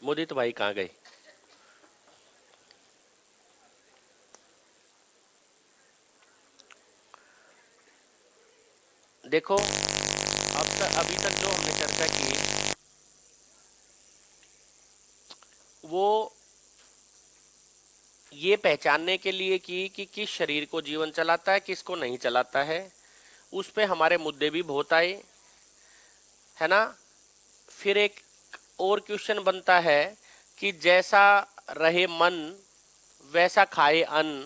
मुदित भाई कहाँ गए? देखो, अभी तक जो हमने चर्चा की वो ये पहचानने के लिए की कि किस शरीर को जीवन चलाता है, किसको नहीं चलाता है। उस पे हमारे मुद्दे भी बहुत आए, है ना। फिर एक और क्वेश्चन बनता है कि जैसा रहे मन वैसा खाए अन्न,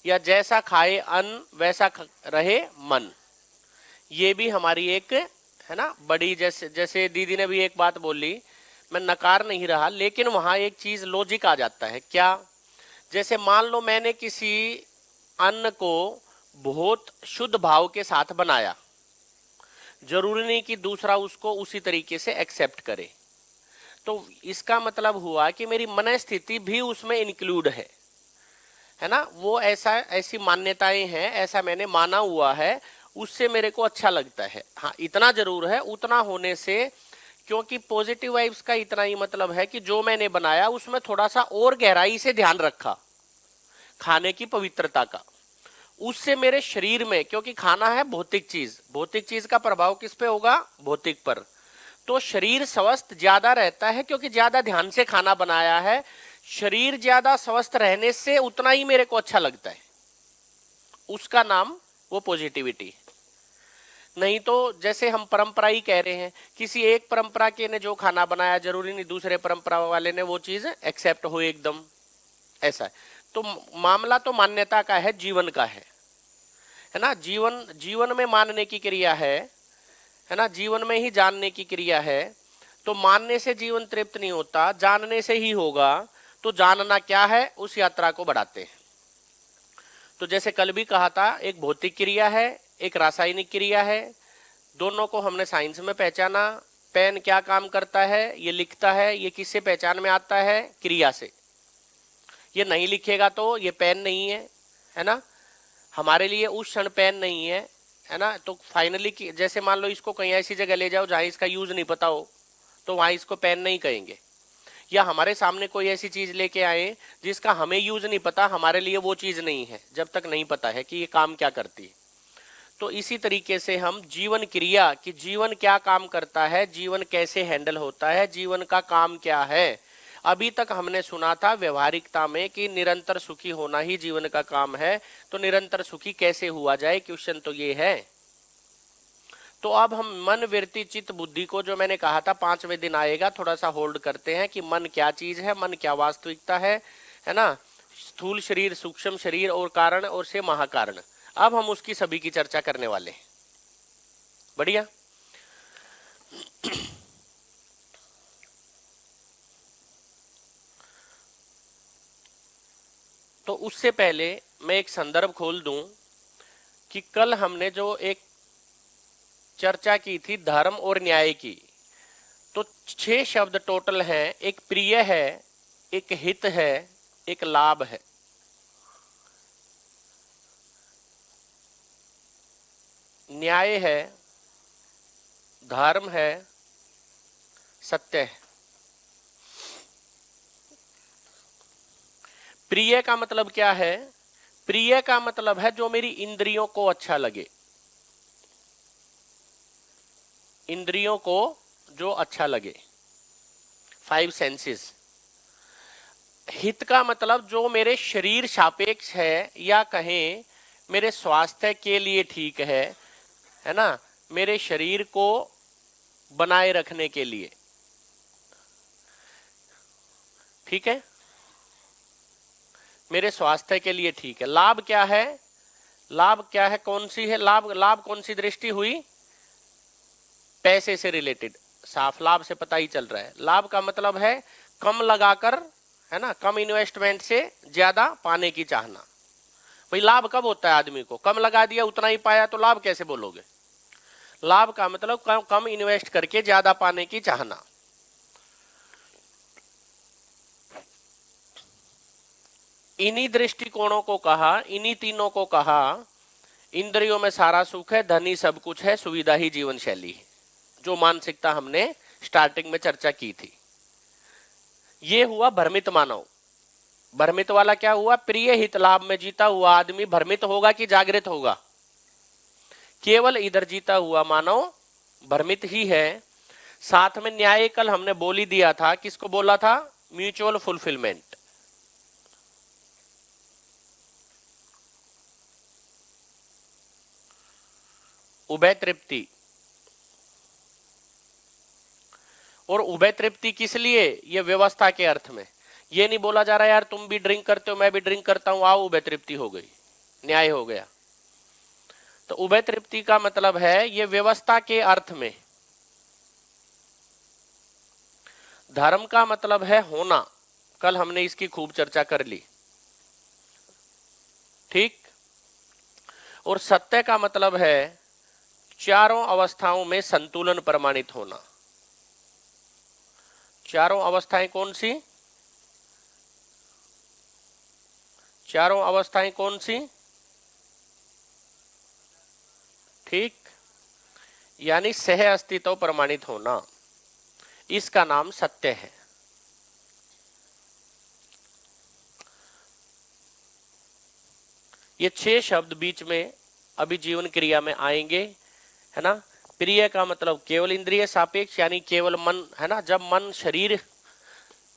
या जैसा खाए अन्न वैसा रहे मन। ये भी हमारी एक, है ना, बड़ी, जैसे जैसे दीदी ने भी एक बात बोली, मैं नकार नहीं रहा, लेकिन वहां एक चीज लॉजिक आ जाता है। क्या? जैसे मान लो मैंने किसी अन्न को बहुत शुद्ध भाव के साथ बनाया, जरूरी नहीं कि दूसरा उसको उसी तरीके से एक्सेप्ट करे। तो इसका मतलब हुआ कि मेरी मन स्थिति भी उसमें इंक्लूड है ना। वो ऐसी मान्यताएं हैं, ऐसा मैंने माना हुआ है, उससे मेरे को अच्छा लगता है। हाँ, इतना जरूर है, उतना होने से, क्योंकि पॉजिटिव वाइब्स का इतना ही मतलब है कि जो मैंने बनाया उसमें थोड़ा सा और गहराई से ध्यान रखा, खाने की पवित्रता का। उससे मेरे शरीर में, क्योंकि खाना है भौतिक चीज, भौतिक चीज का प्रभाव किस पे होगा? भौतिक पर। तो शरीर स्वस्थ ज्यादा रहता है क्योंकि ज्यादा ध्यान से खाना बनाया है। शरीर ज्यादा स्वस्थ रहने से उतना ही मेरे को अच्छा लगता है, उसका नाम वो पॉजिटिविटी। नहीं तो जैसे हम परंपरा ही कह रहे हैं, किसी एक परंपरा के ने जो खाना बनाया, जरूरी नहीं दूसरे परंपरा वाले ने वो चीज एक्सेप्ट हो एकदम, ऐसा है। तो मामला तो मान्यता का है, जीवन का है ना। जीवन, जीवन में मानने की क्रिया है ना, जीवन में ही जानने की क्रिया है। तो मानने से जीवन तृप्त नहीं होता, जानने से ही होगा। तो जानना क्या है, उस यात्रा को बढ़ाते हैं। तो जैसे कल भी कहा था, एक भौतिक क्रिया है, एक रासायनिक क्रिया है। दोनों को हमने साइंस में पहचाना। पेन क्या काम करता है, ये लिखता है, ये किससे पहचान में आता है? क्रिया से। ये नहीं लिखेगा तो ये पेन नहीं है ना। हमारे लिए उस क्षण पेन नहीं है ना। तो फाइनली जैसे मान लो इसको कहीं ऐसी जगह ले जाओ जहां इसका यूज नहीं पता हो, तो वहां इसको पेन नहीं कहेंगे। या हमारे सामने कोई ऐसी चीज लेके आए जिसका हमें यूज नहीं पता, हमारे लिए वो चीज नहीं है, जब तक नहीं पता है कि ये काम क्या करती है। तो इसी तरीके से हम जीवन क्रिया, कि जीवन क्या काम करता है, जीवन कैसे हैंडल होता है, जीवन का काम क्या है। अभी तक हमने सुना था व्यवहारिकता में कि निरंतर सुखी होना ही जीवन का काम है। तो निरंतर सुखी कैसे हुआ जाए, क्वेश्चन तो ये है। तो अब हम मन, वृत्ति, चित्त, बुद्धि को, जो मैंने कहा था 5वें दिन आएगा, थोड़ा सा होल्ड करते हैं कि मन क्या चीज है, मन क्या वास्तविकता है ना। स्थूल शरीर, सूक्ष्म शरीर और कारण, और से महाकारण। अब हम उसकी सभी की चर्चा करने वाले हैं। बढ़िया। तो उससे पहले मैं एक संदर्भ खोल दूं कि कल हमने जो एक चर्चा की थी धर्म और न्याय की, तो 6 शब्द टोटल हैं। एक प्रिय है, एक हित है, एक लाभ है, न्याय है, धर्म है, सत्य है। प्रिय का मतलब क्या है? प्रिय का मतलब है जो मेरी इंद्रियों को अच्छा लगे, इंद्रियों को जो अच्छा लगे, 5 सेंसेस। हित का मतलब जो मेरे शरीर सापेक्ष है, या कहें मेरे स्वास्थ्य के लिए ठीक है ना, मेरे शरीर को बनाए रखने के लिए ठीक है, मेरे स्वास्थ्य के लिए ठीक है। लाभ क्या है? लाभ क्या है, कौन सी है लाभ? लाभ कौन सी दृष्टि हुई? पैसे से रिलेटेड। साफ लाभ से पता ही चल रहा है। लाभ का मतलब है कम लगाकर, है ना, कम इन्वेस्टमेंट से ज्यादा पाने की चाहना। भाई लाभ कब होता है आदमी को? कम लगा दिया उतना ही पाया, तो लाभ कैसे बोलोगे? लाभ का मतलब कम इन्वेस्ट करके ज्यादा पाने की चाहना। इन्हीं दृष्टिकोणों को कहा, इन्हीं तीनों को कहा, इंद्रियों में सारा सुख है, धनी सब कुछ है, सुविधा ही जीवन शैली है। जो मानसिकता हमने स्टार्टिंग में चर्चा की थी, ये हुआ भ्रमित मानव। भ्रमित वाला क्या हुआ? प्रिय हित लाभ में जीता हुआ आदमी भ्रमित होगा कि जागृत होगा? केवल इधर जीता हुआ मानव भ्रमित ही है। साथ में न्याय कल हमने बोल ही दिया था। किसको बोला था? Mutual fulfilment. उभय तृप्ति। और उभय तृप्ति किस लिए? ये व्यवस्था के अर्थ में। ये नहीं बोला जा रहा यार तुम भी ड्रिंक करते हो मैं भी ड्रिंक करता हूं, आओ उभय तृप्ति हो गई, न्याय हो गया। तो उभय तृप्ति का मतलब है ये व्यवस्था के अर्थ में। धर्म का मतलब है होना। कल हमने इसकी खूब चर्चा कर ली, ठीक। और सत्य का मतलब है चारों अवस्थाओं में संतुलन प्रमाणित होना। चारों अवस्थाएं कौन सी? चारों अवस्थाएं कौन सी? ठीक, यानी सह अस्तित्व प्रमाणित होना, इसका नाम सत्य है। ये 6 शब्द बीच में अभी जीवन क्रिया में आएंगे, है ना। प्रिय का मतलब केवल इंद्रिय सापेक्ष, यानी केवल मन, है ना। जब मन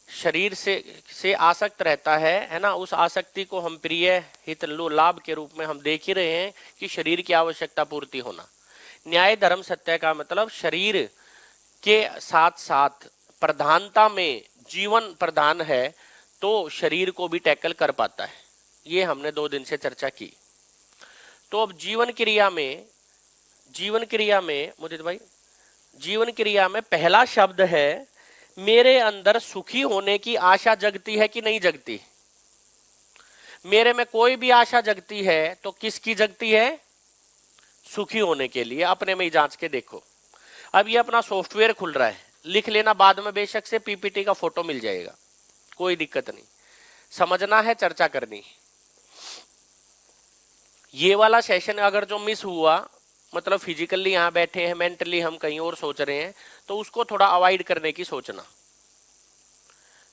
शरीर से आसक्त रहता है ना, उस आसक्ति को हम प्रिय हित लाभ के रूप में हम देख ही रहे हैं कि शरीर की आवश्यकता पूर्ति होना। न्याय धर्म सत्य का मतलब शरीर के साथ साथ प्रधानता में जीवन प्रधान है तो शरीर को भी टैकल कर पाता है। ये हमने 2 दिन से चर्चा की। तो अब जीवन क्रिया में मुदित भाई, जीवन क्रिया में पहला शब्द है मेरे अंदर सुखी होने की आशा जगती है कि नहीं जगती? मेरे में कोई भी आशा जगती है तो किसकी जगती है? सुखी होने के लिए। अपने में ही जांच के देखो। अब ये अपना सॉफ्टवेयर खुल रहा है, लिख लेना बाद में बेशक से, पीपीटी का फोटो मिल जाएगा, कोई दिक्कत नहीं। समझना है, चर्चा करनी है। ये वाला सेशन अगर जो मिस हुआ, मतलब फिजिकली यहां बैठे हैं, मेंटली हम कहीं और सोच रहे हैं, तो उसको थोड़ा अवॉइड करने की सोचना।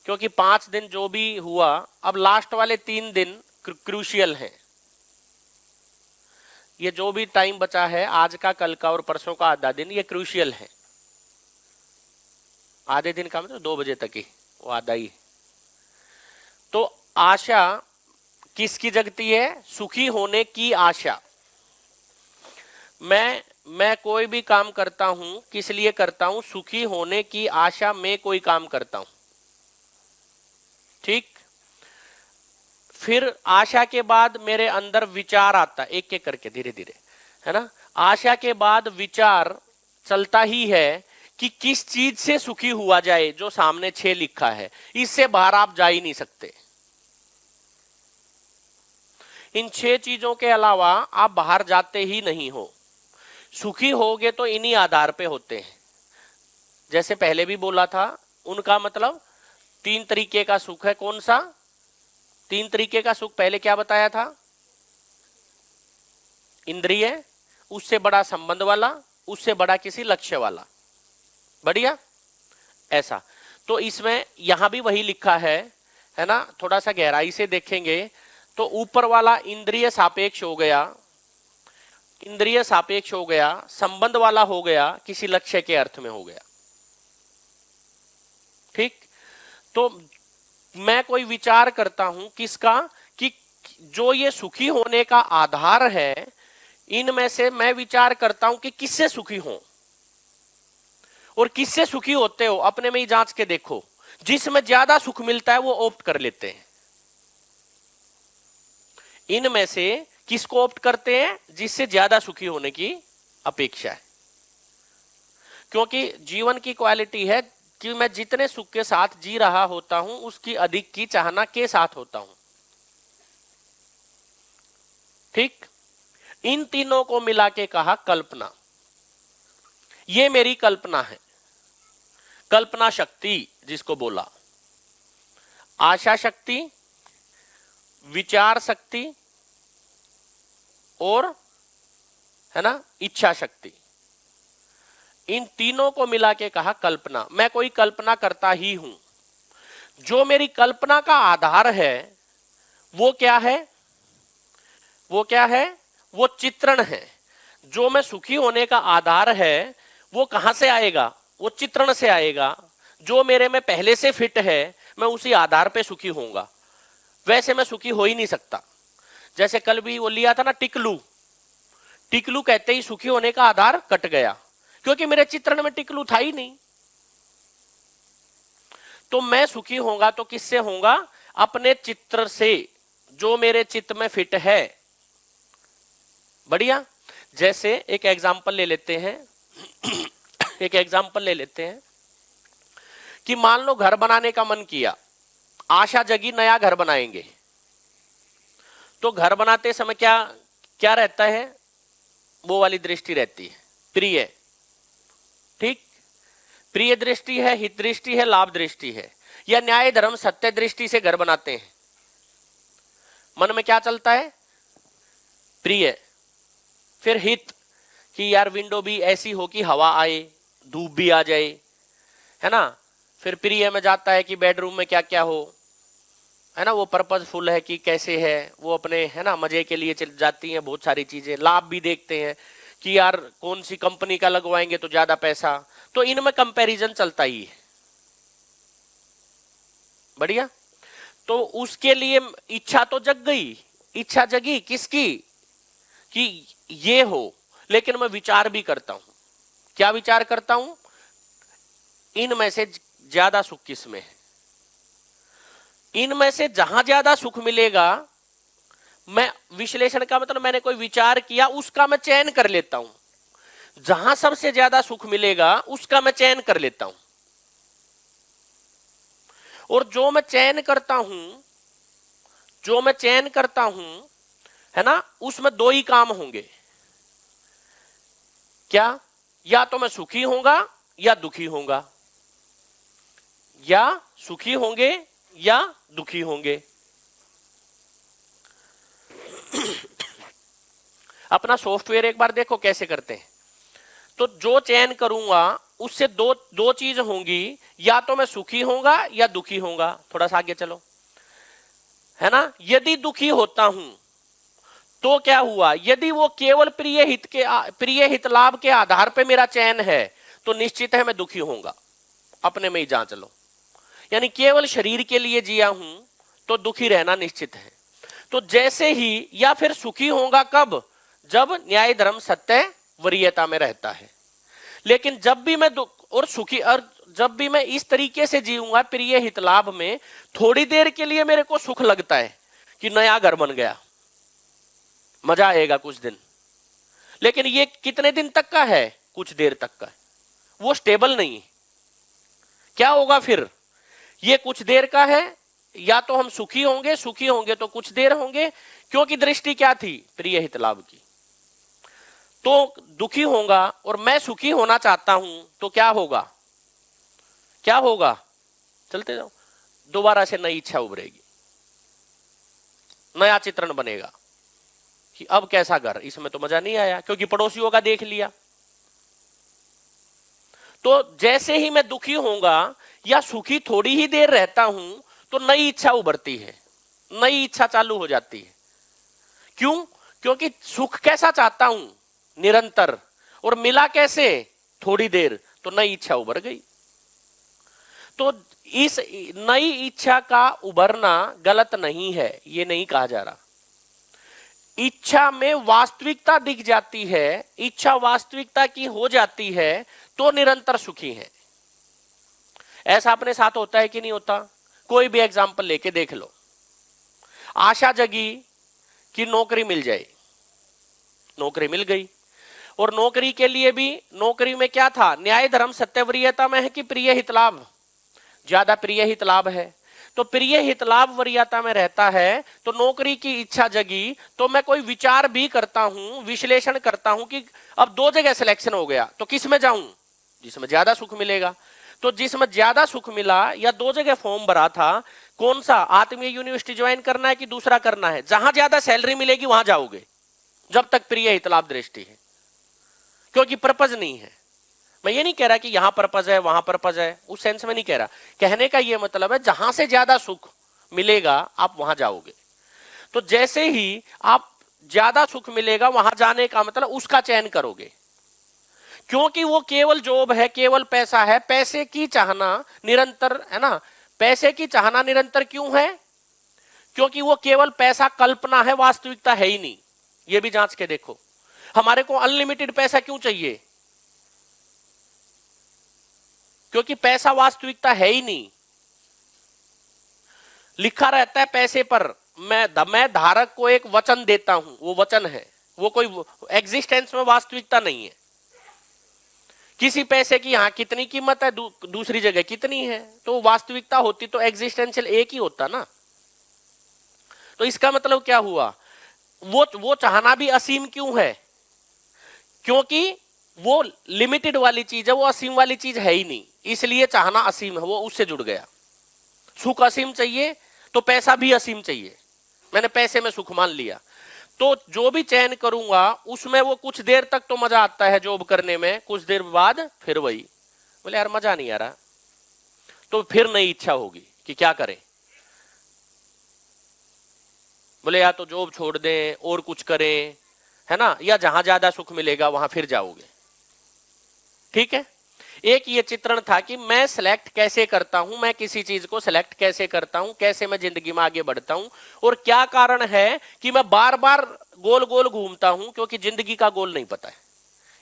क्योंकि 5 दिन जो भी हुआ, अब लास्ट वाले 3 दिन क्रूशियल हैं। ये जो भी टाइम बचा है, आज का, कल का और परसों का आधा दिन, ये क्रूशियल है। आधे दिन का मतलब 2 बजे तक ही, वो आधा ही। तो आशा किसकी जगती है? सुखी होने की आशा। मैं कोई भी काम करता हूं, किस लिए करता हूं? सुखी होने की आशा में कोई काम करता हूं, ठीक। फिर आशा के बाद मेरे अंदर विचार आता, एक एक करके धीरे धीरे, है ना। आशा के बाद विचार चलता ही है कि किस चीज से सुखी हुआ जाए, जो सामने 6 लिखा है, इससे बाहर आप जा ही नहीं सकते। इन 6 चीजों के अलावा आप बाहर जाते ही नहीं हो। सुखी होगे तो इन्हीं आधार पे होते हैं। जैसे पहले भी बोला था, उनका मतलब 3 तरीके का सुख है। कौन सा 3 तरीके का सुख? पहले क्या बताया था? इंद्रिय, उससे बड़ा संबंध वाला, उससे बड़ा किसी लक्ष्य वाला। बढ़िया, ऐसा। तो इसमें यहां भी वही लिखा है ना। थोड़ा सा गहराई से देखेंगे तो ऊपर वाला इंद्रिय सापेक्ष हो गया, इंद्रिय सापेक्ष हो गया, संबंध वाला हो गया, किसी लक्ष्य के अर्थ में हो गया, ठीक। तो मैं कोई विचार करता हूं किसका? कि जो ये सुखी होने का आधार है, इनमें से मैं विचार करता हूं कि किससे सुखी हो। और किससे सुखी होते हो अपने में ही जांच के देखो। जिसमें ज्यादा सुख मिलता है वो ऑप्ट कर लेते हैं। इनमें से किसको ऑप्ट करते हैं? जिससे ज्यादा सुखी होने की अपेक्षा है। क्योंकि जीवन की क्वालिटी है कि मैं जितने सुख के साथ जी रहा होता हूं, उसकी अधिक की चाहना के साथ होता हूं, ठीक। इन तीनों को मिला के कहा कल्पना। ये मेरी कल्पना है। कल्पना शक्ति जिसको बोला, आशा शक्ति, विचार शक्ति और, है ना, इच्छा शक्ति। इन तीनों को मिला के कहा कल्पना। मैं कोई कल्पना करता ही हूं। जो मेरी कल्पना का आधार है वो क्या है, वो क्या है, वो चित्रण है। जो मैं सुखी होने का आधार है वो कहां से आएगा, वो चित्रण से आएगा। जो मेरे में पहले से फिट है मैं उसी आधार पे सुखी होऊंगा, वैसे मैं सुखी हो ही नहीं सकता। जैसे कल भी वो लिया था ना टिकलू, टिकलू कहते ही सुखी होने का आधार कट गया, क्योंकि मेरे चित्रण में टिकलू था ही नहीं। तो मैं सुखी होऊंगा तो किससे होऊंगा, अपने चित्र से, जो मेरे चित्त में फिट है। बढ़िया। जैसे एक एग्जाम्पल ले लेते हैं एक एग्जाम्पल ले लेते हैं कि मान लो घर बनाने का मन किया, आशा जगी नया घर बनाएंगे। तो घर बनाते समय क्या क्या रहता है, वो वाली दृष्टि रहती है, प्रिय, ठीक, प्रिय दृष्टि है, हित दृष्टि है, लाभ दृष्टि है, या न्याय धर्म सत्य दृष्टि से घर बनाते हैं। मन में क्या चलता है, प्रिय, फिर हित कि यार विंडो भी ऐसी हो कि हवा आए, धूप भी आ जाए, है ना। फिर प्रिय में जाता है कि बेडरूम में क्या क्या हो, है ना, वो पर्पजफुल है कि कैसे है, वो अपने, है ना, मजे के लिए चल जाती हैं बहुत सारी चीजें। लाभ भी देखते हैं कि यार कौन सी कंपनी का लगवाएंगे तो ज्यादा पैसा, तो इनमें कंपैरिजन चलता ही है। बढ़िया। तो उसके लिए इच्छा तो जग गई, इच्छा जगी किसकी, कि ये हो, लेकिन मैं विचार भी करता हूं। क्या विचार करता हूं, इनमें से ज्यादा सुख किस में है, इनमें से जहां ज्यादा सुख मिलेगा, मैं विश्लेषण का मतलब मैंने कोई विचार किया उसका मैं चयन कर लेता हूं। जहां सबसे ज्यादा सुख मिलेगा उसका मैं चयन कर लेता हूं। और जो मैं चयन करता हूं, जो मैं चयन करता हूं, है ना, उसमें दो ही काम होंगे। क्या, या तो मैं सुखी होऊंगा या दुखी होऊंगा, या सुखी होंगे या दुखी होंगे। अपना सॉफ्टवेयर एक बार देखो कैसे करते हैं। तो जो चयन करूंगा उससे दो दो चीज होंगी, या तो मैं सुखी होऊंगा या दुखी होऊंगा। थोड़ा सा आगे चलो, है ना। यदि दुखी होता हूं तो क्या हुआ, यदि वो केवल प्रिय हित लाभ के आधार पे मेरा चयन है तो निश्चित है मैं दुखी होऊंगा। अपने में ही जांच लो, यानी केवल शरीर के लिए जिया हूं तो दुखी रहना निश्चित है। तो जैसे ही, या फिर सुखी होगा कब, जब न्याय धर्म सत्य वरीयता में रहता है। लेकिन जब भी मैं और सुखी, और जब भी मैं इस तरीके से जीऊंगा प्रिय हित लाभ में, थोड़ी देर के लिए मेरे को सुख लगता है कि नया घर बन गया, मजा आएगा कुछ दिन, लेकिन ये कितने दिन तक का है, कुछ देर तक का, वो स्टेबल नहीं। क्या होगा फिर, ये कुछ देर का है, या तो हम सुखी होंगे तो कुछ देर होंगे, क्योंकि दृष्टि क्या थी, प्रिय हित लाभ की। तो दुखी होगा और मैं सुखी होना चाहता हूं तो क्या होगा, क्या होगा, चलते जाओ, दोबारा से नई इच्छा उभरेगी, नया चित्रण बनेगा कि अब कैसा घर, इसमें तो मजा नहीं आया क्योंकि पड़ोसियों का देख लिया। तो जैसे ही मैं दुखी होऊंगा या सुखी थोड़ी ही देर रहता हूं तो नई इच्छा उभरती है, नई इच्छा चालू हो जाती है। क्यों, क्योंकि सुख कैसा चाहता हूं, निरंतर, और मिला कैसे, थोड़ी देर, तो नई इच्छा उभर गई। तो इस नई इच्छा का उभरना गलत नहीं है, ये नहीं कहा जा रहा। इच्छा में वास्तविकता दिख जाती है, इच्छा वास्तविकता की हो जाती है तो निरंतर सुखी है। ऐसा अपने साथ होता है कि नहीं होता, कोई भी एग्जाम्पल लेके देख लो। आशा जगी कि नौकरी मिल जाए, नौकरी मिल गई, और नौकरी के लिए भी, नौकरी में क्या था, न्याय धर्म सत्य वरीयता में है कि प्रिय हित लाभ, ज्यादा प्रिय हित लाभ है। तो प्रिय हित लाभ वरीयता में रहता है तो नौकरी की इच्छा जगी, तो मैं कोई विचार भी करता हूं, विश्लेषण करता हूं कि अब दो जगह सिलेक्शन हो गया तो किस में जाऊं, जिसमें ज्यादा सुख मिलेगा। तो जिसमें ज्यादा सुख मिला, या दो जगह फॉर्म भरा था, कौन सा, आत्मीय यूनिवर्सिटी ज्वाइन करना है कि दूसरा करना है, जहां ज्यादा सैलरी मिलेगी वहां जाओगे, जब तक प्रिय हित लाभ दृष्टि है, क्योंकि पर्पज नहीं है। मैं ये नहीं कह रहा कि यहां पर्पज है वहां पर्पज है, उस सेंस में नहीं कह रहा। कहने का ये मतलब है जहां से ज्यादा सुख मिलेगा आप वहां जाओगे। तो जैसे ही आप ज्यादा सुख मिलेगा वहां जाने का मतलब उसका चयन करोगे, क्योंकि वो केवल जॉब है, केवल पैसा है। पैसे की चाहना निरंतर है ना, पैसे की चाहना निरंतर क्यों है? क्योंकि वो केवल पैसा कल्पना है, वास्तविकता है ही नहीं। ये भी जांच के देखो, हमारे को अनलिमिटेड पैसा क्यों चाहिए? क्योंकि पैसा वास्तविकता है ही नहीं। लिखा रहता है पैसे पर, मैं धारक को एक वचन देता हूं, वो वचन है, वो कोई एग्जिस्टेंस में वास्तविकता नहीं है। किसी पैसे की यहां कितनी कीमत है, दूसरी जगह कितनी है, तो वास्तविकता होती तो एग्जिस्टेंशियल एक ही होता ना। तो इसका मतलब क्या हुआ? वो चाहना भी असीम क्यों है? क्योंकि वो लिमिटेड वाली चीज है, वो असीम वाली चीज है ही नहीं, इसलिए चाहना असीम है, वो उससे जुड़ गया। सुख असीम चाहिए तो पैसा भी असीम चाहिए। मैंने पैसे में सुख मान लिया, तो जो भी चयन करूंगा उसमें वो कुछ देर तक तो मजा आता है जॉब करने में, कुछ देर बाद फिर वही, बोले यार मजा नहीं आ रहा, तो फिर नई इच्छा होगी कि क्या करें। बोले या तो जॉब छोड़ दें और कुछ करें, है ना, या जहां ज्यादा सुख मिलेगा वहां फिर जाओगे। ठीक है, एक ये चित्रण था कि मैं सिलेक्ट कैसे करता हूं, मैं किसी चीज को सिलेक्ट कैसे करता हूं, कैसे मैं जिंदगी में आगे बढ़ता हूं, और क्या कारण है कि मैं बार बार गोल गोल घूमता हूं। क्योंकि जिंदगी का गोल नहीं पता है,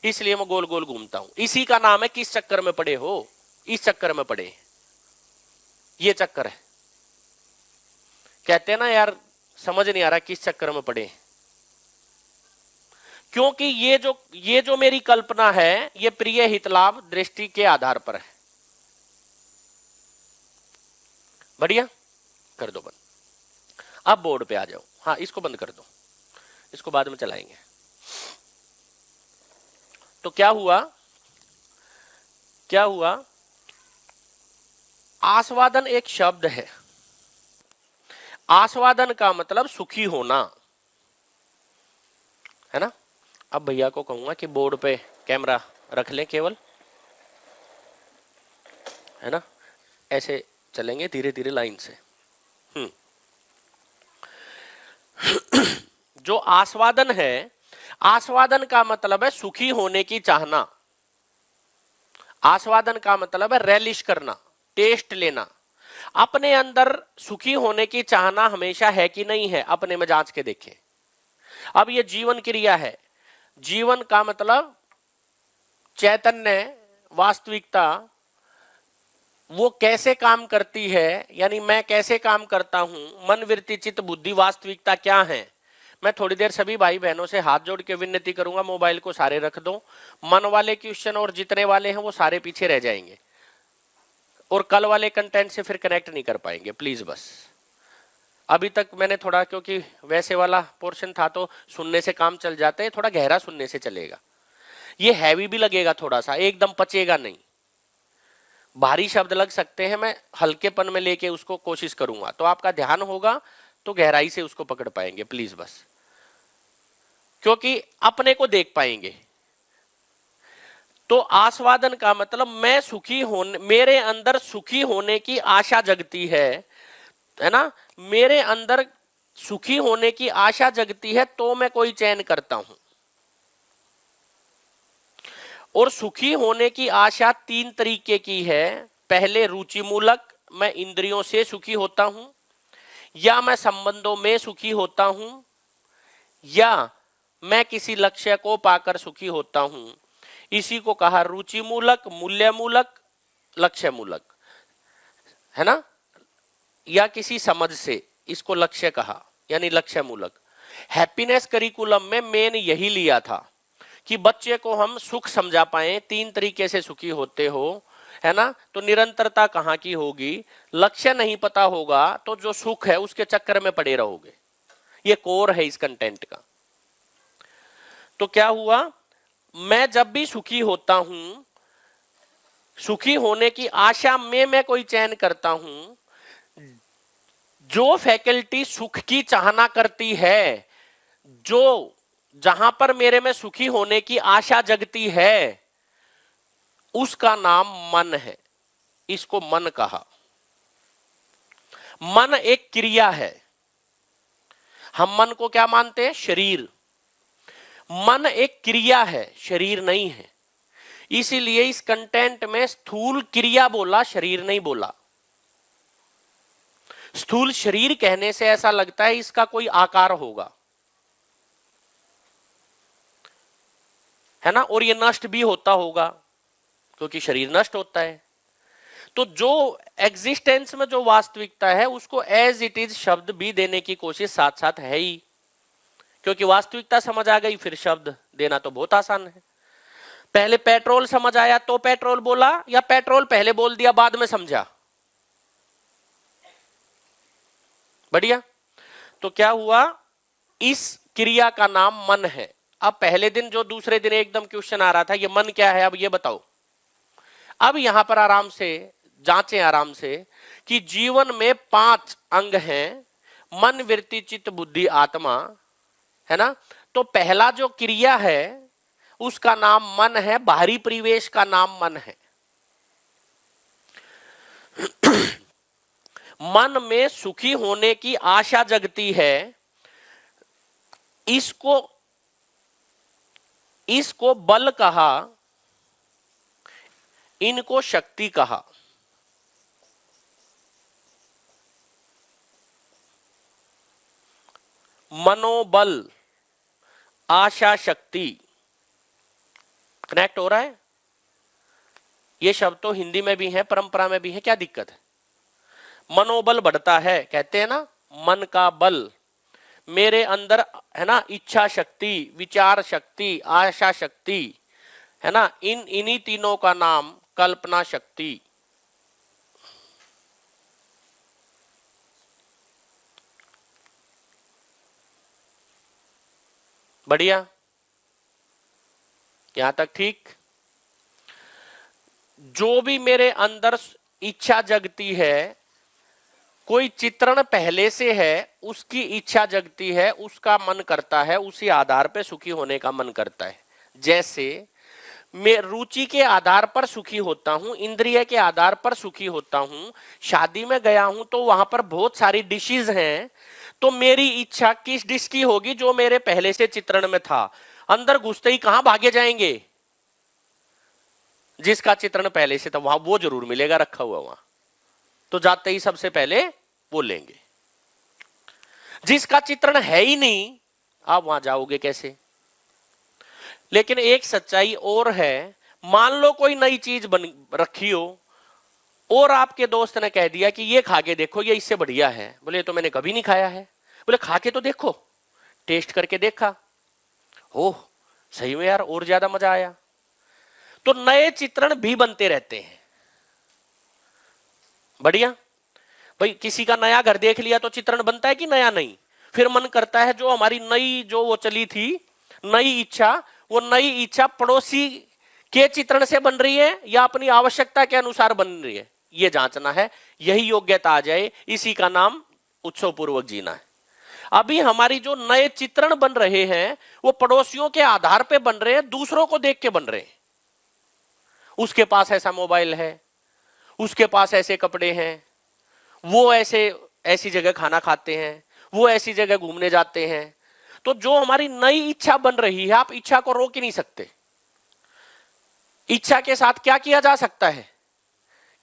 इसलिए मैं गोल गोल घूमता हूं। इसी का नाम है किस चक्कर में पड़े हो, इस चक्कर में पड़े, ये चक्कर है। कहते हैं ना यार समझ नहीं आ रहा किस चक्कर में पड़े, क्योंकि ये जो मेरी कल्पना है ये प्रिय हितलाभ दृष्टि के आधार पर है। बढ़िया, कर दो बंद। अब बोर्ड पे आ जाओ। हाँ इसको बंद कर दो, इसको बाद में चलाएंगे। तो क्या हुआ, क्या हुआ? आस्वादन एक शब्द है। आस्वादन का मतलब सुखी होना, है ना। अब भैया को कहूंगा कि बोर्ड पे कैमरा रख लें केवल, है ना, ऐसे चलेंगे धीरे धीरे लाइन से। जो आस्वादन है, आस्वादन का मतलब है सुखी होने की चाहना। आस्वादन का मतलब है रेलिश करना, टेस्ट लेना। अपने अंदर सुखी होने की चाहना हमेशा है कि नहीं है, अपने में जांच के देखें। अब ये जीवन क्रिया है, जीवन का मतलब चैतन्य, वास्तविकता, वो कैसे काम करती है, यानी मैं कैसे काम करता हूं, मन वृत्ति चित्त बुद्धि वास्तविकता क्या है। मैं थोड़ी देर सभी भाई बहनों से हाथ जोड़ के विनती करूंगा, मोबाइल को सारे रख दो। मन वाले क्वेश्चन और जितने वाले हैं वो सारे पीछे रह जाएंगे, और कल वाले कंटेंट से फिर कनेक्ट नहीं कर पाएंगे, प्लीज। बस अभी तक मैंने थोड़ा, क्योंकि वैसे वाला पोर्शन था तो सुनने से काम चल जाते हैं, थोड़ा गहरा सुनने से चलेगा। ये हैवी भी लगेगा थोड़ा सा, एकदम पचेगा नहीं, भारी शब्द लग सकते हैं। मैं हल्केपन में लेके उसको कोशिश करूंगा, तो आपका ध्यान होगा तो गहराई से उसको पकड़ पाएंगे, प्लीज बस, क्योंकि अपने को देख पाएंगे। तो आस्वादन का मतलब मैं सुखी होने, मेरे अंदर सुखी होने की आशा जगती है ना, मेरे अंदर सुखी होने की आशा जगती है तो मैं कोई चयन करता हूं। और सुखी होने की आशा तीन तरीके की है। पहले रुचि मूलक, मैं इंद्रियों से सुखी होता हूं, या मैं संबंधों में सुखी होता हूं, या मैं किसी लक्ष्य को पाकर सुखी होता हूं। इसी को कहा रुचि मूलक, मूल्य मूलक, लक्ष्य मूलक, है ना, या किसी समझ से इसको लक्ष्य कहा, यानी लक्ष्य मूलक। हैप्पीनेस करिकुलम में मैंने यही लिया था कि बच्चे को हम सुख समझा पाए, तीन तरीके से सुखी होते हो, है ना। तो निरंतरता कहाँ की होगी, लक्ष्य नहीं पता होगा तो जो सुख है उसके चक्कर में पड़े रहोगे। ये कोर है इस कंटेंट का। तो क्या हुआ, मैं जब भी सुखी होता हूं, सुखी होने की आशा में मैं कोई चयन करता हूं, जो फैकल्टी सुख की चाहना करती है, जो जहां पर मेरे में सुखी होने की आशा जगती है, उसका नाम मन है, इसको मन कहा। मन एक क्रिया है, हम मन को क्या मानते हैं? शरीर। मन एक क्रिया है, शरीर नहीं है। इसीलिए इस कंटेंट में स्थूल क्रिया बोला, शरीर नहीं बोला। स्थूल शरीर कहने से ऐसा लगता है इसका कोई आकार होगा, है ना, और ये नष्ट भी होता होगा क्योंकि शरीर नष्ट होता है। तो जो एग्जिस्टेंस में जो वास्तविकता है उसको एज इट इज शब्द भी देने की कोशिश साथ साथ है ही, क्योंकि वास्तविकता समझ आ गई, फिर शब्द देना तो बहुत आसान है। पहले पेट्रोल समझ आया तो पेट्रोल बोला, या पेट्रोल पहले बोल दिया बाद में समझा? बढ़िया। तो क्या हुआ, इस क्रिया का नाम मन है। अब पहले दिन जो दूसरे दिन एकदम क्वेश्चन आ रहा था ये मन क्या है, अब ये बताओ। अब यहां पर आराम से जांचें, आराम से, कि जीवन में 5 अंग हैं, मन, वृत्ति, चित्त, बुद्धि, आत्मा, है ना। तो पहला जो क्रिया है उसका नाम मन है, बाहरी परिवेश का नाम मन है। मन में सुखी होने की आशा जगती है, इसको बल कहा, इनको शक्ति कहा। मनोबल, आशा, शक्ति, कनेक्ट हो रहा है? ये शब्द तो हिंदी में भी है, परंपरा में भी है, क्या दिक्कत है? मनोबल बढ़ता है, कहते हैं ना, मन का बल। मेरे अंदर, है ना, इच्छा शक्ति, विचार शक्ति, आशा शक्ति, है ना, इन्हीं तीनों का नाम कल्पना शक्ति। बढ़िया, यहां तक ठीक। जो भी मेरे अंदर इच्छा जगती है, कोई चित्रण पहले से है, उसकी इच्छा जगती है, उसका मन करता है, उसी आधार पे सुखी होने का मन करता है। जैसे मैं रुचि के आधार पर सुखी होता हूं, इंद्रिय के आधार पर सुखी होता हूं। शादी में गया हूं तो वहां पर बहुत सारी डिशेज हैं, तो मेरी इच्छा किस डिश की होगी? जो मेरे पहले से चित्रण में था। अंदर घुसते ही कहां भागे जाएंगे? जिसका चित्रण पहले से था वहां वो जरूर मिलेगा रखा हुआ वहां, तो जाते ही सबसे पहले वो लेंगे। जिसका चित्रण है ही नहीं, आप वहां जाओगे कैसे? लेकिन एक सच्चाई और है, मान लो कोई नई चीज बन रखी हो और आपके दोस्त ने कह दिया कि ये खा के देखो, ये इससे बढ़िया है। बोले तो मैंने कभी नहीं खाया है। बोले खा के तो देखो। टेस्ट करके देखा, ओह सही में यार और ज्यादा मजा आया। तो नए चित्रण भी बनते रहते हैं। बढ़िया भाई, किसी का नया घर देख लिया तो चित्रण बनता है कि नया नहीं? फिर मन करता है जो हमारी नई जो वो चली थी नई इच्छा, वो नई इच्छा पड़ोसी के चित्रण से बन रही है या अपनी आवश्यकता के अनुसार बन रही है, ये जांचना है। यही योग्यता आ जाए, इसी का नाम उत्सव पूर्वक जीना है। अभी हमारी जो नए चित्रण बन रहे हैं वो पड़ोसियों के आधार पे बन रहे हैं, दूसरों को देख के बन रहे हैं। उसके पास ऐसा मोबाइल है, उसके पास ऐसे कपड़े हैं, वो ऐसी जगह खाना खाते हैं, वो ऐसी जगह घूमने जाते हैं। तो जो हमारी नई इच्छा बन रही है, आप इच्छा को रोक ही नहीं सकते। इच्छा के साथ क्या किया जा सकता है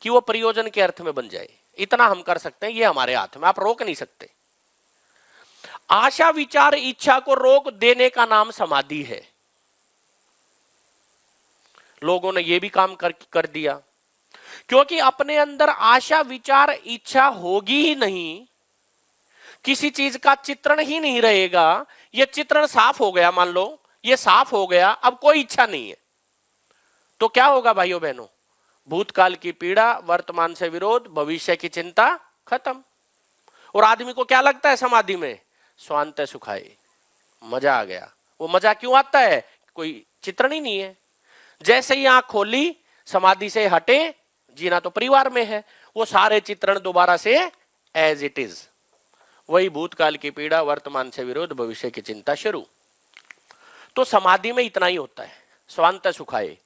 कि वो प्रयोजन के अर्थ में बन जाए, इतना हम कर सकते हैं, ये हमारे हाथ में, आप रोक नहीं सकते। आशा विचार इच्छा को रोक देने का नाम समाधि है। लोगों ने ये भी काम कर दिया, क्योंकि अपने अंदर आशा विचार इच्छा होगी ही नहीं, किसी चीज का चित्रण ही नहीं रहेगा। ये चित्रण साफ हो गया, मान लो ये साफ हो गया, अब कोई इच्छा नहीं है, तो क्या होगा भाइयों बहनों? भूतकाल की पीड़ा, वर्तमान से विरोध, भविष्य की चिंता खत्म। और आदमी को क्या लगता है समाधि में? स्वांत सुखाए, मजा आ गया। वो मजा क्यों आता है? कोई चित्रण ही नहीं है। जैसे ही आंख खोली, समाधि से हटे, जीना तो परिवार में है, वो सारे चित्रण दोबारा से एज इट इज, वही भूतकाल की पीड़ा, वर्तमान से विरोध, भविष्य की चिंता शुरू। तो समाधि में इतना ही होता है, स्वांत सुखाए।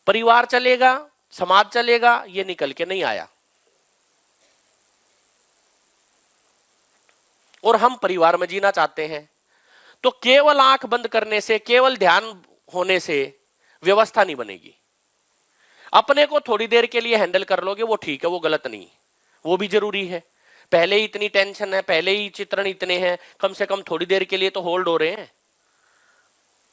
परिवार चलेगा, समाज चलेगा, ये निकल के नहीं आया। और हम परिवार में जीना चाहते हैं, तो केवल आंख बंद करने से, केवल ध्यान होने से व्यवस्था नहीं बनेगी। अपने को थोड़ी देर के लिए हैंडल कर लोगे वो ठीक है, वो गलत नहीं, वो भी जरूरी है। पहले ही इतनी टेंशन है, पहले ही चित्रण इतने हैं, कम से कम थोड़ी देर के लिए तो होल्ड हो रहे हैं।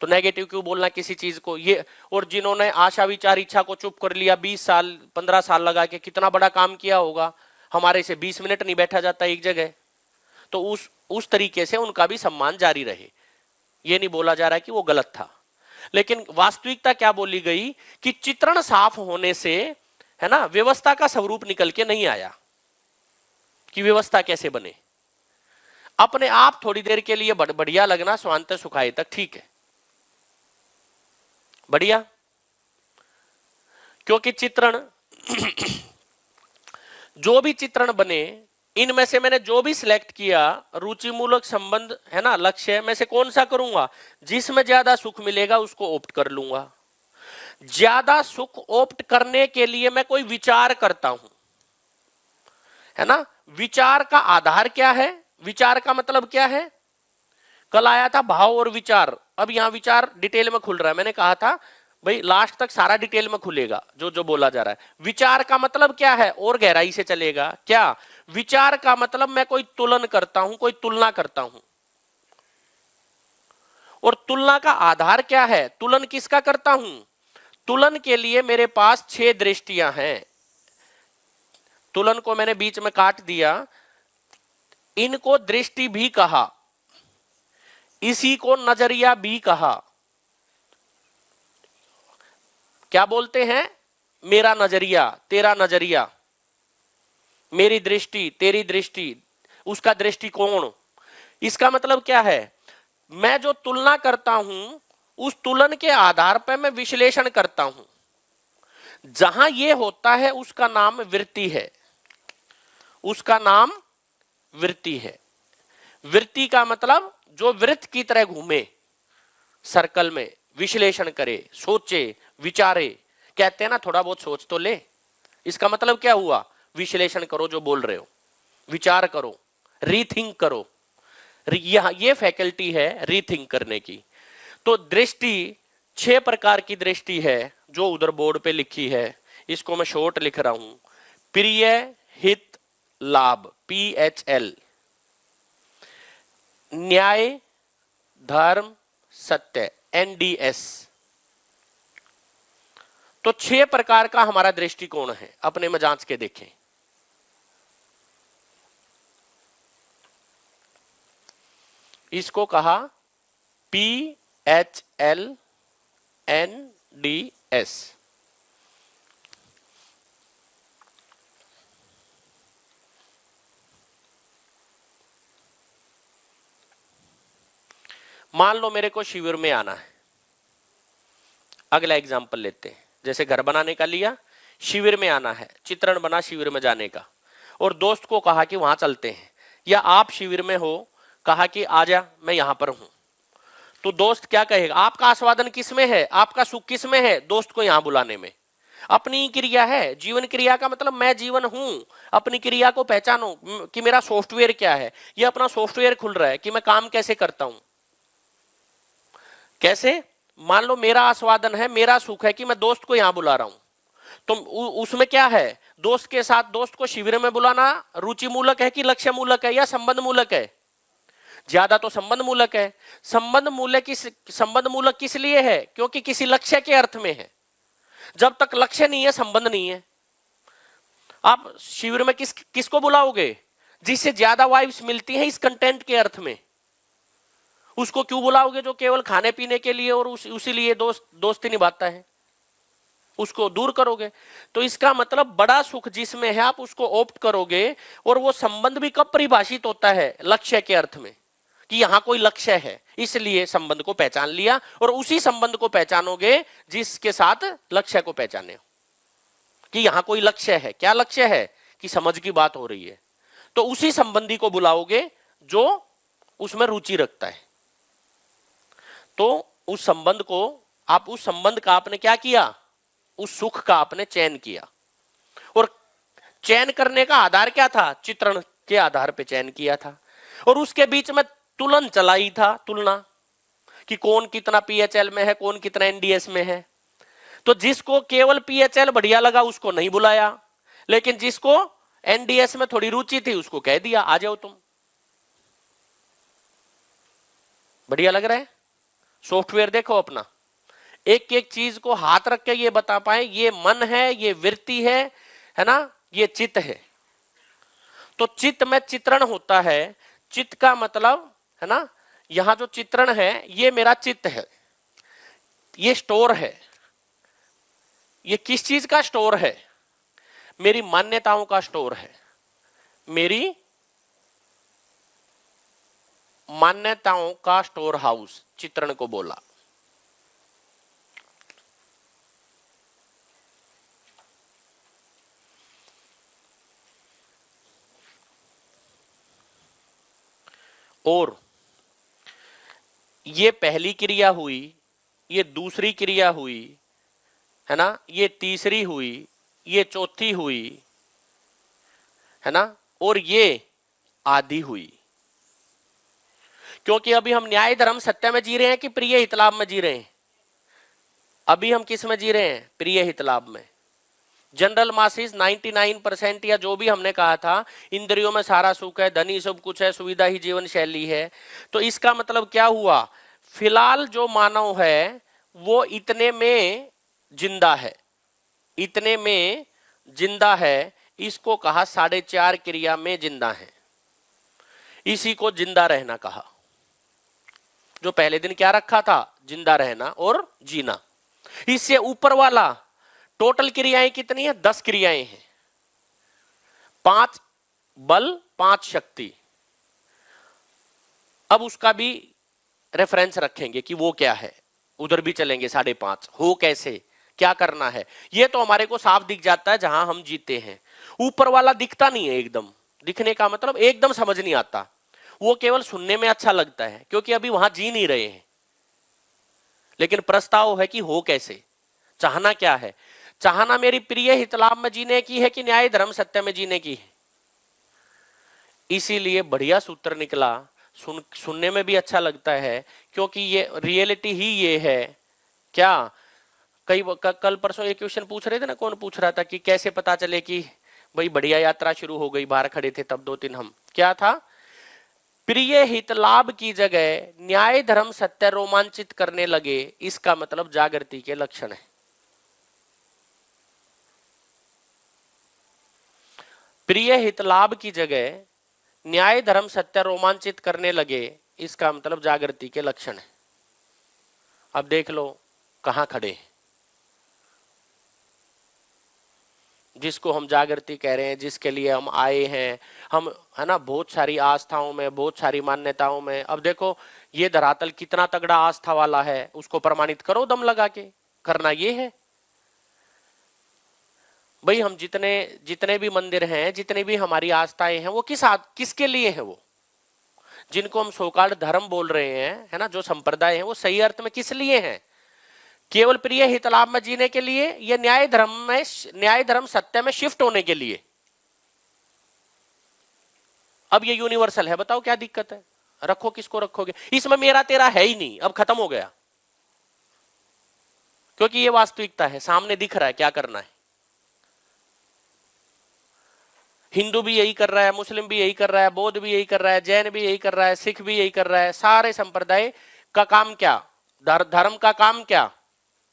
तो नेगेटिव क्यों बोलना किसी चीज को ये। और जिन्होंने आशा विचार इच्छा को चुप कर लिया, 20 साल 15 साल लगा के कितना बड़ा काम किया होगा, हमारे से 20 मिनट नहीं बैठा जाता एक जगह। तो उस तरीके से उनका भी सम्मान जारी रहे, ये नहीं बोला जा रहा है कि वो गलत था। लेकिन वास्तविकता क्या बोली गई कि चित्रण साफ होने से, है ना, व्यवस्था का स्वरूप निकल के नहीं आया। कि व्यवस्था कैसे बने, अपने आप थोड़ी देर के लिए बढ़िया लगना, स्वांत सुखाए तक ठीक है, बढ़िया। क्योंकि चित्रण जो भी चित्रण बने, इनमें से मैंने जो भी सिलेक्ट किया, रुचि मूलक संबंध, है ना, लक्ष्य में से कौन सा करूंगा, जिसमें ज्यादा सुख मिलेगा उसको ऑप्ट कर लूंगा। ज्यादा सुख ऑप्ट करने के लिए मैं कोई विचार करता हूं, है ना। विचार का आधार क्या है, विचार का मतलब क्या है। कल आया था भाव और विचार, अब यहां विचार डिटेल में खुल रहा है। मैंने कहा था भाई लास्ट तक सारा डिटेल में खुलेगा जो जो बोला जा रहा है। विचार का मतलब क्या है, और गहराई से चलेगा। क्या विचार का मतलब, मैं कोई तुलन करता हूं, कोई तुलना करता हूं। और तुलना का आधार क्या है, तुलन किसका करता हूं। तुलन के लिए मेरे पास 6 दृष्टियां हैं। तुलन को मैंने बीच में काट दिया, इनको दृष्टि भी कहा, इसी को नजरिया भी कहा। क्या बोलते हैं, मेरा नजरिया, तेरा नजरिया, मेरी दृष्टि, तेरी दृष्टि, उसका दृष्टिकोण। इसका मतलब क्या है, मैं जो तुलना करता हूं उस तुलन के आधार पर मैं विश्लेषण करता हूं। जहां यह होता है उसका नाम वृत्ति है, उसका नाम वृत्ति है। वृत्ति का मतलब जो वृत्त की तरह घूमे सर्कल में, विश्लेषण करे, सोचे, विचारे। कहते हैं ना थोड़ा बहुत सोच तो ले, इसका मतलब क्या हुआ, विश्लेषण करो जो बोल रहे हो, विचार करो, रीथिंक करो। ये फैकल्टी है रीथिंक करने की। तो दृष्टि 6 प्रकार की दृष्टि है जो उधर बोर्ड पे लिखी है, इसको मैं शॉर्ट लिख रहा हूं। प्रिय, हित, लाभ, PHL। न्याय, धर्म, सत्य, NDS। तो 6 प्रकार का हमारा दृष्टिकोण है, अपने में जांच के देखें। इसको कहा PHL NDS। मान लो मेरे को शिविर में आना है, अगला एग्जांपल लेते हैं। जैसे घर बनाने का लिया, शिविर में आना है, चित्रण बना शिविर में जाने का, और दोस्त को कहा कि वहां चलते हैं, या आप शिविर में हो, कहा कि आजा मैं यहां पर हूं। तो दोस्त क्या कहेगा, आपका आस्वादन किस में है, आपका सुख किस में है, दोस्त को यहां बुलाने में। अपनी क्रिया है, जीवन क्रिया का मतलब मैं जीवन हूं। अपनी क्रिया को पहचानो कि मेरा सॉफ्टवेयर क्या है, ये अपना सॉफ्टवेयर खुल रहा है कि मैं काम कैसे करता हूं। कैसे, मान लो मेरा आस्वादन है, मेरा सुख है कि मैं दोस्त को यहां बुला रहा हूं, तो उसमें क्या है, दोस्त के साथ दोस्त को शिविर में बुलाना रुचि मूलक है कि लक्ष्य मूलक है या संबंध मूलक है। ज्यादा तो संबंध मूलक है। संबंध मूलक किस लिए है, क्योंकि किसी लक्ष्य के अर्थ में है। जब तक लक्ष्य नहीं है संबंध नहीं है। आप शिविर में किसको बुलाओगे, जिससे ज्यादा वाइब्स मिलती है इस कंटेंट के अर्थ में। उसको क्यों बुलाओगे जो केवल खाने पीने के लिए और उसी लिए दोस्ती निभाता है, उसको दूर करोगे। तो इसका मतलब बड़ा सुख जिसमें है आप उसको ऑप्ट करोगे। और वो संबंध भी कब परिभाषित होता है, लक्ष्य के अर्थ में, कि यहां कोई लक्ष्य है, इसलिए संबंध को पहचान लिया। और उसी संबंध को पहचानोगे जिसके साथ लक्ष्य को पहचाने, कि यहां कोई लक्ष्य है। क्या लक्ष्य है, कि समझ की बात हो रही है, तो उसी संबंधी को बुलाओगे जो उसमें रुचि रखता है। तो उस संबंध को, आप उस संबंध का आपने क्या किया, उस सुख का आपने चयन किया, और चयन करने का आधार क्या था? चित्रण के आधार पे चयन किया था, और उसके बीच में तुलन चलाई था, तुलना कि कौन कितना पीएचएल में है, कौन कितना एनडीएस में है। तो जिसको केवल पीएचएल बढ़िया लगा उसको नहीं बुलाया, लेकिन जिसको एनडीएस में थोड़ी रुचि थी उसको कह दिया आ जाओ तुम। बढ़िया लग रहा है? सॉफ्टवेयर देखो अपना, एक एक चीज को हाथ रख के ये बता पाए ये मन है, ये वृत्ति है ना, ये चित्त है। तो चित्त में चित्रण होता है, चित्त का मतलब है ना, यहां जो चित्रण है ये मेरा चित्त है, ये स्टोर है। ये किस चीज का स्टोर है? मेरी मान्यताओं का स्टोर है, मेरी मान्यताओं का स्टोर हाउस चित्रण को बोला। और ये पहली क्रिया हुई, ये दूसरी क्रिया हुई, है ना, ये तीसरी हुई, ये चौथी हुई, है ना, और ये आधी हुई। क्योंकि अभी हम न्याय धर्म सत्य में जी रहे हैं कि प्रिय हित लाभ में जी रहे हैं? अभी हम किस में जी रहे हैं? प्रिय हित लाभ में। जनरल मासिस 99% या जो भी हमने कहा था, इंद्रियों में सारा सुख है, धनी सब कुछ है, सुविधा ही जीवन शैली है। तो इसका मतलब क्या हुआ? फिलहाल जो मानव है वो इतने में जिंदा है, इतने में जिंदा है, इसको कहा 4.5 क्रिया में जिंदा है, इसी को जिंदा रहना कहा। जो पहले दिन क्या रखा था? जिंदा रहना और जीना। इससे ऊपर वाला टोटल क्रियाएं कितनी है? 10 क्रियाएं हैं, 5 बल 5 शक्ति। अब उसका भी रेफरेंस रखेंगे कि वो क्या है, उधर भी चलेंगे। 5.5 हो कैसे, क्या करना है, ये तो हमारे को साफ दिख जाता है जहां हम जीते हैं। ऊपर वाला दिखता नहीं है, एकदम दिखने का मतलब एकदम समझ नहीं आता, वो केवल सुनने में अच्छा लगता है क्योंकि अभी वहां जी नहीं रहे हैं। लेकिन प्रस्ताव है कि हो कैसे, चाहना क्या है? चाहना मेरी प्रिय हित लाभ में जीने की है कि न्याय धर्म सत्य में जीने की है? इसीलिए बढ़िया सूत्र निकला, सुनने में भी अच्छा लगता है क्योंकि ये रियलिटी ही ये है। क्या कल परसों एक क्वेश्चन पूछ रहे थे ना, कौन पूछ रहा था कि कैसे पता चले कि भाई बढ़िया यात्रा शुरू हो गई, बाहर खड़े थे तब 2-3 हम, क्या था? प्रिय हित लाभ की जगह न्याय धर्म सत्य रोमांचित करने लगे, इसका मतलब जागृति के लक्षण है। प्रिय हित लाभ की जगह न्याय धर्म सत्य रोमांचित करने लगे, इसका मतलब जागृति के लक्षण है। अब देख लो कहां खड़े हैं। जिसको हम जागृति कह रहे हैं, जिसके लिए हम आए हैं, हम है ना, बहुत सारी आस्थाओं में, बहुत सारी मान्यताओं में। अब देखो ये धरातल कितना तगड़ा आस्था वाला है, उसको प्रमाणित करो दम लगा के। करना ये है भाई, हम जितने जितने भी मंदिर हैं, जितने भी हमारी आस्थाएं हैं, वो किसके लिए है? वो जिनको हम सोकाल्ड धर्म बोल रहे हैं, है ना, जो संप्रदाय है, वो सही अर्थ में किस लिए हैं? केवल प्रिय हित लाभ में जीने के लिए या न्याय धर्म सत्य में शिफ्ट होने के लिए? अब ये यूनिवर्सल है, बताओ क्या दिक्कत है? रखो किसको रखोगे? इसमें मेरा तेरा है ही नहीं, अब खत्म हो गया, क्योंकि ये वास्तविकता है, सामने दिख रहा है क्या करना है। हिंदू भी यही कर रहा है, मुस्लिम भी यही कर रहा है, बौद्ध भी यही कर रहा है, जैन भी यही कर रहा है, सिख भी यही कर रहा है। सारे संप्रदाय का काम क्या? धर्म का काम क्या?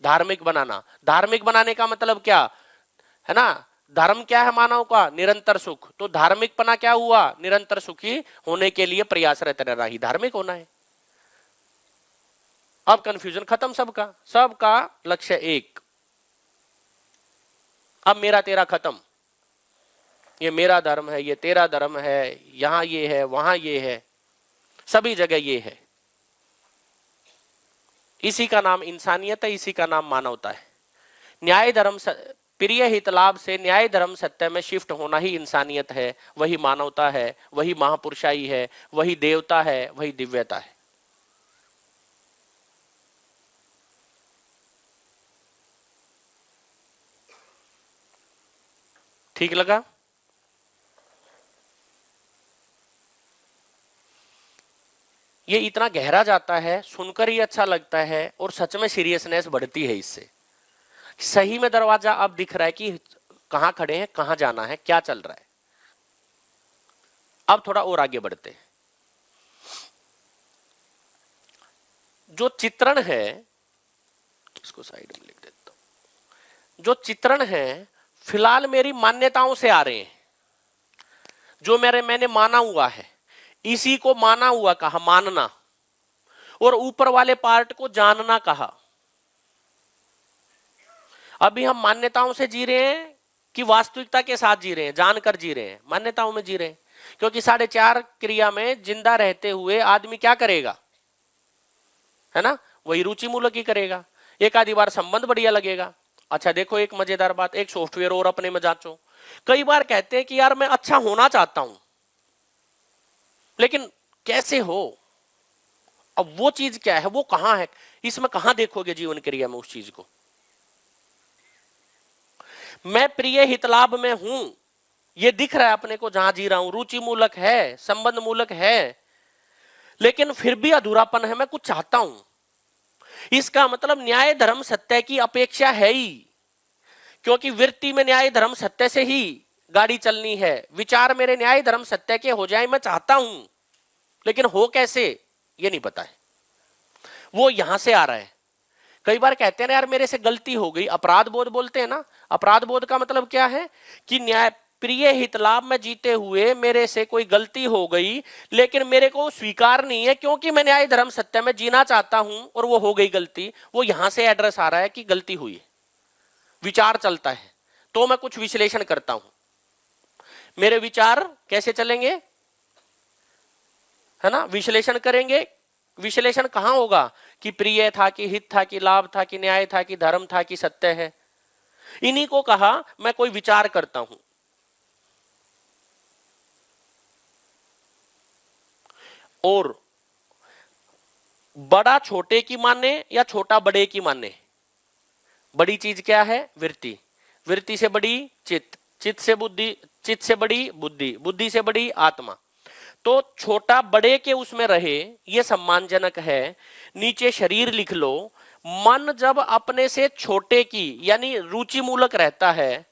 धार्मिक बनाना। धार्मिक बनाने का मतलब क्या है ना? धर्म क्या है मानव का? निरंतर सुख। तो धार्मिकपना क्या हुआ? निरंतर सुखी होने के लिए प्रयासरत रहना ही धार्मिक होना है। अब कंफ्यूजन खत्म, सबका लक्ष्य एक। अब मेरा तेरा खत्म, ये मेरा धर्म है, ये तेरा धर्म है, यहां ये है, वहां ये है, सभी जगह ये है। इसी का नाम इंसानियत है, इसी का नाम मानवता है। न्याय धर्म प्रिय हित लाभ से न्याय धर्म सत्य में शिफ्ट होना ही इंसानियत है, वही मानवता है, वही महापुरुषाई है, वही देवता है, वही दिव्यता है। ठीक लगा? ये इतना गहरा जाता है, सुनकर ही अच्छा लगता है और सच में सीरियसनेस बढ़ती है इससे। सही में दरवाजा अब दिख रहा है कि कहां खड़े हैं, कहां जाना है, क्या चल रहा है। अब थोड़ा और आगे बढ़ते हैं। जो चित्रण है, इसको साइड में लिख देता हूं। जो चित्रण है फिलहाल मेरी मान्यताओं से आ रहे हैं, जो मैंने माना हुआ है, इसी को माना हुआ कहा, मानना, और ऊपर वाले पार्ट को जानना कहा। अभी हम मान्यताओं से जी रहे हैं कि वास्तविकता के साथ जी रहे हैं, जानकर जी रहे हैं, मान्यताओं में जी रहे हैं। क्योंकि 4.5 क्रिया में जिंदा रहते हुए आदमी क्या करेगा, है ना, वही रुचि मूलक ही करेगा। एक आधी बार संबंध बढ़िया लगेगा। अच्छा देखो एक मजेदार बात, एक सॉफ्टवेयर और अपने में जांचो। कई बार कहते हैं कि यार मैं अच्छा होना चाहता हूं, लेकिन कैसे हो, अब वो चीज क्या है, वो कहां है, इसमें कहां देखोगे जीवन क्रिया में उस चीज को। मैं प्रिय हितलाभ में हूं, ये दिख रहा है अपने को जहां जी रहा हूं, रुचि मूलक है, संबंध मूलक है, लेकिन फिर भी अधूरापन है, मैं कुछ चाहता हूं। इसका मतलब न्याय धर्म सत्य की अपेक्षा है ही, क्योंकि वृत्ति में न्याय धर्म सत्य से ही गाड़ी चलनी है। विचार मेरे न्याय धर्म सत्य के हो जाए, मैं चाहता हूं, लेकिन हो कैसे ये नहीं पता है, वो यहां से आ रहा है। कई बार कहते हैं ना यार मेरे से गलती हो गई, अपराध बोध बोलते हैं ना। अपराध बोध का मतलब क्या है कि न्याय प्रिय हित लाभ में जीते हुए मेरे से कोई गलती हो गई, लेकिन मेरे को स्वीकार नहीं है, क्योंकि मैं न्याय धर्म सत्य में जीना चाहता हूं और वो हो गई गलती। वो यहां से एड्रेस आ रहा है कि गलती हुई है। विचार चलता है तो मैं कुछ विश्लेषण करता हूं, मेरे विचार कैसे चलेंगे, है ना, विश्लेषण करेंगे। विश्लेषण कहां होगा कि प्रिय था कि हित था कि लाभ था कि न्याय था कि धर्म था कि सत्य है, इन्हीं को कहा मैं कोई विचार करता हूं। और बड़ा छोटे की माने या छोटा बड़े की माने, बड़ी चीज क्या है, वृत्ति, वृत्ति से बड़ी चित्त, चित्त से बुद्धि, चित्त से बड़ी बुद्धि, बुद्धि से बड़ी आत्मा। तो छोटा बड़े के उसमें रहे, ये सम्मानजनक है। नीचे शरीर लिख लो। मन जब अपने से छोटे की यानी रुचि मूलक रहता है,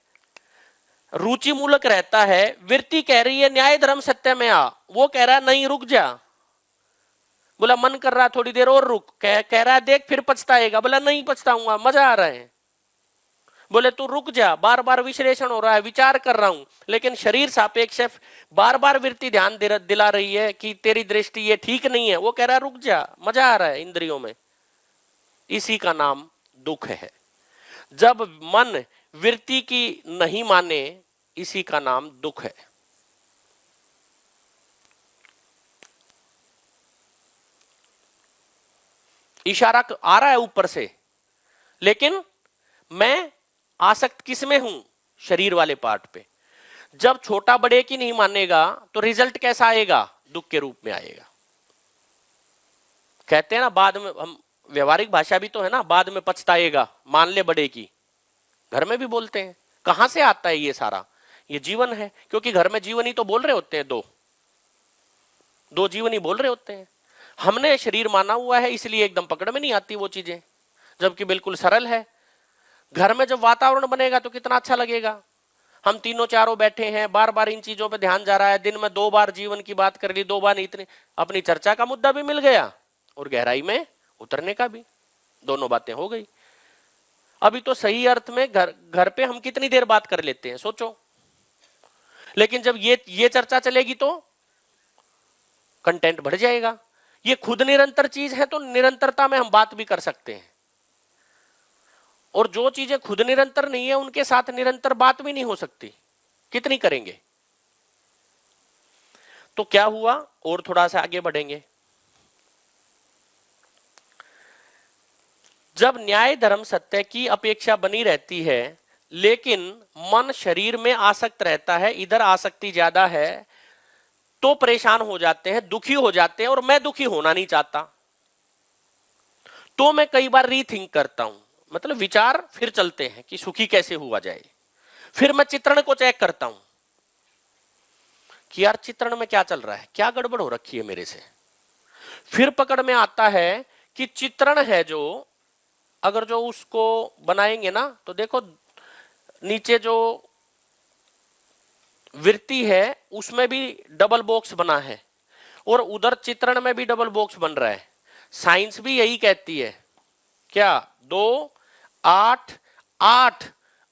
रुचि मूलक रहता है, वृत्ति कह रही है न्याय धर्म सत्य में आ, वो कह रहा है नहीं रुक जा। बोला मन कर रहा थोड़ी देर और रुक, कह रहा है देख फिर पछताएगा, बोला नहीं पछताऊंगा, मजा आ रहा है। बोले तू रुक जा, बार बार विश्लेषण हो रहा है, विचार कर रहा हूं, लेकिन शरीर सापेक्ष बार बार वृत्ति ध्यान दिला रही है कि तेरी दृष्टि ये ठीक नहीं है। वो कह रहा है रुक जा, मजा आ रहा है इंद्रियों में। इसी का नाम दुख है। जब मन वृत्ति की नहीं माने, इसी का नाम दुख है। इशारा आ रहा है ऊपर से, लेकिन मैं आसक्त किस में हूं, शरीर वाले पार्ट पे। जब छोटा बड़े की नहीं मानेगा तो रिजल्ट कैसा आएगा, दुख के रूप में आएगा। कहते हैं ना बाद में, हम व्यवहारिक भाषा भी तो है ना, बाद में पछताएगा, मान ले बड़े की, घर में भी बोलते हैं। कहां से आता है ये सारा, ये जीवन है, क्योंकि घर में जीवन ही तो बोल रहे होते हैं, दो दो जीवन ही बोल रहे होते हैं। हमने शरीर माना हुआ है, इसलिए एकदम पकड़ में नहीं आती वो चीजें, जबकि बिल्कुल सरल है। घर में जब वातावरण बनेगा तो कितना अच्छा लगेगा। हम तीनों चारों बैठे हैं, बार बार इन चीजों पे ध्यान जा रहा है, दिन में 2 बार जीवन की बात कर ली, 2 बार नहीं, इतनी अपनी चर्चा का मुद्दा भी मिल गया और गहराई में उतरने का भी, दोनों बातें हो गई। अभी तो सही अर्थ में घर पे हम कितनी देर बात कर लेते हैं सोचो, लेकिन जब ये चर्चा चलेगी तो कंटेंट बढ़ जाएगा। ये खुद निरंतर चीज है तो निरंतरता में हम बात भी कर सकते हैं, और जो चीजें खुद निरंतर नहीं है उनके साथ निरंतर बात भी नहीं हो सकती, कितनी करेंगे। तो क्या हुआ, और थोड़ा सा आगे बढ़ेंगे। जब न्याय धर्म सत्य की अपेक्षा बनी रहती है, लेकिन मन शरीर में आसक्त रहता है, इधर आसक्ति ज्यादा है, तो परेशान हो जाते हैं, दुखी हो जाते हैं, और मैं दुखी होना नहीं चाहता। तो मैं कई बार रीथिंक करता हूं, मतलब विचार फिर चलते हैं कि सुखी कैसे हुआ जाए। फिर मैं चित्रण को चेक करता हूं कि यार चित्रण में क्या चल रहा है, क्या गड़बड़ हो रखी है मेरे से। फिर पकड़ में आता है कि चित्रण है जो, अगर जो उसको बनाएंगे ना तो देखो नीचे जो वृत्ति है उसमें भी डबल बॉक्स बना है और उधर चित्रण में भी डबल बॉक्स बन रहा है। साइंस भी यही कहती है, क्या 2 8 8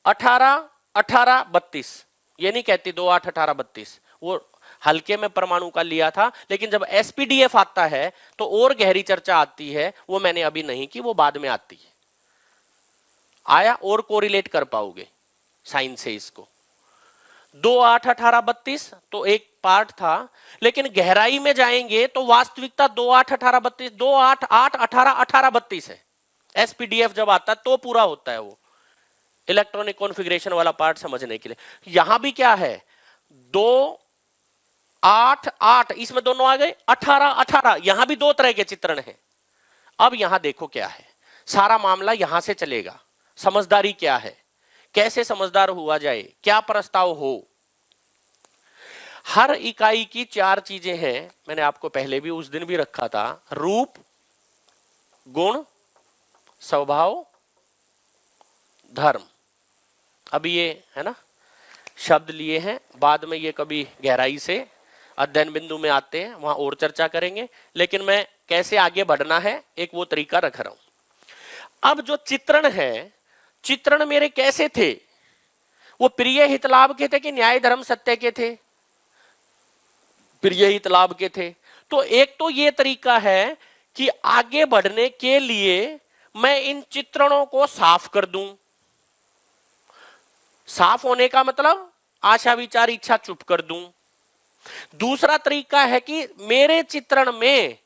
18 18 32, ये नहीं कहती 2 8 18 32, वो हल्के में परमाणु का लिया था। लेकिन जब एसपीडीएफ आता है तो और गहरी चर्चा आती है, वो मैंने अभी नहीं की, वो बाद में आती है। आया और कोरिलेट कर पाओगे साइंस से इसको। 2 8 18 32 तो एक पार्ट था, लेकिन गहराई में जाएंगे तो वास्तविकता 2 8 18 32 2 8 8 18 18 32 है। एसपीडीएफ जब आता है तो पूरा होता है वो इलेक्ट्रॉनिक कॉन्फ़िगरेशन वाला पार्ट समझने के लिए। यहां भी क्या है 2 8 8, इसमें दोनों आ गए 18 18, यहां भी दो तरह के चित्रण हैं। अब यहां देखो क्या है, सारा मामला यहां से चलेगा। समझदारी क्या है, कैसे समझदार हुआ जाए, क्या प्रस्ताव हो। हर इकाई की 4 चीजें हैं, मैंने आपको पहले भी उस दिन भी रखा था, रूप, गुण, स्वभाव, धर्म। अब ये है ना शब्द लिए हैं, बाद में ये कभी गहराई से अध्ययन बिंदु में आते हैं, वहां और चर्चा करेंगे। लेकिन मैं कैसे आगे बढ़ना है एक वो तरीका रख रहा हूं। अब जो चित्रण है, चित्रण मेरे कैसे थे, वो प्रिय हित लाभ के थे कि न्याय धर्म सत्य के थे? प्रिय हित लाभ के थे। तो एक तो ये तरीका है कि आगे बढ़ने के लिए मैं इन चित्रणों को साफ कर दूं। साफ होने का मतलब आशा विचार इच्छा चुप कर दूं। दूसरा तरीका है कि मेरे चित्रण में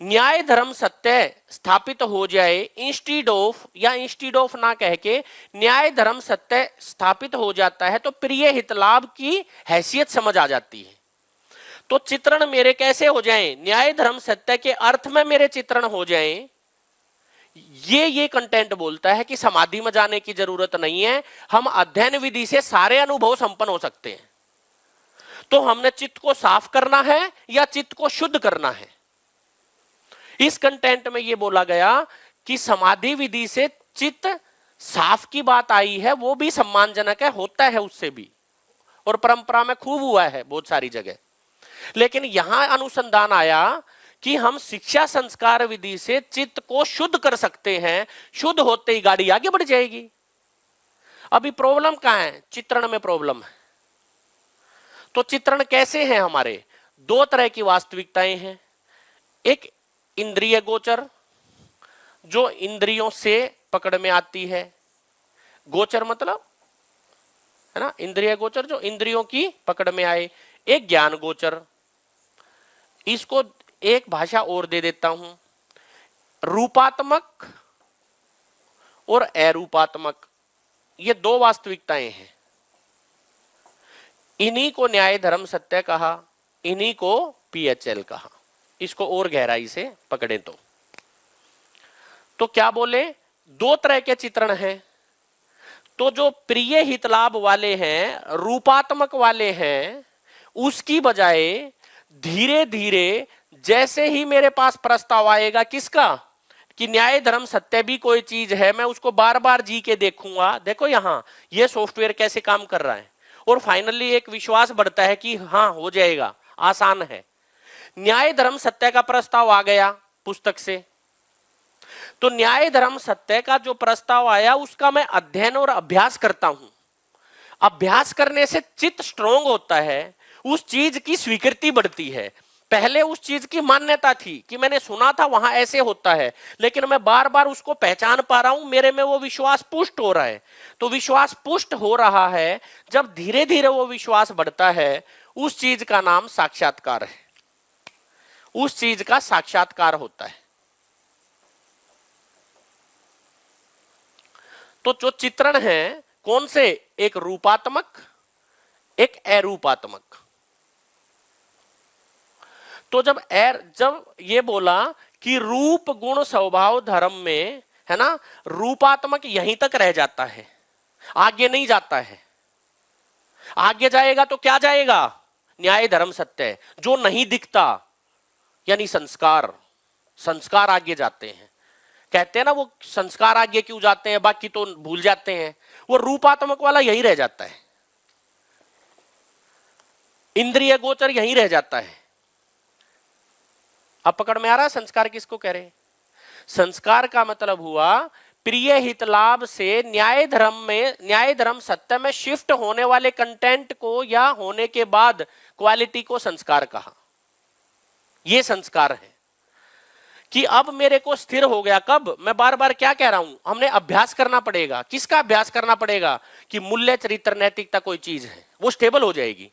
न्याय धर्म सत्य स्थापित हो जाए, इंस्टीड ऑफ ना कह के न्याय धर्म सत्य स्थापित हो जाता है तो प्रिय हित लाभ की हैसियत समझ आ जाती है। तो चित्रण मेरे कैसे हो जाएं, न्याय धर्म सत्य के अर्थ में मेरे चित्रण हो जाएं। ये कंटेंट बोलता है कि समाधि में जाने की जरूरत नहीं है, हम अध्ययन विधि से सारे अनुभव संपन्न हो सकते हैं। तो हमने चित्त को साफ करना है या चित्त को शुद्ध करना है। इस कंटेंट में यह बोला गया कि समाधि विधि से चित्त साफ की बात आई है, वो भी सम्मानजनक है, होता है उससे भी, और परंपरा में खूब हुआ है बहुत सारी जगह। लेकिन यहां अनुसंधान आया कि हम शिक्षा संस्कार विधि से चित्त को शुद्ध कर सकते हैं, शुद्ध होते ही गाड़ी आगे बढ़ जाएगी। अभी प्रॉब्लम कहां है, चित्रण में प्रॉब्लम है। तो चित्रण कैसे हैं हमारे, 2 तरह की वास्तविकताएं हैं। एक इंद्रिय गोचर, जो इंद्रियों से पकड़ में आती है। गोचर मतलब है ना, इंद्रिय गोचर जो इंद्रियों की पकड़ में आए। एक ज्ञान गोचर, इसको एक भाषा और दे देता हूं, रूपात्मक और अरूपात्मक, ये 2 वास्तविकताएं हैं। इन्हीं को न्याय धर्म सत्य कहा, इन्हीं को पीएचएल कहा। इसको और गहराई से पकड़े तो क्या बोले, 2 तरह के चित्रण हैं। तो जो प्रिय हित लाभ वाले हैं, रूपात्मक वाले हैं, उसकी बजाय धीरे धीरे जैसे ही मेरे पास प्रस्ताव आएगा किसका, कि न्याय धर्म सत्य भी कोई चीज है, मैं उसको बार बार जी के देखूंगा, देखो यहां ये सॉफ्टवेयर कैसे काम कर रहा है, और फाइनली एक विश्वास बढ़ता है कि हाँ हो जाएगा, आसान है। न्याय धर्म सत्य का प्रस्ताव आ गया पुस्तक से, तो न्याय धर्म सत्य का जो प्रस्ताव आया उसका मैं अध्ययन और अभ्यास करता हूं। अभ्यास करने से चित्त स्ट्रोंग होता है, उस चीज की स्वीकृति बढ़ती है। पहले उस चीज की मान्यता थी कि मैंने सुना था वहां ऐसे होता है, लेकिन मैं बार बार उसको पहचान पा रहा हूं, मेरे में वो विश्वास पुष्ट हो रहा है। तो विश्वास पुष्ट हो रहा है, जब धीरे धीरे वो विश्वास बढ़ता है, उस चीज का नाम साक्षात्कार है, उस चीज का साक्षात्कार होता है। तो जो चित्रण है कौन से, एक रूपात्मक एक अरूपात्मक। तो जब ये बोला कि रूप गुण स्वभाव धर्म में है ना, रूपात्मक यहीं तक रह जाता है। आगे नहीं जाता है। आगे जाएगा तो क्या जाएगा? न्याय धर्म सत्य। जो नहीं दिखता यानी संस्कार, संस्कार आगे जाते हैं। कहते हैं ना वो संस्कार आगे क्यों जाते हैं, बाकी तो भूल जाते हैं। वो रूपात्मक वाला यही रह जाता है, इंद्रिय गोचर यही रह जाता है। अब पकड़ में आ रहा है संस्कार किसको कह रहे हैं? संस्कार का मतलब हुआ प्रिय हित लाभ से न्याय धर्म में, न्याय धर्म सत्य में शिफ्ट होने वाले कंटेंट को या होने के बाद क्वालिटी को संस्कार कहा। यह संस्कार है कि अब मेरे को स्थिर हो गया। कब? मैं बार बार क्या कह रहा हूं, हमने अभ्यास करना पड़ेगा। किसका अभ्यास करना पड़ेगा? कि मूल्य चरित्र नैतिकता कोई चीज है, वो स्टेबल हो जाएगी,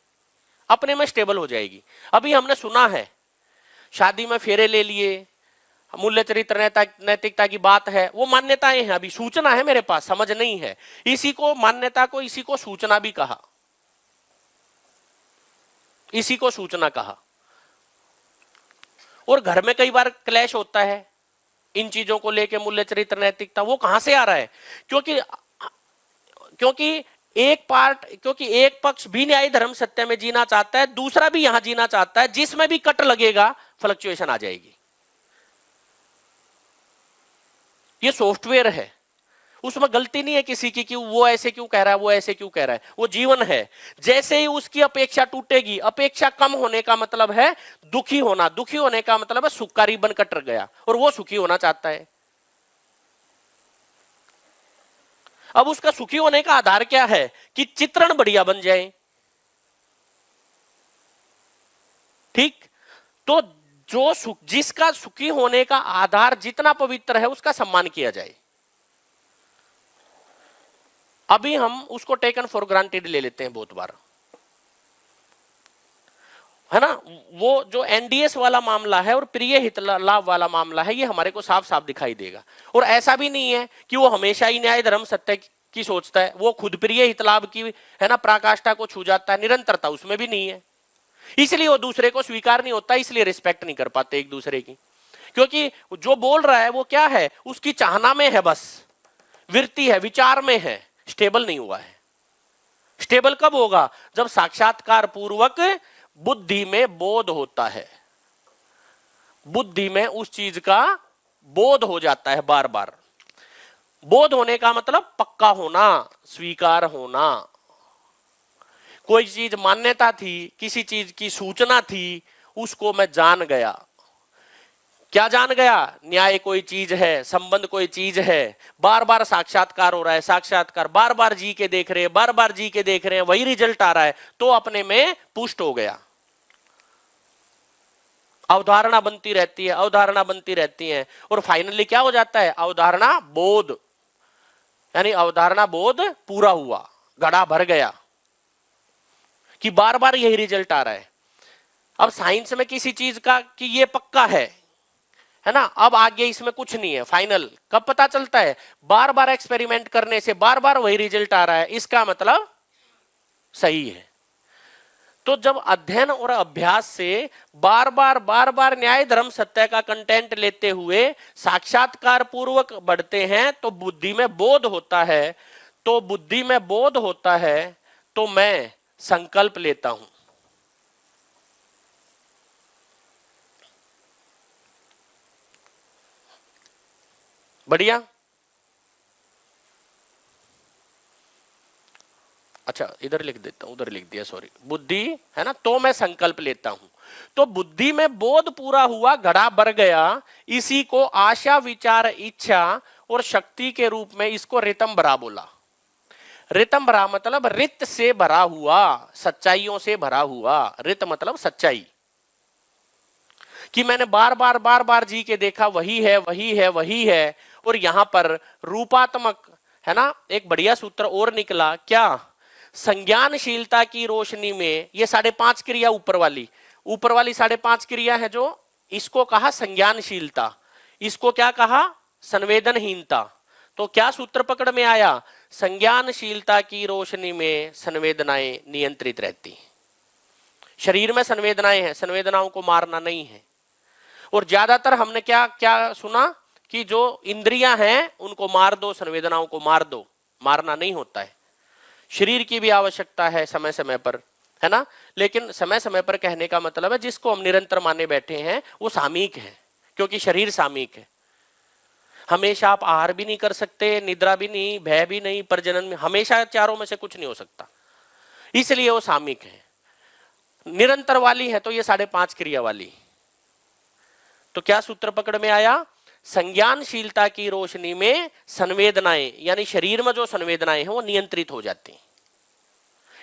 अपने में स्टेबल हो जाएगी। अभी हमने सुना है, शादी में फेरे ले लिए, मूल्य चरित्र नैतिकता की बात है, वो मान्यताएं हैं। अभी सूचना है मेरे पास, समझ नहीं है। इसी को मान्यता को, इसी को सूचना भी कहा, इसी को सूचना कहा। और घर में कई बार क्लैश होता है इन चीजों को लेके, मूल्य चरित्र नैतिकता। वो कहां से आ रहा है? क्योंकि एक पक्ष भी न्याय धर्म सत्य में जीना चाहता है, दूसरा भी यहां जीना चाहता है। जिसमें भी कट लगेगा फ्लक्चुएशन आ जाएगी। ये सॉफ्टवेयर है, उसमें गलती नहीं है किसी की कि वो ऐसे क्यों कह रहा है, वो ऐसे क्यों कह रहा है। वो जीवन है। जैसे ही उसकी अपेक्षा टूटेगी, अपेक्षा कम होने का मतलब है दुखी होना, दुखी होने का मतलब है सुख का रिबन कट गया, और वो सुखी होना चाहता है। अब उसका सुखी होने का आधार क्या है? कि चित्रण बढ़िया बन जाए। ठीक? तो जिसका सुखी होने का आधार जितना पवित्र है उसका सम्मान किया जाए। अभी हम उसको टेकन फॉर ग्रांटेड ले लेते हैं बहुत बार, है ना। वो जो एनडीएस वाला मामला है और प्रिय हित लाभ वाला मामला है, ये हमारे को साफ साफ दिखाई देगा। और ऐसा भी नहीं है कि वो हमेशा ही न्याय धर्म सत्य की सोचता है। वो खुद प्रिय हित लाभ की, है ना, पराकाष्ठा को छू जाता है। निरंतरता उसमें भी नहीं है, इसलिए वो दूसरे को स्वीकार नहीं होता, इसलिए रिस्पेक्ट नहीं कर पाते एक दूसरे की। क्योंकि जो बोल रहा है वो क्या है, उसकी चाहना में है, बस वृत्ति है, विचार में है, स्टेबल नहीं हुआ है। स्टेबल कब होगा? जब साक्षात्कार पूर्वक बुद्धि में बोध होता है, बुद्धि में उस चीज का बोध हो जाता है। बार बार बोध होने का मतलब पक्का होना, स्वीकार होना। कोई चीज मान्यता थी, किसी चीज की सूचना थी, उसको मैं जान गया। क्या जान गया? न्याय कोई चीज है, संबंध कोई चीज है। बार बार साक्षात्कार हो रहा है, साक्षात्कार बार बार जी के देख रहे हैं, बार बार जी के देख रहे हैं, वही रिजल्ट आ रहा है, तो अपने में पुष्ट हो गया। अवधारणा बनती रहती है, अवधारणा बनती रहती है, और फाइनली क्या हो जाता है? अवधारणा बोध, यानी अवधारणा बोध पूरा हुआ, घड़ा भर गया कि बार बार यही रिजल्ट आ रहा है। अब साइंस में किसी चीज का कि ये पक्का है ना, अब आगे इसमें कुछ नहीं है, फाइनल कब पता चलता है? बार बार एक्सपेरिमेंट करने से बार बार वही रिजल्ट आ रहा है, इसका मतलब सही है। तो जब अध्ययन और अभ्यास से बार बार न्याय धर्म सत्य का कंटेंट लेते हुए साक्षात्कार पूर्वक बढ़ते हैं, तो बुद्धि में बोध होता है। तो बुद्धि में बोध होता है तो मैं संकल्प लेता हूं। बढ़िया। अच्छा, इधर लिख देता हूं, उधर लिख दिया, सॉरी। बुद्धि है ना, तो मैं संकल्प लेता हूं। तो बुद्धि में बोध पूरा हुआ, घड़ा भर गया। इसी को आशा, विचार, इच्छा और शक्ति के रूप में इसको रितम भरा बोला। रितम भरा मतलब रित से भरा हुआ, सच्चाइयों से भरा हुआ। रित मतलब सच्चाई, कि मैंने बार बार जी के देखा, वही है, वही है, वही है। और यहां पर रूपात्मक, है ना, एक बढ़िया सूत्र और निकला। क्या? संज्ञानशीलता की रोशनी में ये 5.5 क्रिया, ऊपर वाली 5.5 क्रिया है, जो इसको कहा संज्ञानशीलता, इसको क्या कहा? संवेदनहीनता। तो क्या सूत्र पकड़ में आया? संज्ञानशीलता की रोशनी में संवेदनाएं नियंत्रित रहती। शरीर में संवेदनाएं हैं, संवेदनाओं को मारना नहीं है। और ज्यादातर हमने क्या क्या सुना कि जो इंद्रियां हैं उनको मार दो, संवेदनाओं को मार दो। मारना नहीं होता है, शरीर की भी आवश्यकता है समय समय पर, है ना। लेकिन समय समय पर कहने का मतलब है जिसको हम निरंतर माने बैठे हैं वो सामयिक है, क्योंकि शरीर सामयिक है। हमेशा आप आहार भी नहीं कर सकते, निद्रा भी नहीं, भय भी नहीं, प्रजनन में, हमेशा चारों में से कुछ नहीं हो सकता, इसलिए वो सामयिक है। निरंतर वाली है तो ये 5.5 क्रिया वाली। तो क्या सूत्र पकड़ में आया? संज्ञानशीलता की रोशनी में संवेदनाएं, यानी शरीर में जो संवेदनाएं हैं वो नियंत्रित हो जाती हैं,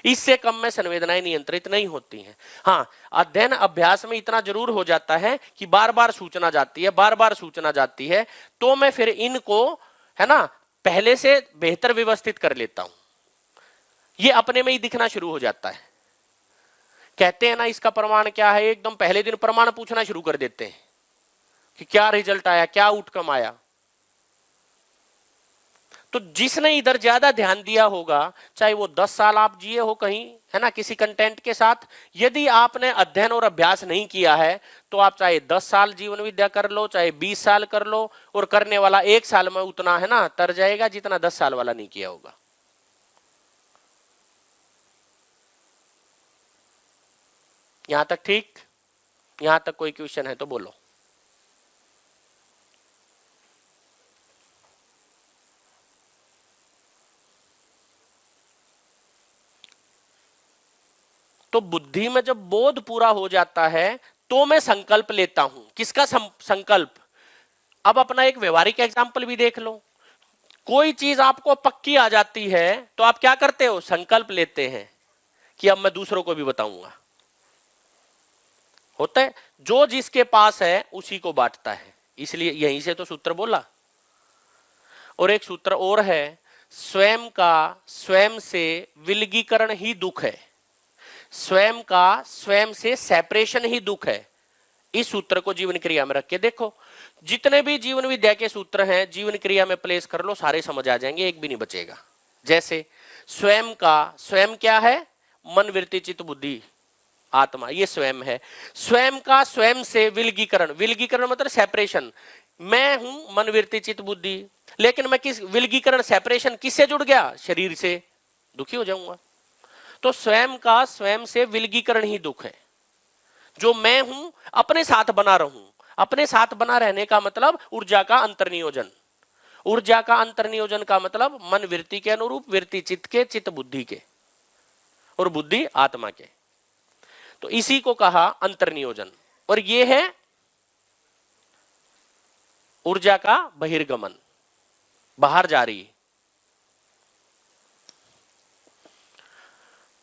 इससे कम में संवेदनाएं नियंत्रित नहीं होती हैं। हाँ, अध्ययन अभ्यास में इतना जरूर हो जाता है कि बार बार सूचना जाती है, बार बार सूचना जाती है, तो मैं फिर इनको, है ना, पहले से बेहतर व्यवस्थित कर लेता हूं, ये अपने में ही दिखना शुरू हो जाता है। कहते हैं ना इसका प्रमाण क्या है, एकदम पहले दिन प्रमाण पूछना शुरू कर देते हैं कि क्या रिजल्ट आया, क्या आउटकम आया। तो जिसने इधर ज्यादा ध्यान दिया होगा, चाहे वो 10 साल आप जिए हो कहीं, है ना, किसी कंटेंट के साथ, यदि आपने अध्ययन और अभ्यास नहीं किया है तो आप चाहे 10 साल जीवन विद्या कर लो, चाहे 20 साल कर लो, और करने वाला 1 साल में उतना, है ना, तर जाएगा जितना 10 साल वाला नहीं किया होगा। यहां तक ठीक? यहां तक कोई क्वेश्चन है तो बोलो। तो बुद्धि में जब बोध पूरा हो जाता है तो मैं संकल्प लेता हूं। किसका संकल्प? अब अपना एक व्यवहारिक एग्जाम्पल भी देख लो। कोई चीज आपको पक्की आ जाती है तो आप क्या करते हो? संकल्प लेते हैं कि अब मैं दूसरों को भी बताऊंगा। होता है, जो जिसके पास है उसी को बांटता है, इसलिए यहीं से तो सूत्र बोला। और एक सूत्र और है, स्वयं का स्वयं से विलगीकरण ही दुख है, स्वयं का स्वयं से सेपरेशन ही दुख है। इस सूत्र को जीवन क्रिया में रख के देखो, जितने भी जीवन विद्या के सूत्र हैं जीवन क्रिया में प्लेस कर लो, सारे समझ आ जाएंगे, एक भी नहीं बचेगा। जैसे स्वयं का स्वयं क्या है? मन, वृत्ति, चित्त, बुद्धि, आत्मा, ये स्वयं है। स्वयं का स्वयं से विलगीकरण, विलगीकरण मतलब सेपरेशन। मैं हूं मन, वृत्ति, चित्त, बुद्धि, लेकिन मैं किस विलगीकरण, सेपरेशन किससे जुड़ गया? शरीर से, दुखी हो जाऊंगा। तो स्वयं का स्वयं से विलगीकरण ही दुख है। जो मैं हूं अपने साथ बना रहूं, अपने साथ बना रहने का मतलब ऊर्जा का अंतर्नियोजन। ऊर्जा का अंतर्नियोजन का मतलब मन वृत्ति के अनुरूप, वृत्ति चित्त के, चित्त बुद्धि के, और बुद्धि आत्मा के। तो इसी को कहा अंतर्नियोजन। और ये है ऊर्जा का बहिर्गमन, बाहर जा रही।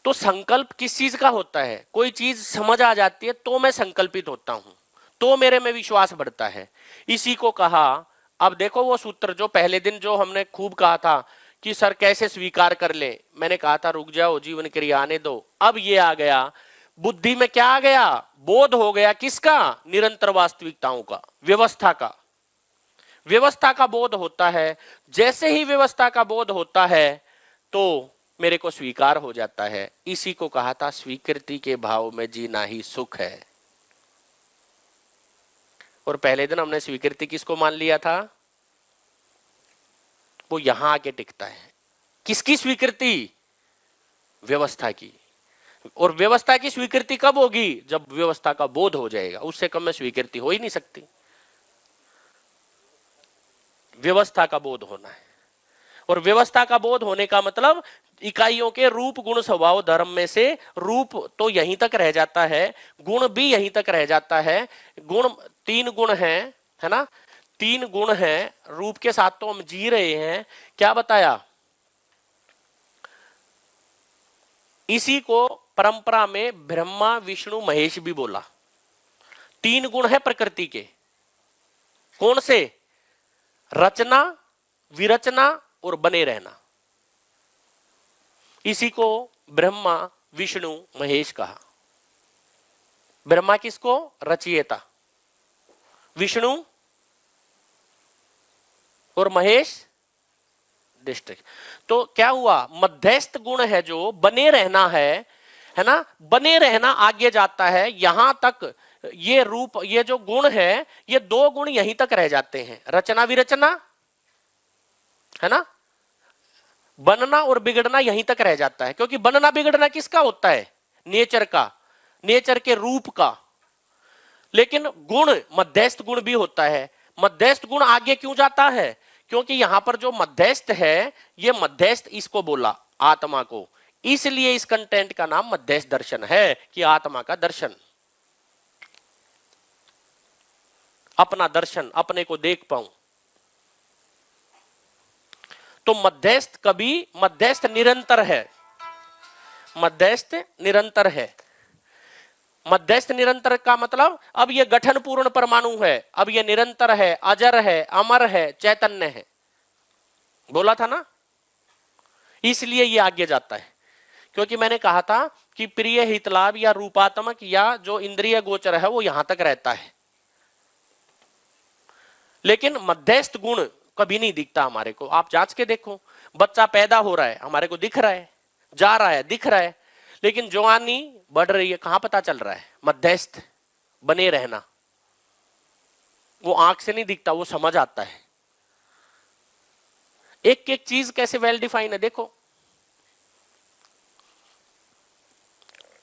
तो संकल्प किस चीज का होता है? कोई चीज समझ आ जाती है तो मैं संकल्पित होता हूं, तो मेरे में विश्वास बढ़ता है, इसी को कहा। अब देखो वो सूत्र जो पहले दिन जो हमने खूब कहा था कि सर कैसे स्वीकार कर ले, मैंने कहा था रुक जाओ, जीवन क्रिया आने दो। अब ये आ गया, बुद्धि में क्या आ गया? बोध हो गया। किसका? निरंतर वास्तविकताओं का, व्यवस्था का। व्यवस्था का बोध होता है, जैसे ही व्यवस्था का बोध होता है तो मेरे को स्वीकार हो जाता है। इसी को कहा था स्वीकृति के भाव में जीना ही सुख है। और पहले दिन हमने स्वीकृति किसको मान लिया था? वो यहां आके टिकता है। किसकी स्वीकृति? व्यवस्था की। और व्यवस्था की स्वीकृति कब होगी? जब व्यवस्था का बोध हो जाएगा, उससे कम में स्वीकृति हो ही नहीं सकती। व्यवस्था का बोध होना है। और व्यवस्था का बोध होने का मतलब इकाइयों के रूप, गुण, स्वभाव, धर्म में से रूप तो यहीं तक रह जाता है, गुण भी यहीं तक रह जाता है। गुण 3 गुण हैं, है ना, 3 गुण हैं। रूप के साथ तो हम जी रहे हैं। क्या बताया? इसी को परंपरा में ब्रह्मा, विष्णु, महेश भी बोला। 3 गुण है प्रकृति के। कौन से? रचना, विरचना और बने रहना। इसी को ब्रह्मा, विष्णु, महेश कहा। ब्रह्मा किसको? रचयिता। विष्णु और महेश डिस्ट्रिक्ट। तो क्या हुआ? मध्यस्थ गुण है जो बने रहना है ना, बने रहना आगे जाता है यहां तक। ये रूप, ये जो गुण है, ये 2 गुण यहीं तक रह जाते हैं, रचना विरचना, है ना। बनना और बिगड़ना यहीं तक रह जाता है, क्योंकि बनना बिगड़ना किसका होता है? नेचर का, नेचर के रूप का। लेकिन गुण, मध्यस्थ गुण भी होता है। मध्यस्थ गुण आगे क्यों जाता है? क्योंकि यहां पर जो मध्यस्थ है, ये मध्यस्थ इसको बोला आत्मा को, इसलिए इस कंटेंट का नाम मध्यस्थ दर्शन है, कि आत्मा का दर्शन, अपना दर्शन, अपने को देख पाऊं। तो मध्यस्थ कभी, मध्यस्थ निरंतर है, मध्यस्थ निरंतर है। मध्यस्थ निरंतर का मतलब, अब ये गठन पूर्ण परमाणु है, अब ये निरंतर है, अजर है, अमर है, चैतन्य है, बोला था ना, इसलिए ये आगे जाता है। क्योंकि मैंने कहा था कि प्रिय हितलाभ या रूपात्मक या जो इंद्रिय गोचर है वो यहां तक रहता है, लेकिन मध्यस्थ गुण कभी नहीं दिखता हमारे को। आप जांच के देखो, बच्चा पैदा हो रहा है, हमारे को दिख रहा है, जा रहा है, दिख रहा है, लेकिन जवानी बढ़ रही है, कहां पता चल रहा है? मध्यस्थ बने रहना, वो आंख से नहीं दिखता, वो समझ आता है। एक एक चीज कैसे वेल डिफाइन है, देखो।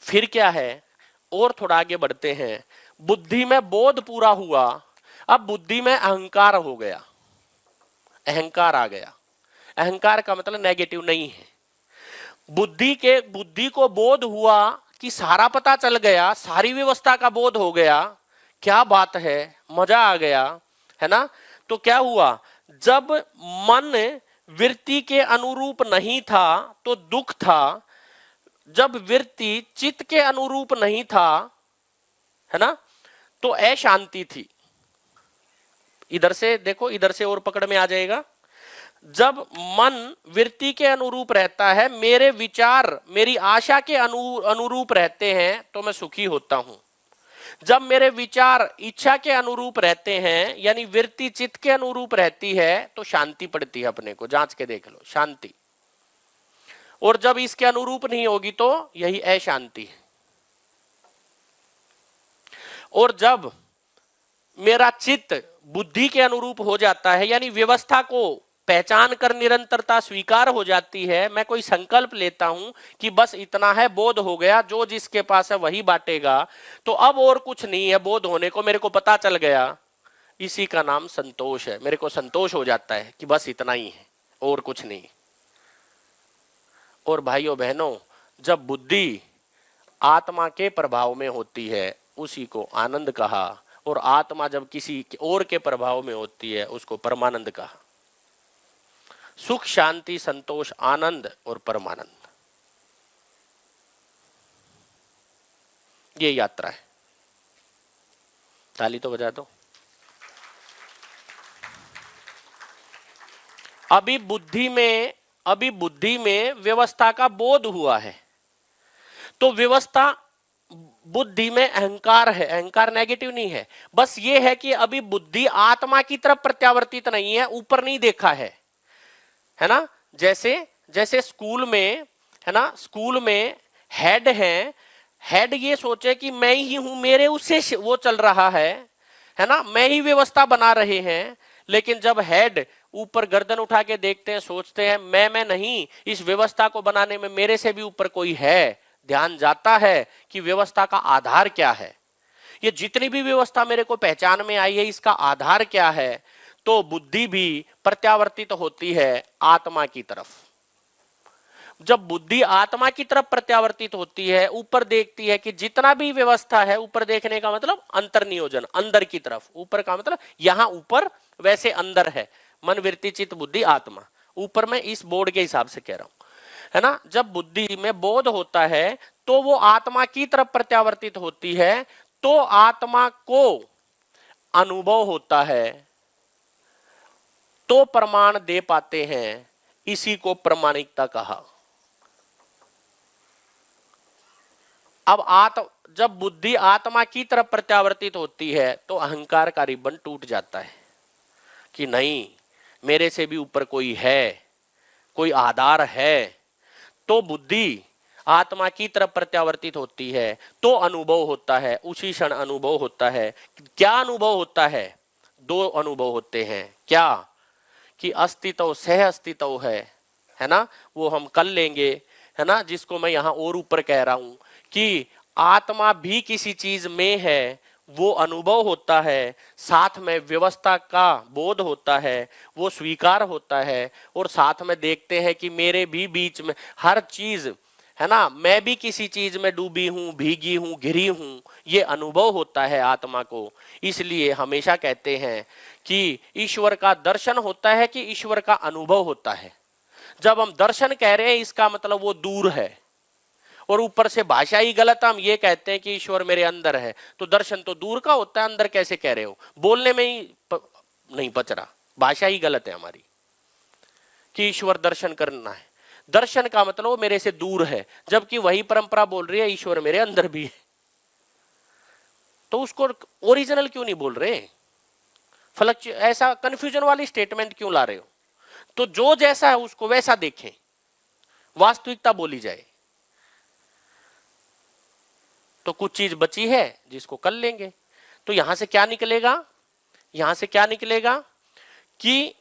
फिर क्या है, और थोड़ा आगे बढ़ते हैं। बुद्धि में बोध पूरा हुआ, अब बुद्धि में अहंकार हो गया, अहंकार आ गया। अहंकार का मतलब नेगेटिव नहीं है। बुद्धि को बोध हुआ कि सारा पता चल गया, सारी व्यवस्था का बोध हो गया, क्या बात है, मजा आ गया, है ना। तो क्या हुआ, जब मन वृत्ति के अनुरूप नहीं था तो दुख था, जब वृत्ति चित्त के अनुरूप नहीं था, है ना, तो अशांति थी। इधर से देखो, इधर से और पकड़ में आ जाएगा। जब मन वृत्ति के अनुरूप रहता है, मेरे विचार मेरी आशा के अनुरूप रहते हैं, तो मैं सुखी होता हूं। जब मेरे विचार इच्छा के अनुरूप रहते हैं, यानी वृत्ति चित्त के अनुरूप रहती है, तो शांति पड़ती है। अपने को जांच के देख लो, शांति। और जब इसके अनुरूप नहीं होगी तो यही अशांति है। और जब मेरा चित्त बुद्धि के अनुरूप हो जाता है, यानी व्यवस्था को पहचान कर निरंतरता स्वीकार हो जाती है, मैं कोई संकल्प लेता हूं कि बस इतना है, बोध हो गया, जो जिसके पास है वही बांटेगा, तो अब और कुछ नहीं है बोध होने को, मेरे को पता चल गया, इसी का नाम संतोष है। मेरे को संतोष हो जाता है कि बस इतना ही है, और कुछ नहीं। और भाइयों बहनों, जब बुद्धि आत्मा के प्रभाव में होती है, उसी को आनंद कहा, और आत्मा जब किसी और के प्रभाव में होती है, उसको परमानंद कहा। सुख, शांति, संतोष, आनंद और परमानंद, ये यात्रा है। ताली तो बजा दो। अभी बुद्धि में व्यवस्था का बोध हुआ है, तो व्यवस्था, बुद्धि में अहंकार है, अहंकार नेगेटिव नहीं है, बस ये है कि अभी बुद्धि आत्मा की तरफ प्रत्यावर्तित नहीं है, ऊपर नहीं देखा है ना। जैसे स्कूल में, है ना, स्कूल में हेड है, हेड ये सोचे कि मैं ही हूं, मेरे उससे वो चल रहा है ना, मैं ही व्यवस्था बना रहे हैं। लेकिन जब हेड ऊपर गर्दन उठा के देखते हैं, सोचते हैं मैं नहीं, इस व्यवस्था को बनाने में मेरे से भी ऊपर कोई है, ध्यान जाता है कि व्यवस्था का आधार क्या है, ये जितनी भी व्यवस्था मेरे को पहचान में आई है, इसका आधार क्या है। तो बुद्धि भी प्रत्यावर्तित होती है आत्मा की तरफ। जब बुद्धि आत्मा की तरफ प्रत्यावर्तित होती है, ऊपर देखती है कि जितना भी व्यवस्था है, ऊपर देखने का मतलब अंतर्नियोजन, अंदर की तरफ। ऊपर का मतलब यहां ऊपर, वैसे अंदर है मन, वृत्ति, चित्त, बुद्धि, आत्मा। ऊपर मैं इस बोर्ड के हिसाब से कह रहा हूं, है ना। जब बुद्धि में बोध होता है तो वो आत्मा की तरफ प्रत्यावर्तित होती है, तो आत्मा को अनुभव होता है, तो प्रमाण दे पाते हैं, इसी को प्रामाणिकता कहा। अब जब बुद्धि आत्मा की तरफ प्रत्यावर्तित होती है, तो अहंकार का रिबन टूट जाता है कि नहीं, मेरे से भी ऊपर कोई है, कोई आधार है। तो बुद्धि आत्मा की तरफ प्रत्यावर्तित होती है, तो अनुभव होता है, उसी क्षण अनुभव होता है। क्या अनुभव होता है? दो अनुभव होते हैं। क्या? कि अस्तित्व सह अस्तित्व है, है ना, वो हम कल लेंगे, है ना, जिसको मैं यहां और ऊपर कह रहा हूं कि आत्मा भी किसी चीज में है, वो अनुभव होता है, साथ में व्यवस्था का बोध होता है, वो स्वीकार होता है, और साथ में देखते हैं कि मेरे भी बीच में हर चीज, है ना, मैं भी किसी चीज में डूबी हूं, भीगी हूं, घिरी हूं, ये अनुभव होता है आत्मा को। इसलिए हमेशा कहते हैं कि ईश्वर का दर्शन होता है कि ईश्वर का अनुभव होता है। जब हम दर्शन कह रहे हैं इसका मतलब वो दूर है, और ऊपर से भाषा ही गलत, हम ये कहते हैं कि ईश्वर मेरे अंदर है, तो दर्शन तो दूर का होता है, अंदर कैसे कह रहे हो? बोलने में ही नहीं पच रहा, भाषा ही गलत है हमारी कि ईश्वर दर्शन करना है। दर्शन का मतलब वो मेरे से दूर है, जबकि वही परंपरा बोल रही है ईश्वर मेरे अंदर भी है। तो उसको ओरिजिनल क्यों नहीं बोल रहे? ऐसा कंफ्यूजन वाली स्टेटमेंट क्यों ला रहे हो? तो जो जैसा है उसको वैसा देखें, वास्तविकता बोली जाए। तो कुछ चीज बची है जिसको कर लेंगे। तो यहां से क्या निकलेगा? यहां से क्या निकलेगा कि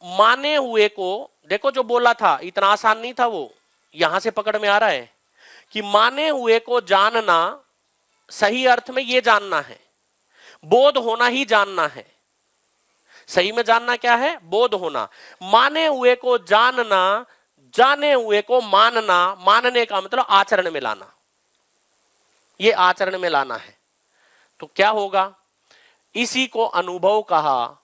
माने हुए को, देखो जो बोला था इतना आसान नहीं था, वो यहां से पकड़ में आ रहा है कि माने हुए को जानना सही अर्थ में ये जानना है, बोध होना ही जानना है। सही में जानना क्या है? बोध होना। माने हुए को जानना, जाने हुए को मानना, मानने का मतलब आचरण में लाना, ये आचरण में लाना है। तो क्या होगा? इसी को अनुभव कहा,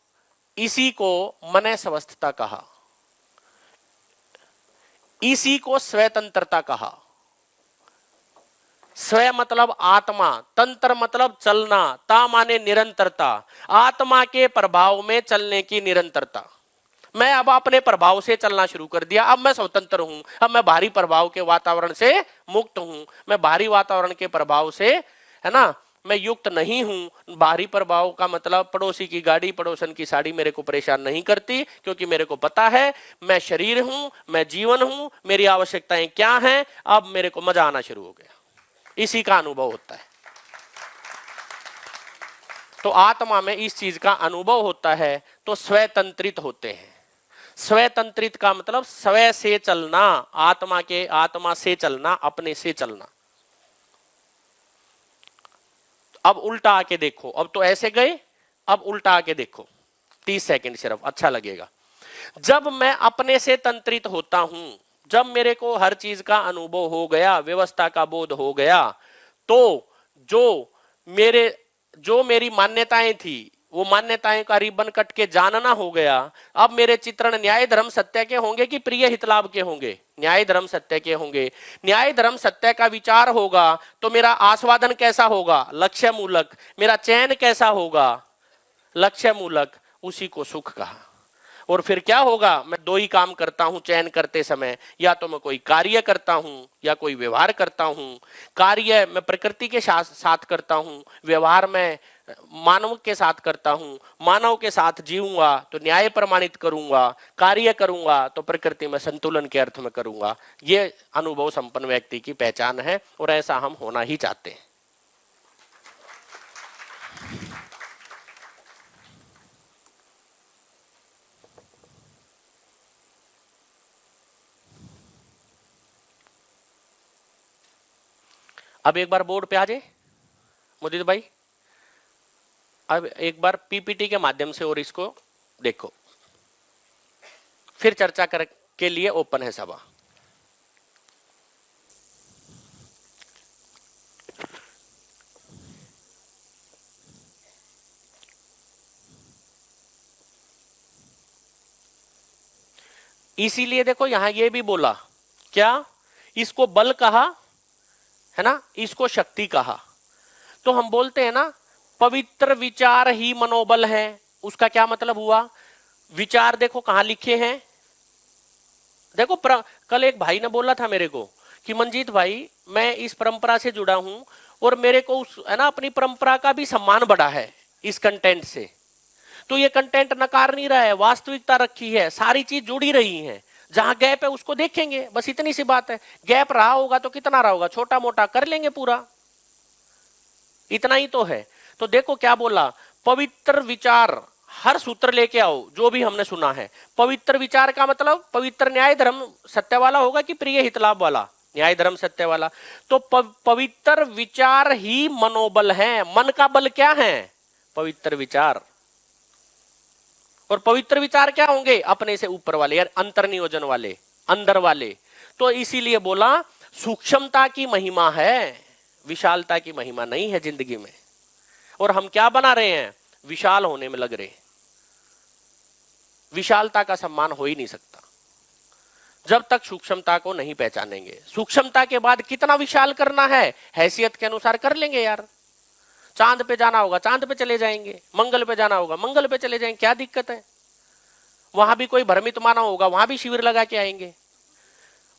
इसी को मनस्वस्थता कहा, इसी को स्वतंत्रता कहा। स्व मतलब आत्मा, तंत्र मतलब चलना, ता माने निरंतरता, आत्मा के प्रभाव में चलने की निरंतरता। मैं अब अपने प्रभाव से चलना शुरू कर दिया, अब मैं स्वतंत्र हूं, अब मैं बाहरी प्रभाव के वातावरण से मुक्त हूं, मैं बाहरी वातावरण के प्रभाव से, है ना, मैं युक्त नहीं हूं। बाहरी प्रभाव का मतलब पड़ोसी की गाड़ी, पड़ोसन की साड़ी मेरे को परेशान नहीं करती, क्योंकि मेरे को पता है मैं शरीर हूं, मैं जीवन हूं, मेरी आवश्यकताएं क्या हैं, अब मेरे को मजा आना शुरू हो गया। इसी का अनुभव होता है। तो आत्मा में इस चीज का अनुभव होता है, तो स्वतंत्रित होते हैं। स्वतंत्रित का मतलब स्वयं से चलना, आत्मा के आत्मा से चलना, अपने से चलना। अब उल्टा आके देखो, अब तो ऐसे गए, अब उल्टा आके देखो, 30 सेकंड सिर्फ, अच्छा लगेगा। जब मैं अपने से तंत्रित होता हूं, जब मेरे को हर चीज का अनुभव हो गया, व्यवस्था का बोध हो गया, तो जो मेरी मान्यताएं थी, वो मान्यताएं का रिबन कट के जानना हो गया। अब मेरे चित्रण न्याय धर्म सत्य के होंगे कि प्रिय हितलाभ के होंगे? न्याय धर्म सत्य के होंगे। न्याय धर्म सत्य का विचार होगा तो मेरा आस्वादन कैसा होगा? लक्ष्य मूलक। मेरा चयन कैसा होगा? लक्ष्य मूलक। उसी को सुख कहा। और फिर क्या होगा? मैं दो ही काम करता हूं चयन करते समय, या तो मैं कोई कार्य करता हूं या कोई व्यवहार करता हूं। कार्य मैं प्रकृति के साथ करता हूं, व्यवहार में मानव के साथ करता हूं। मानव के साथ जीऊंगा तो न्याय प्रमाणित करूंगा, कार्य करूंगा तो प्रकृति में संतुलन के अर्थ में करूंगा। ये अनुभव संपन्न व्यक्ति की पहचान है, और ऐसा हम होना ही चाहते हैं। अब एक बार बोर्ड पे आ जाए मुदीद भाई, अब एक बार पीपीटी के माध्यम से और इसको देखो, फिर चर्चा कर के लिए ओपन है सभा। इसीलिए देखो यहां ये भी बोला, क्या? इसको बल कहा, है ना, इसको शक्ति कहा। तो हम बोलते हैं ना पवित्र विचार ही मनोबल है, उसका क्या मतलब हुआ? विचार देखो कहां लिखे हैं, देखो कल एक भाई ने बोला था मेरे को कि मंजीत भाई मैं इस परंपरा से जुड़ा हूं, और मेरे को उस, है ना, अपनी परंपरा का भी सम्मान बढ़ा है इस कंटेंट से। तो ये कंटेंट नकार नहीं रहा है, वास्तविकता रखी है, सारी चीज जुड़ी रही है। जहां गैप है उसको देखेंगे, बस इतनी सी बात है। गैप रहा होगा तो कितना रहा होगा, छोटा मोटा कर लेंगे पूरा, इतना ही तो है। तो देखो क्या बोला, पवित्र विचार हर सूत्र लेके आओ जो भी हमने सुना है। पवित्र विचार का मतलब पवित्र न्याय धर्म सत्य वाला होगा कि प्रिय हित लाभ वाला? न्याय धर्म सत्य वाला। तो पवित्र विचार ही मनोबल है। मन का बल क्या है? पवित्र विचार। और पवित्र विचार क्या होंगे? अपने से ऊपर वाले, यार अंतर्नियोजन वाले, अंदर वाले। तो इसीलिए बोला सूक्ष्मता की महिमा है, विशालता की महिमा नहीं है जिंदगी में। और हम क्या बना रहे हैं? विशाल होने में लग रहे हैं। विशालता का सम्मान हो ही नहीं सकता जब तक सूक्ष्मता को नहीं पहचानेंगे। सूक्ष्मता के बाद कितना विशाल करना है, हैसियत के अनुसार कर लेंगे यार। चांद पे जाना होगा चांद पे चले जाएंगे, मंगल पे जाना होगा मंगल पे चले जाएंगे, क्या दिक्कत है? वहां भी कोई भ्रमित माना होगा, वहां भी शिविर लगा के आएंगे।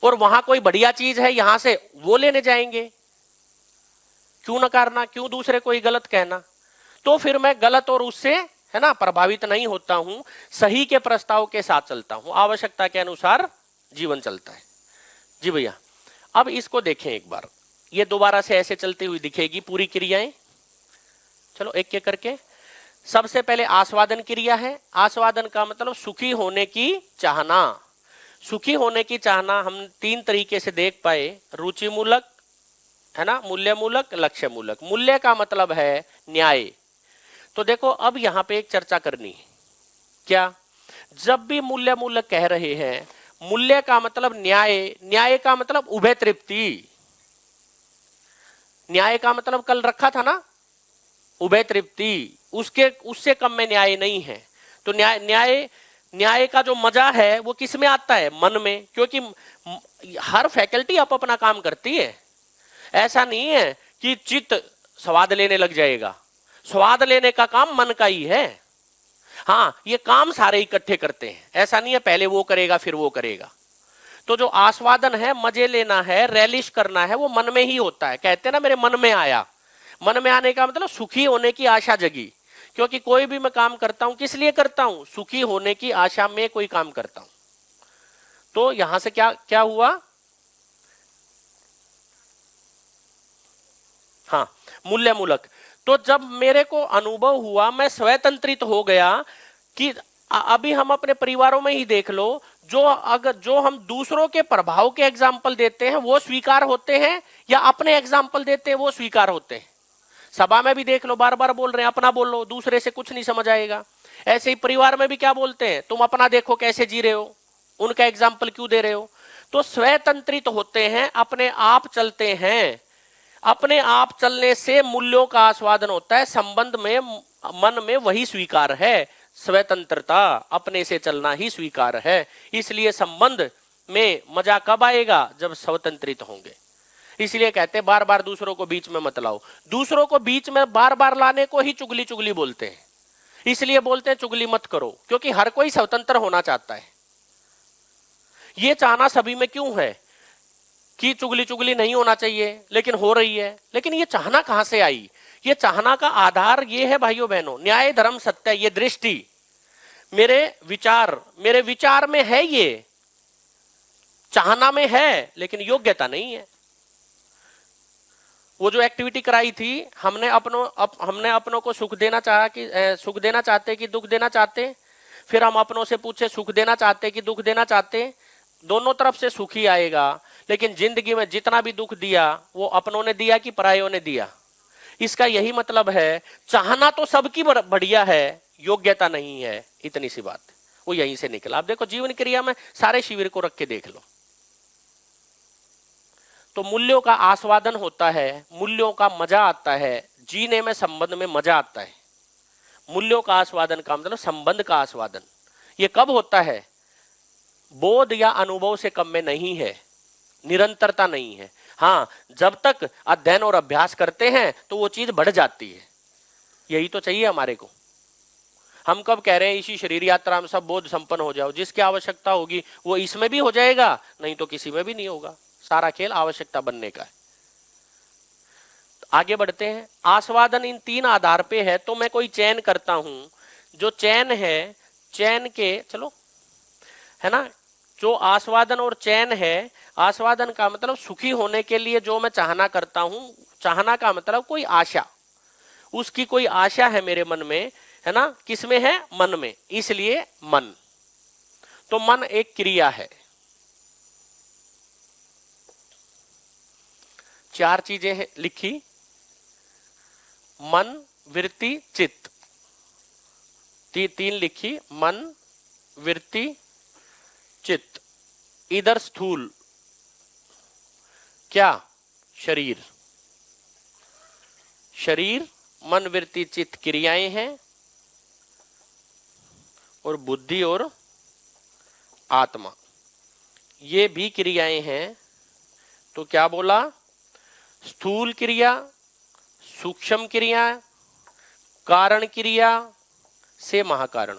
और वहां कोई बढ़िया चीज है यहां से वो लेने जाएंगे। क्यों नकारना, क्यों दूसरे को ही गलत कहना? तो फिर मैं गलत और उससे, है ना, प्रभावित नहीं होता हूं, सही के प्रस्ताव के साथ चलता हूं, आवश्यकता के अनुसार जीवन चलता है। जी भैया, अब इसको देखें एक बार, ये दोबारा से ऐसे चलती हुई दिखेगी पूरी क्रियाएं। चलो एक एक करके। सबसे पहले आस्वादन क्रिया है। आस्वादन का मतलब सुखी होने की चाहना। सुखी होने की चाहना हम तीन तरीके से देख पाए, रुचि मूलक, है ना, मूल्य मूलक, लक्ष्य मूलक। मूल्य का मतलब है न्याय। तो देखो अब यहां पे एक चर्चा करनी है। क्या? जब भी मूल्य मूलक कह रहे हैं, मूल्य का मतलब न्याय, न्याय का मतलब उभय तृप्ति। न्याय का मतलब कल रखा था ना, उभय तृप्ति। उससे कम में न्याय नहीं है। तो न्याय का जो मजा है वो किस में आता है? मन में। क्योंकि हर फैकल्टी आप अपना काम करती है। ऐसा नहीं है कि चित्त स्वाद लेने लग जाएगा। स्वाद लेने का काम मन का ही है। हाँ, ये काम सारे इकट्ठे करते हैं। ऐसा नहीं है पहले वो करेगा फिर वो करेगा। तो जो आस्वादन है, मजे लेना है, रैलिश करना है, वो मन में ही होता है। कहते हैं ना मेरे मन में आया। मन में आने का मतलब सुखी होने की आशा जगी। क्योंकि कोई भी मैं काम करता हूं किस लिए करता हूं? सुखी होने की आशा में कोई काम करता हूं। तो यहां से क्या क्या हुआ? हाँ, मूल्य मूलक। तो जब मेरे को अनुभव हुआ, मैं स्वतंत्रित हो गया कि अभी हम अपने परिवारों में ही देख लो, जो हम दूसरों के प्रभाव के एग्जाम्पल देते हैं वो स्वीकार होते हैं, या अपने एग्जाम्पल देते हैं वो स्वीकार होते हैं। सभा में भी देख लो, बार बार बोल रहे हैं अपना बोलो, दूसरे से कुछ नहीं समझ आएगा। ऐसे ही परिवार में भी क्या बोलते हैं? तुम अपना देखो कैसे जी रहे हो, उनका एग्जाम्पल क्यों दे रहे हो? तो स्वतंत्रित होते हैं, अपने आप चलते हैं। अपने आप चलने से मूल्यों का आस्वादन होता है। संबंध में मन में वही स्वीकार है, स्वतंत्रता, अपने से चलना ही स्वीकार है। इसलिए संबंध में मजा कब आएगा? जब स्वतंत्रित होंगे। इसलिए कहते हैं बार बार दूसरों को बीच में मत लाओ। दूसरों को बीच में बार बार लाने को ही चुगली चुगली बोलते हैं। इसलिए बोलते हैं चुगली मत करो, क्योंकि हर कोई स्वतंत्र होना चाहता है। ये चाहना सभी में क्यों है कि चुगली चुगली नहीं होना चाहिए, लेकिन हो रही है। लेकिन ये चाहना कहां से आई? ये चाहना का आधार ये है भाइयों बहनों, न्याय धर्म सत्य, ये दृष्टि, मेरे विचार में है, ये चाहना में है, लेकिन योग्यता नहीं है। वो जो एक्टिविटी कराई थी, हमने अपनों को सुख देना चाहते कि दुख देना चाहते। फिर हम अपनों से पूछे सुख देना चाहते कि दुख देना चाहते। दोनों तरफ से सुख ही आएगा। लेकिन जिंदगी में जितना भी दुख दिया वो अपनों ने दिया कि परायों ने दिया? इसका यही मतलब है, चाहना तो सबकी बढ़िया है, योग्यता नहीं है। इतनी सी बात वो यहीं से निकला। आप देखो जीवन क्रिया में सारे शिविर को रख के देख लो। तो मूल्यों का आस्वादन होता है, मूल्यों का मजा आता है, जीने में संबंध में मजा आता है। मूल्यों का आस्वादन का मतलब संबंध का आस्वादन। ये कब होता है? बोध या अनुभव से कम में नहीं है, निरंतरता नहीं है। हाँ, जब तक अध्ययन और अभ्यास करते हैं तो वो चीज बढ़ जाती है। यही तो चाहिए हमारे को। हम कब कह रहे हैं इसी शरीर यात्रा में सब बोध संपन्न हो जाओ? जिसकी आवश्यकता होगी वो इसमें भी हो जाएगा, नहीं तो किसी में भी नहीं होगा। सारा खेल आवश्यकता बनने का है। आगे बढ़ते हैं। आस्वादन इन तीन आधार पे है। तो मैं कोई चयन करता हूं, जो चयन है, चयन के, चलो, है ना, जो आस्वादन और चयन है, आस्वादन का मतलब सुखी होने के लिए जो मैं चाहना करता हूं, चाहना का मतलब कोई आशा, उसकी कोई आशा है मेरे मन में, है ना, किसमें है, मन में, इसलिए मन। तो मन एक क्रिया है। चार चीजें हैं लिखी, मन, वृत्ति, चित्त। तीन लिखी, मन, वृत्ति, चित्त। इधर स्थूल क्या, शरीर। शरीर, मन, वृत्ति, चित्त क्रियाएं हैं, और बुद्धि और आत्मा ये भी क्रियाएं हैं। तो क्या बोला, स्थूल क्रिया, सूक्ष्म क्रिया, कारण क्रिया से महाकारण,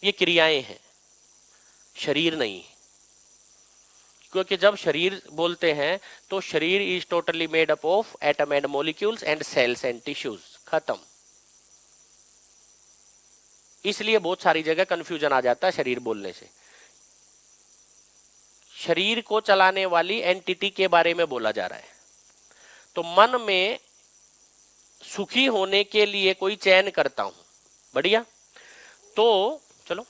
ये क्रियाएं हैं, शरीर नहीं। क्योंकि जब शरीर बोलते हैं तो शरीर is totally made up of atom and molecules and cells and tissues, खत्म। इसलिए बहुत सारी जगह कंफ्यूजन आ जाता है शरीर बोलने से। शरीर को चलाने वाली एंटिटी के बारे में बोला जा रहा है। तो मन में सुखी होने के लिए कोई चयन करता हूं, बढ़िया, तो चलो,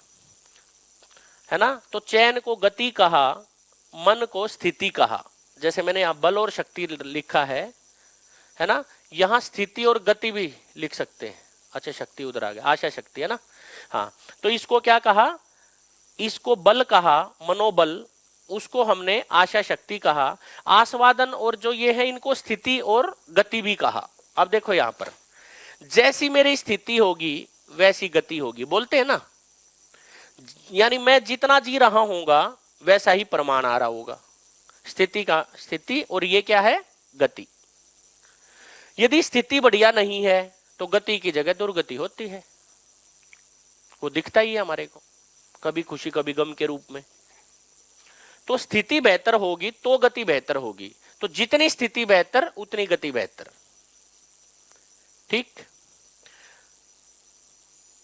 है ना। तो चयन को गति कहा, मन को स्थिति कहा। जैसे मैंने यहां बल और शक्ति लिखा है ना, यहां स्थिति और गति भी लिख सकते हैं। अच्छा, शक्ति उधर आ गया, आशा शक्ति, है ना। हाँ, तो इसको क्या कहा, इसको बल कहा, मनोबल, उसको हमने आशा शक्ति कहा। आस्वादन और जो ये है इनको स्थिति और गति भी कहा। अब देखो यहां पर, जैसी मेरी स्थिति होगी वैसी गति होगी, बोलते हैं ना। यानी मैं जितना जी रहा हूंगा वैसा ही प्रमाण आ रहा होगा, स्थिति का स्थिति, और ये क्या है, गति। यदि स्थिति बढ़िया नहीं है तो गति की जगह दुर्गति होती है, वो दिखता ही है हमारे को, कभी खुशी कभी गम के रूप में। तो स्थिति बेहतर होगी तो गति बेहतर होगी। तो जितनी स्थिति बेहतर उतनी गति बेहतर, ठीक।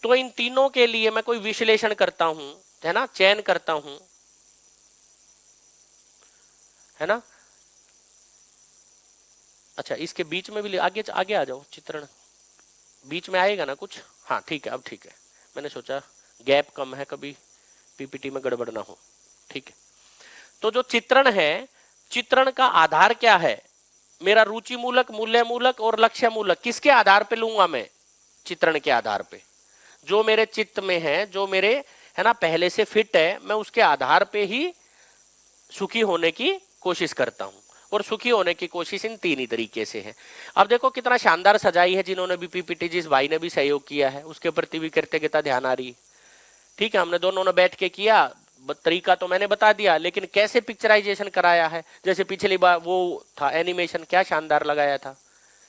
तो इन तीनों के लिए मैं कोई विश्लेषण करता हूं, है ना, चयन करता हूं, है ना। अच्छा, इसके बीच में भी आगे आगे आ जाओ, चित्रण बीच में आएगा ना कुछ। हाँ ठीक है, अब ठीक है। मैंने सोचा गैप कम है, कभी पीपीटी में गड़बड़ ना हो, ठीक है। तो जो चित्रण है, चित्रण का आधार क्या है, मेरा रुचि मूलक, मूल्य मूलक और लक्ष्य मूलक, किसके आधार पे लूंगा मैं, चित्रण के आधार पे। जो मेरे चित्त में है, जो मेरे, है ना, पहले से फिट है, मैं उसके आधार पे ही सुखी होने की कोशिश करता हूं। और सुखी होने की कोशिश इन तीन ही तरीके से है। अब देखो कितना शानदार सजाई है, जिन्होंने भी पीपीटी, जिस भाई ने भी सहयोग किया है उसके प्रति भी कृतज्ञता ध्यान आ रही। ठीक है, हमने दोनों ने बैठ के किया, तरीका तो मैंने बता दिया, लेकिन कैसे पिक्चराइजेशन कराया है, जैसे पिछली बार वो था एनिमेशन, क्या शानदार लगाया था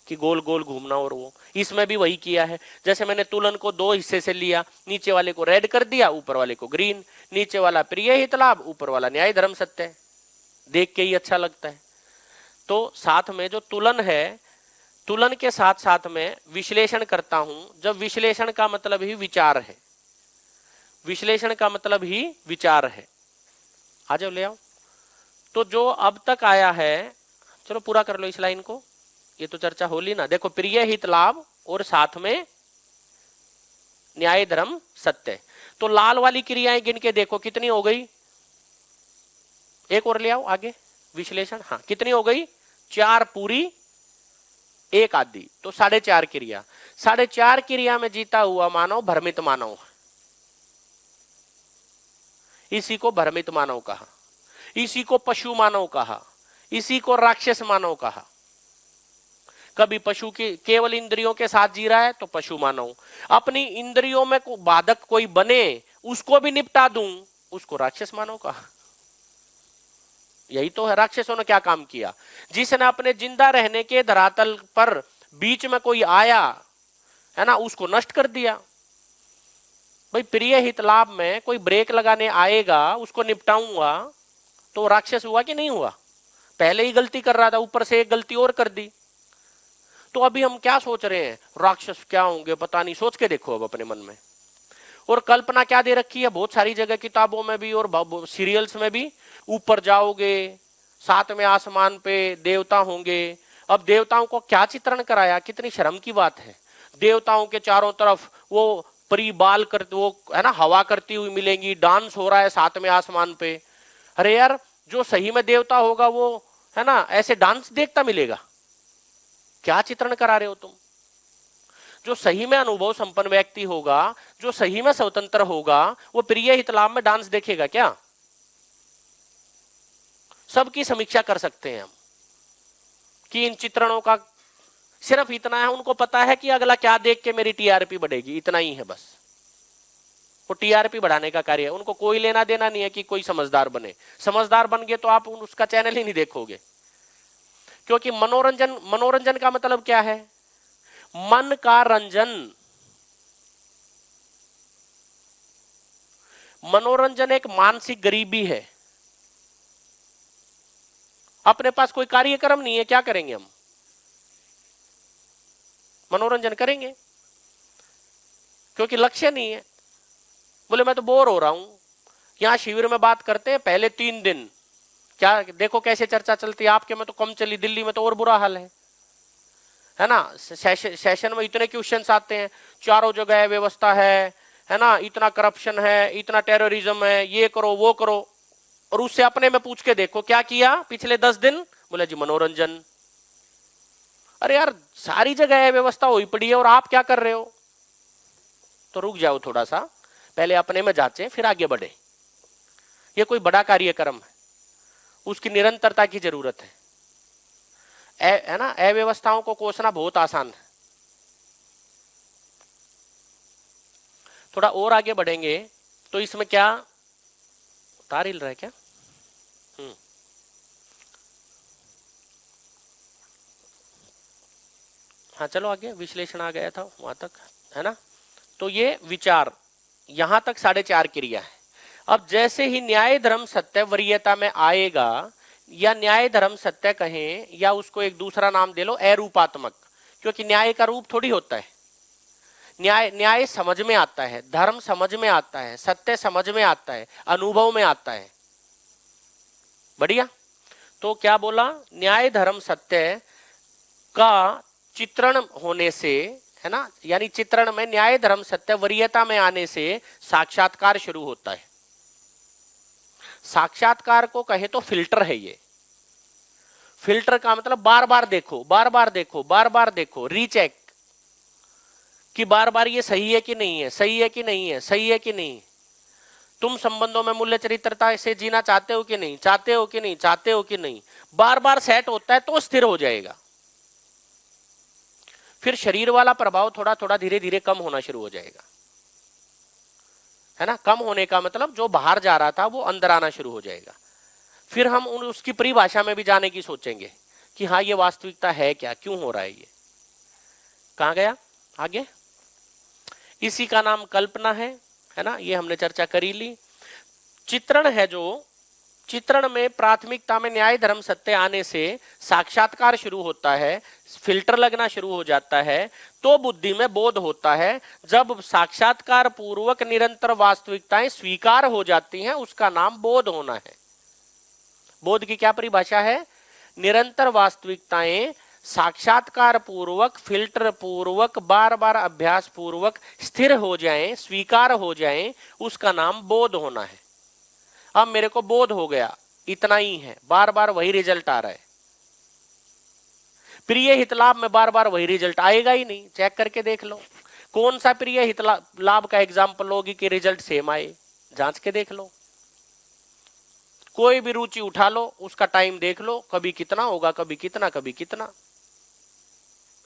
कि गोल गोल घूमना, और वो इसमें भी वही किया है। जैसे मैंने तुलन को दो हिस्से से लिया, नीचे वाले को रेड कर दिया, ऊपर वाले को ग्रीन। नीचे वाला प्रिय हित लाभ, ऊपर वाला न्याय धर्म सत्य, देख के ही अच्छा लगता है। तो साथ में जो तुलन है, तुलन के साथ साथ में विश्लेषण करता हूं। जब विश्लेषण का मतलब ही विचार है, विश्लेषण का मतलब ही विचार है। आ जाओ, ले आओ। तो जो अब तक आया है, चलो पूरा कर लो इस लाइन को, ये तो चर्चा हो ली ना। देखो, प्रिय हित लाभ और साथ में न्याय धर्म सत्य। तो लाल वाली क्रियाएं गिन के देखो कितनी हो गई, एक और ले आओ आगे, विश्लेषण। हाँ, कितनी हो गई, 4 पूरी 1 आधी, तो 4.5 क्रिया। 4.5 क्रिया में जीता हुआ मानव भ्रमित मानव, इसी को भ्रमित मानव कहा, इसी को पशु मानव कहा, इसी को राक्षस मानव कहा। कभी पशु की केवल इंद्रियों के साथ जी रहा है तो पशु मानव, अपनी इंद्रियों में बाधक कोई बने उसको भी निपटा दूं, उसको राक्षस मानव कहा। यही तो है, राक्षसों ने क्या काम किया, जिसने अपने जिंदा रहने के धरातल पर बीच में कोई आया, है ना, उसको नष्ट कर दिया। भाई, प्रिय हित लाभ में कोई ब्रेक लगाने आएगा, उसको निपटाऊंगा, तो राक्षस हुआ कि नहीं हुआ, पहले ही गलती कर रहा था, ऊपर से एक गलती और कर दी। तो अभी हम क्या सोच रहे हैं, राक्षस क्या होंगे पता नहीं, सोच के देखो अब अपने मन में। और कल्पना क्या दे रखी है बहुत सारी जगह, किताबों में भी और सीरियल्स में भी, ऊपर जाओगे, 7वें आसमान पे देवता होंगे, अब देवताओं को क्या चित्रण कराया, कितनी शर्म की बात है। देवताओं के चारों तरफ वो परी बाल करते, वो है ना हवा करती हुई मिलेंगी, डांस हो रहा है सातवें आसमान पे। अरे यार, जो सही में देवता होगा वो है ना ऐसे डांस देखता मिलेगा? क्या चित्रण करा रहे हो तुम? जो सही में अनुभव संपन्न व्यक्ति होगा, जो सही में स्वतंत्र होगा, वो प्रिय हित लाभ में डांस देखेगा क्या? सबकी समीक्षा कर सकते हैं हम कि इन चित्रणों का सिर्फ इतना है, उनको पता है कि अगला क्या देख के मेरी टीआरपी बढ़ेगी, इतना ही है बस। वो टीआरपी बढ़ाने का कार्य है, उनको कोई लेना देना नहीं है कि कोई समझदार बने। समझदार बन गए तो आप उसका चैनल ही नहीं देखोगे, क्योंकि मनोरंजन का मतलब क्या है? मन का रंजन। मनोरंजन एक मानसिक गरीबी है। अपने पास कोई कार्यक्रम नहीं है, क्या करेंगे हम? मनोरंजन करेंगे, क्योंकि लक्ष्य नहीं है। बोले मैं तो बोर हो रहा हूं। यहां शिविर में बात करते हैं पहले 3 दिन, क्या देखो कैसे चर्चा चलती है। आपके में तो कम चली, दिल्ली में तो और बुरा हाल है ना। सेशन में इतने क्वेश्चंस आते हैं, चारों जगह व्यवस्था है ना, इतना करप्शन है, इतना टेररिज्म है, ये करो वो करो। और उससे अपने में पूछ के देखो क्या किया पिछले 10 दिन। बोले जी मनोरंजन। अरे यार, सारी जगह व्यवस्था हुई पड़ी है और आप क्या कर रहे हो? तो रुक जाओ थोड़ा सा, पहले अपने में जांचें फिर आगे बढ़े। ये कोई बड़ा कार्यक्रम है, उसकी निरंतरता की जरूरत है ना। अव्यवस्थाओं को कोसना बहुत आसान है। थोड़ा और आगे बढ़ेंगे तो इसमें क्या तार हिल रहा है क्या? हाँ चलो आगे, विश्लेषण आ गया था वहां तक, है ना। तो ये विचार यहां तक 4.5 क्रिया है। अब जैसे ही न्याय धर्म सत्य वरीयता में आएगा, या न्याय धर्म सत्य कहें या उसको एक दूसरा नाम दे लो अरूपात्मक, क्योंकि न्याय का रूप थोड़ी होता है। न्याय समझ में आता है, धर्म समझ में आता है, सत्य समझ में आता है, अनुभव में आता है। बढ़िया। तो क्या बोला? न्याय धर्म सत्य का चित्रण होने से, है ना, यानी चित्रण में न्याय धर्म सत्य वरीयता में आने से साक्षात्कार शुरू होता है। साक्षात्कार को कहे तो फिल्टर है ये। फिल्टर का मतलब बार बार देखो, बार बार देखो, बार बार देखो, रीचेक कि बार बार ये सही है कि नहीं है, सही है कि नहीं है, सही है कि नहीं। तुम संबंधों में मूल्य चरित्रता से जीना चाहते हो कि नहीं, चाहते हो कि नहीं, चाहते हो कि नहीं। बार बार सेट होता है तो स्थिर हो जाएगा। फिर शरीर वाला प्रभाव थोड़ा थोड़ा धीरे धीरे कम होना शुरू हो जाएगा, है ना। कम होने का मतलब जो बाहर जा रहा था वो अंदर आना शुरू हो जाएगा। फिर हम उसकी परिभाषा में भी जाने की सोचेंगे कि हाँ ये वास्तविकता है क्या, क्यों हो रहा है ये। कहां गया आगे? इसी का नाम कल्पना है ना। ये हमने चर्चा करी ली। चित्रण है जो, चित्रण में प्राथमिकता में न्याय धर्म सत्य आने से साक्षात्कार शुरू होता है, फिल्टर लगना शुरू हो जाता है, तो बुद्धि में बोध होता है। जब साक्षात्कार पूर्वक निरंतर वास्तविकताएं स्वीकार हो जाती हैं, उसका नाम बोध होना है। बोध की क्या परिभाषा है? निरंतर वास्तविकताएं साक्षात्कार पूर्वक, फिल्टर पूर्वक, बार बार अभ्यास पूर्वक स्थिर हो जाएं, स्वीकार हो जाएं, उसका नाम बोध होना है। अब मेरे को बोध हो गया, इतना ही है, बार बार वही रिजल्ट आ रहा है। प्रिय हित लाभ में बार बार वही रिजल्ट आएगा ही नहीं। चेक करके देख लो, कौन सा प्रिय हित लाभ का एग्जाम्पल होगी कि रिजल्ट सेम आए। जांच के देख लो, कोई भी रुचि उठा लो, उसका टाइम देख लो, कभी कितना होगा, कभी कितना, कभी कितना।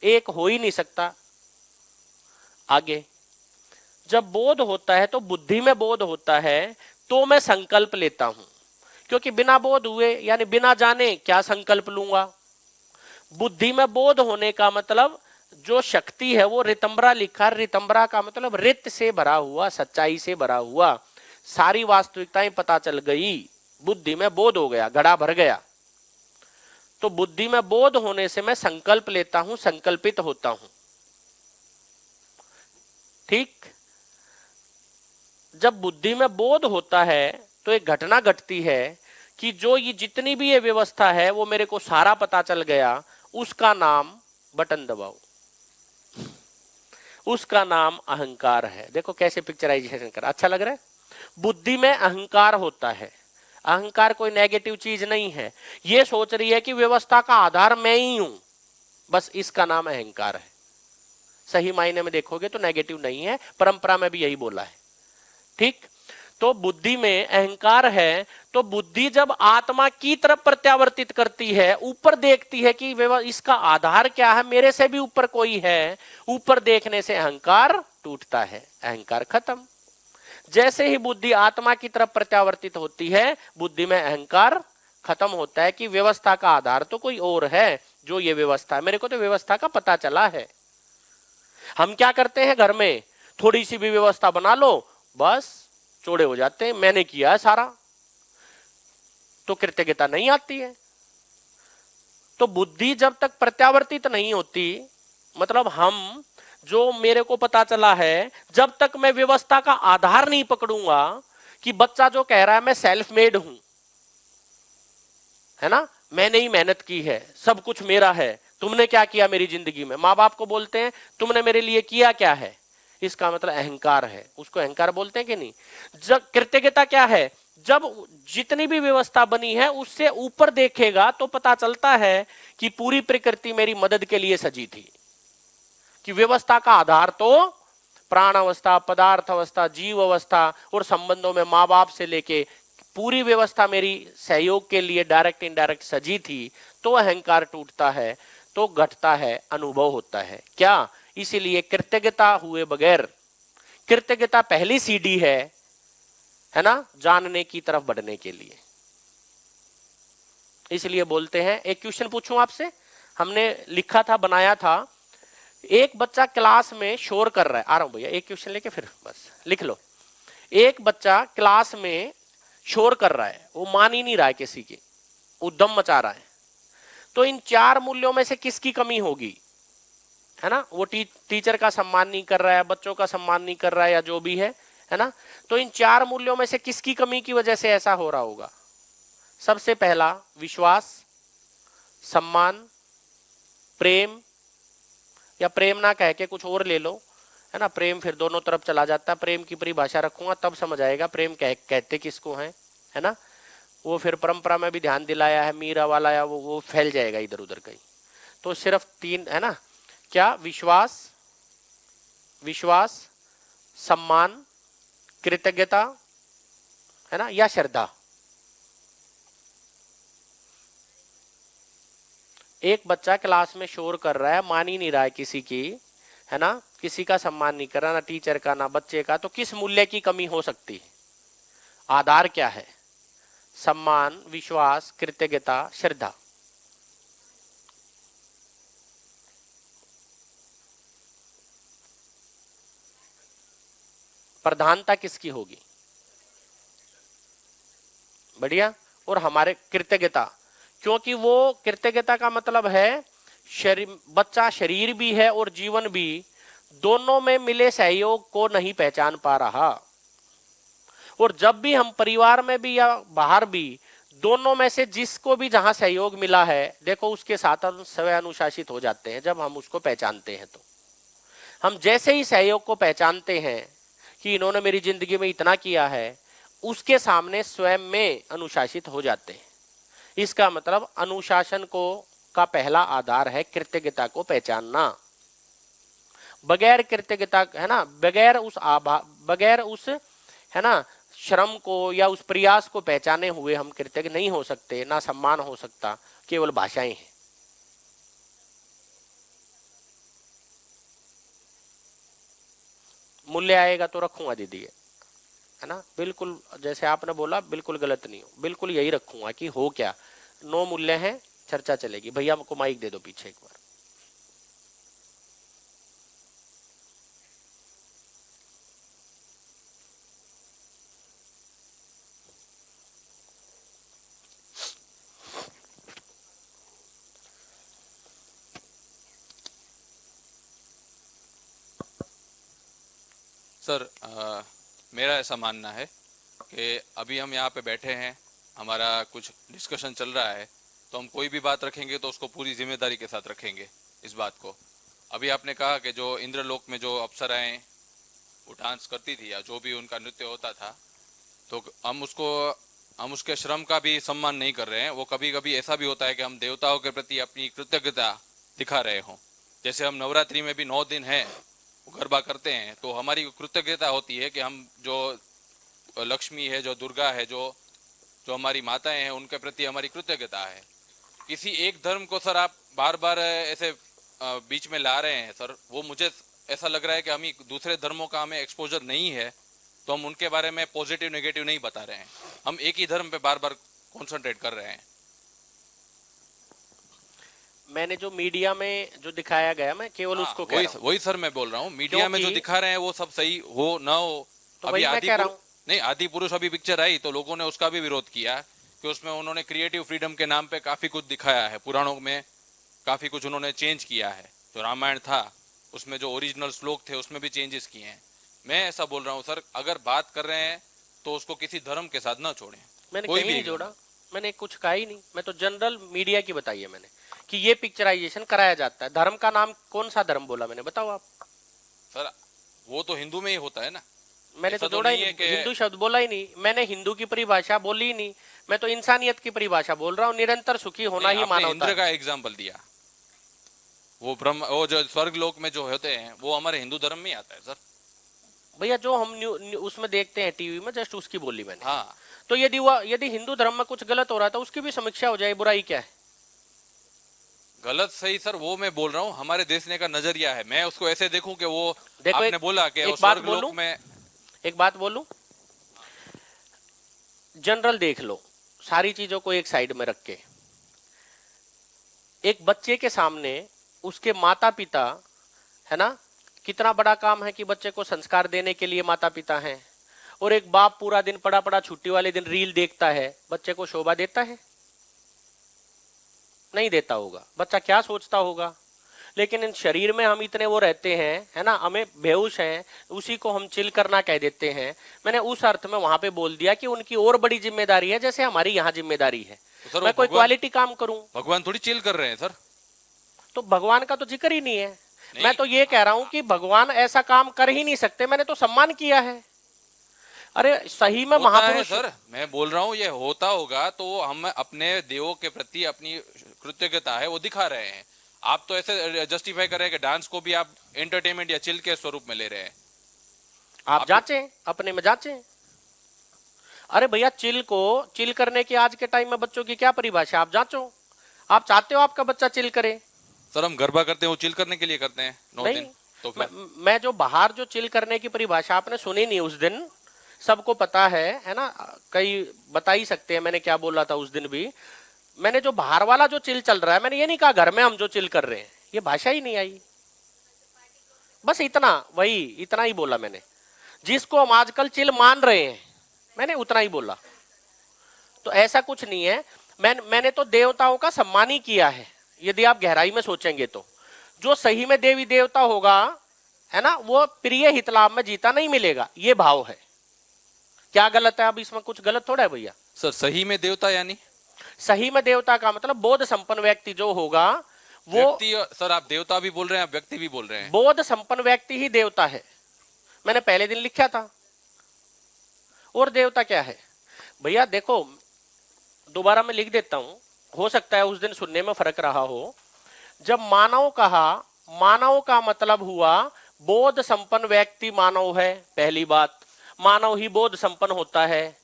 एक हो ही नहीं सकता। आगे जब बोध होता है तो बुद्धि में बोध होता है, तो मैं संकल्प लेता हूं, क्योंकि बिना बोध हुए यानी बिना जाने क्या संकल्प लूंगा। बुद्धि में बोध होने का मतलब जो शक्ति है वो रितंबरा लिखा, रितंबरा का मतलब रित से भरा हुआ, सच्चाई से भरा हुआ, सारी वास्तविकताएं पता चल गई, बुद्धि में बोध हो गया, घड़ा भर गया। तो बुद्धि में बोध होने से मैं संकल्प लेता हूं, संकल्पित होता हूं। ठीक। जब बुद्धि में बोध होता है तो एक घटना घटती है कि जो ये जितनी भी ये व्यवस्था है वो मेरे को सारा पता चल गया, उसका नाम, बटन दबाओ, उसका नाम अहंकार है। देखो कैसे पिक्चराइजेशन कर, अच्छा लग रहा है। बुद्धि में अहंकार होता है। अहंकार कोई नेगेटिव चीज नहीं है, ये सोच रही है कि व्यवस्था का आधार मैं ही हूं, बस इसका नाम अहंकार है। सही मायने में देखोगे तो नेगेटिव नहीं है, परंपरा में भी यही बोला है, ठीक। तो बुद्धि में अहंकार है, तो बुद्धि जब आत्मा की तरफ प्रत्यावर्तित करती है, ऊपर देखती है कि इसका आधार क्या है, मेरे से भी ऊपर कोई है, ऊपर देखने से अहंकार टूटता है, अहंकार खत्म। जैसे ही बुद्धि आत्मा की तरफ प्रत्यावर्तित होती है, बुद्धि में अहंकार खत्म होता है कि व्यवस्था का आधार तो कोई और है, जो ये व्यवस्था है, मेरे को तो व्यवस्था का पता चला है। हम क्या करते हैं घर में, थोड़ी सी भी व्यवस्था बना लो, बस चौड़े हो जाते हैं, मैंने किया है सारा, तो कृतज्ञता नहीं आती है। तो बुद्धि जब तक प्रत्यावर्तित नहीं होती, मतलब हम जो मेरे को पता चला है, जब तक मैं व्यवस्था का आधार नहीं पकड़ूंगा कि बच्चा जो कह रहा है मैं सेल्फ मेड हूं, है ना, मैंने ही मेहनत की है, सब कुछ मेरा है, तुमने क्या किया मेरी जिंदगी में। माँ बाप को बोलते हैं तुमने मेरे लिए किया क्या है, इसका मतलब अहंकार है, उसको अहंकार बोलते हैं कि नहीं। जब कृतज्ञता क्या है, जब जितनी भी व्यवस्था बनी है उससे ऊपर देखेगा तो पता चलता है कि पूरी प्रकृति मेरी मदद के लिए सजी थी, कि व्यवस्था का आधार तो प्राण अवस्था, पदार्थ अवस्था, जीव अवस्था और संबंधों में माँ बाप से लेके पूरी व्यवस्था मेरी सहयोग के लिए डायरेक्ट इनडायरेक्ट सजी थी। तो अहंकार टूटता है, तो घटता है, अनुभव होता है क्या। इसीलिए कृतज्ञता हुए बगैर, कृतज्ञता पहली सीढ़ी है ना, जानने की तरफ बढ़ने के लिए। इसलिए बोलते हैं, एक क्वेश्चन पूछूं आपसे, हमने लिखा था, बनाया था। एक बच्चा क्लास में शोर कर रहा है, आ रहा हूं भैया, एक क्वेश्चन लेके फिर बस लिख लो। एक बच्चा क्लास में शोर कर रहा है, वो मान ही नहीं रहा है किसी की, उद्दम मचा रहा है। तो इन चार मूल्यों में से किसकी कमी होगी, है ना। वो टीचर का सम्मान नहीं कर रहा है, बच्चों का सम्मान नहीं कर रहा है, या जो भी है ना। तो इन चार मूल्यों में से किसकी कमी की वजह से ऐसा हो रहा होगा। सबसे पहला विश्वास, सम्मान, प्रेम, या प्रेम ना कह के कुछ और ले लो, है ना, प्रेम फिर दोनों तरफ चला जाता है। प्रेम की परिभाषा रखूंगा तब समझ आएगा प्रेम कहते किसको है ना। वो फिर परंपरा में भी ध्यान दिलाया है, मीरा वाला, या वो फैल जाएगा इधर उधर कहीं। तो सिर्फ तीन है ना, क्या, विश्वास, विश्वास, सम्मान, कृतज्ञता, है ना, या श्रद्धा। एक बच्चा क्लास में शोर कर रहा है, मान ही नहीं रहा है किसी की, है ना, किसी का सम्मान नहीं कर रहा, ना टीचर का ना बच्चे का, तो किस मूल्य की कमी हो सकती है। आधार क्या है, सम्मान, विश्वास, कृतज्ञता, श्रद्धा। प्रधानता किसकी होगी, बढ़िया। और हमारे कृतज्ञता, क्योंकि वो कृतज्ञता का मतलब है शरीर, बच्चा शरीर भी है और जीवन भी, दोनों में मिले सहयोग को नहीं पहचान पा रहा। और जब भी हम परिवार में भी या बाहर भी, दोनों में से जिसको भी जहां सहयोग मिला है, देखो उसके साथ हम स्वयं अनुशासित हो जाते हैं। जब हम उसको पहचानते हैं, तो हम जैसे ही सहयोग को पहचानते हैं कि इन्होंने मेरी जिंदगी में इतना किया है, उसके सामने स्वयं में अनुशासित हो जाते हैं। इसका मतलब अनुशासन को का पहला आधार है कृतज्ञता को पहचानना। बगैर कृतज्ञता, है ना, बगैर उस, है ना, श्रम को या उस प्रयास को पहचाने हुए हम कृतज्ञ नहीं हो सकते, ना सम्मान हो सकता, केवल भाषाएं हैं। मूल्य आएगा तो रखूंगा दीदी, है ना, बिल्कुल जैसे आपने बोला, बिल्कुल गलत नहीं हो, बिल्कुल यही रखूंगा कि हो क्या, 9 मूल्य हैं, चर्चा चलेगी। भैया को माइक दे दो पीछे एक बार। सर, मेरा ऐसा मानना है कि अभी हम यहाँ पे बैठे हैं, हमारा कुछ डिस्कशन चल रहा है, तो हम कोई भी बात रखेंगे तो उसको पूरी जिम्मेदारी के साथ रखेंगे इस बात को। अभी आपने कहा कि जो इंद्रलोक में जो अप्सराएं वो डांस करती थी या जो भी उनका नृत्य होता था, तो हम उसके श्रम का भी सम्मान नहीं कर रहे हैं। वो कभी कभी ऐसा भी होता है कि हम देवताओं के प्रति अपनी कृतज्ञता दिखा रहे हों। जैसे हम नवरात्रि में भी 9 दिन है वो गरबा करते हैं, तो हमारी कृतज्ञता होती है कि हम जो लक्ष्मी है, जो दुर्गा है, जो जो हमारी माताएं हैं, उनके प्रति हमारी कृतज्ञता है। किसी एक धर्म को सर आप बार बार ऐसे बीच में ला रहे हैं सर, वो मुझे ऐसा लग रहा है कि हम दूसरे धर्मों का हमें एक्सपोजर नहीं है, तो हम उनके बारे में पॉजिटिव नेगेटिव नहीं बता रहे हैं। हम एक ही धर्म पे बार बार कॉन्सेंट्रेट कर रहे हैं। मैंने जो मीडिया में जो दिखाया गया, मैं केवल हाँ, उसको कह रहा हूँ, वही सर मैं बोल रहा हूँ, मीडिया में जो क्योंकि दिखा रहे हैं वो सब सही हो ना हो। तो अभी वही मैं कह रहा हूँ। नहीं, आदि पुरुष अभी पिक्चर आई तो लोगों ने उसका भी विरोध किया कि उसमें उन्होंने क्रिएटिव फ्रीडम के नाम पे काफी कुछ दिखाया है, पुराणों में काफी कुछ उन्होंने चेंज किया है। जो रामायण था उसमें जो ओरिजिनल श्लोक थे उसमें भी चेंजेस किए हैं। मैं ऐसा बोल रहा हूँ सर, अगर बात कर रहे हैं तो उसको किसी धर्म के साथ ना छोड़ें। मैंने कोई कहीं भी नहीं एक जोड़ा, धर्म। मैंने कुछ कहा ही नहीं। मैं तो जनरल मीडिया की बताई है मैंने कि ये पिक्चराइजेशन कराया जाता है। धर्म का नाम कौन सा धर्म बोला मैंने, बताओ आप। सर वो तो हिंदू में ही होता है ना, मैंने ऐसा तो तो जोड़ा ही नहीं है नहीं, कि हिंदू शब्द बोला ही नहीं मैंने, हिंदू की परिभाषा बोली ही नहीं। मैं तो इंसानियत की परिभाषा बोल रहा हूँ, निरंतर सुखी होना नहीं, ही आपने मानवता इंद्र है। का एग्जाम्पल दिया। वो जो स्वर्ग लोक में जो होते हैं वो हमारे हिंदू धर्म में ही आता है सर। भैया जो हम उसमें देखते हैं टीवी में, जस्ट उसकी बोली मैंने। हाँ, तो यदि हिंदू धर्म में कुछ गलत हो रहा था उसकी भी समीक्षा हो जाए, बुराई क्या है। गलत सही सर वो मैं बोल रहा हूँ, हमारे देखने का नजरिया है। मैं उसको ऐसे देखूं कि वो देखो आपने बोला कि वो एक बात स्वर्ग लोक बोलूं, में। एक बात बोलूं, जनरल देख लो, सारी चीजों को एक साइड में रख के, एक बच्चे के सामने उसके माता पिता, है ना, कितना बड़ा काम है कि बच्चे को संस्कार देने के लिए माता पिता हैं। और एक बाप पूरा दिन पड़ा पड़ा छुट्टी वाले दिन रील देखता है, बच्चे को शोभा देता है? नहीं देता होगा। बच्चा क्या सोचता होगा? लेकिन इन शरीर में हम इतने वो रहते हैं, है ना, हमें बेहोश हैं, उसी को हम चिल करना कह देते हैं। मैंने उस अर्थ में वहां पे बोल दिया कि उनकी और बड़ी जिम्मेदारी है जैसे हमारी यहाँ जिम्मेदारी है। तो सर वो मैं कोई भगवान, क्वालिटी काम करूं भगवान थोड़ी चिल कर रहे हैं सर। तो भगवान का तो जिक्र ही नहीं है। मैं नहीं, तो ये कह रहा हूं कि भगवान ऐसा काम कर ही नहीं सकते, मैंने तो सम्मान किया है। अरे सही में होता है महापुरुष। सर, मैं बोल रहा हूँ ये होता होगा तो हम अपने देवों के प्रति अपनी कृतज्ञता है वो दिखा रहे हैं। आप तो ऐसे जस्टिफाई कर रहे हैं कि डांस को भी आप एंटरटेनमेंट या चिल के स्वरूप में ले रहे हैं। आप आप जांचें, अपने में जांचें। अरे भैया चिल करने की आज के टाइम में बच्चों की क्या परिभाषा, आप जांचो। आप चाहते हो आपका बच्चा चिल करे? सर हम गरबा करते हैं वो चिल करने के लिए करते हैं 9 दिन। नहीं। तो मैं, फिर मैं जो बाहर जो चिल करने की परिभाषा आपने सुनी नहीं उस दिन, सबको पता है ना, कई बता ही सकते हैं मैंने क्या बोला था उस दिन भी। मैंने जो बाहर वाला जो चिल चल रहा है, मैंने ये नहीं कहा घर में हम जो चिल कर रहे हैं, ये भाषा ही नहीं आई। बस इतना, वही इतना ही बोला मैंने, जिसको हम आजकल चिल मान रहे हैं, मैंने उतना ही बोला। तो ऐसा कुछ नहीं है। मैंने तो देवताओं का सम्मान ही किया है। यदि आप गहराई में सोचेंगे तो जो सही में देवी देवता होगा, है ना, वो प्रिय हित लाभ में जीता नहीं मिलेगा, ये भाव है। क्या गलत है? अब इसमें कुछ गलत थोड़ा है भैया। सर सही में देवता यानी सही में देवता का मतलब बोध संपन्न व्यक्ति जो होगा वो, व्यक्ति। सर आप देवता भी बोल रहे हैं, आप व्यक्ति भी बोल रहे हैं। बोध संपन्न व्यक्ति ही देवता है। मैंने पहले दिन लिखा था। और देवता क्या है भैया? देखो दोबारा मैं लिख देता हूं, हो सकता है उस दिन सुनने में फर्क रहा हो। जब मानव कहा, मानव का मतलब हुआ बोध संपन्न व्यक्ति मानव है। पहली बात, मानव ही बोध संपन्न होता है।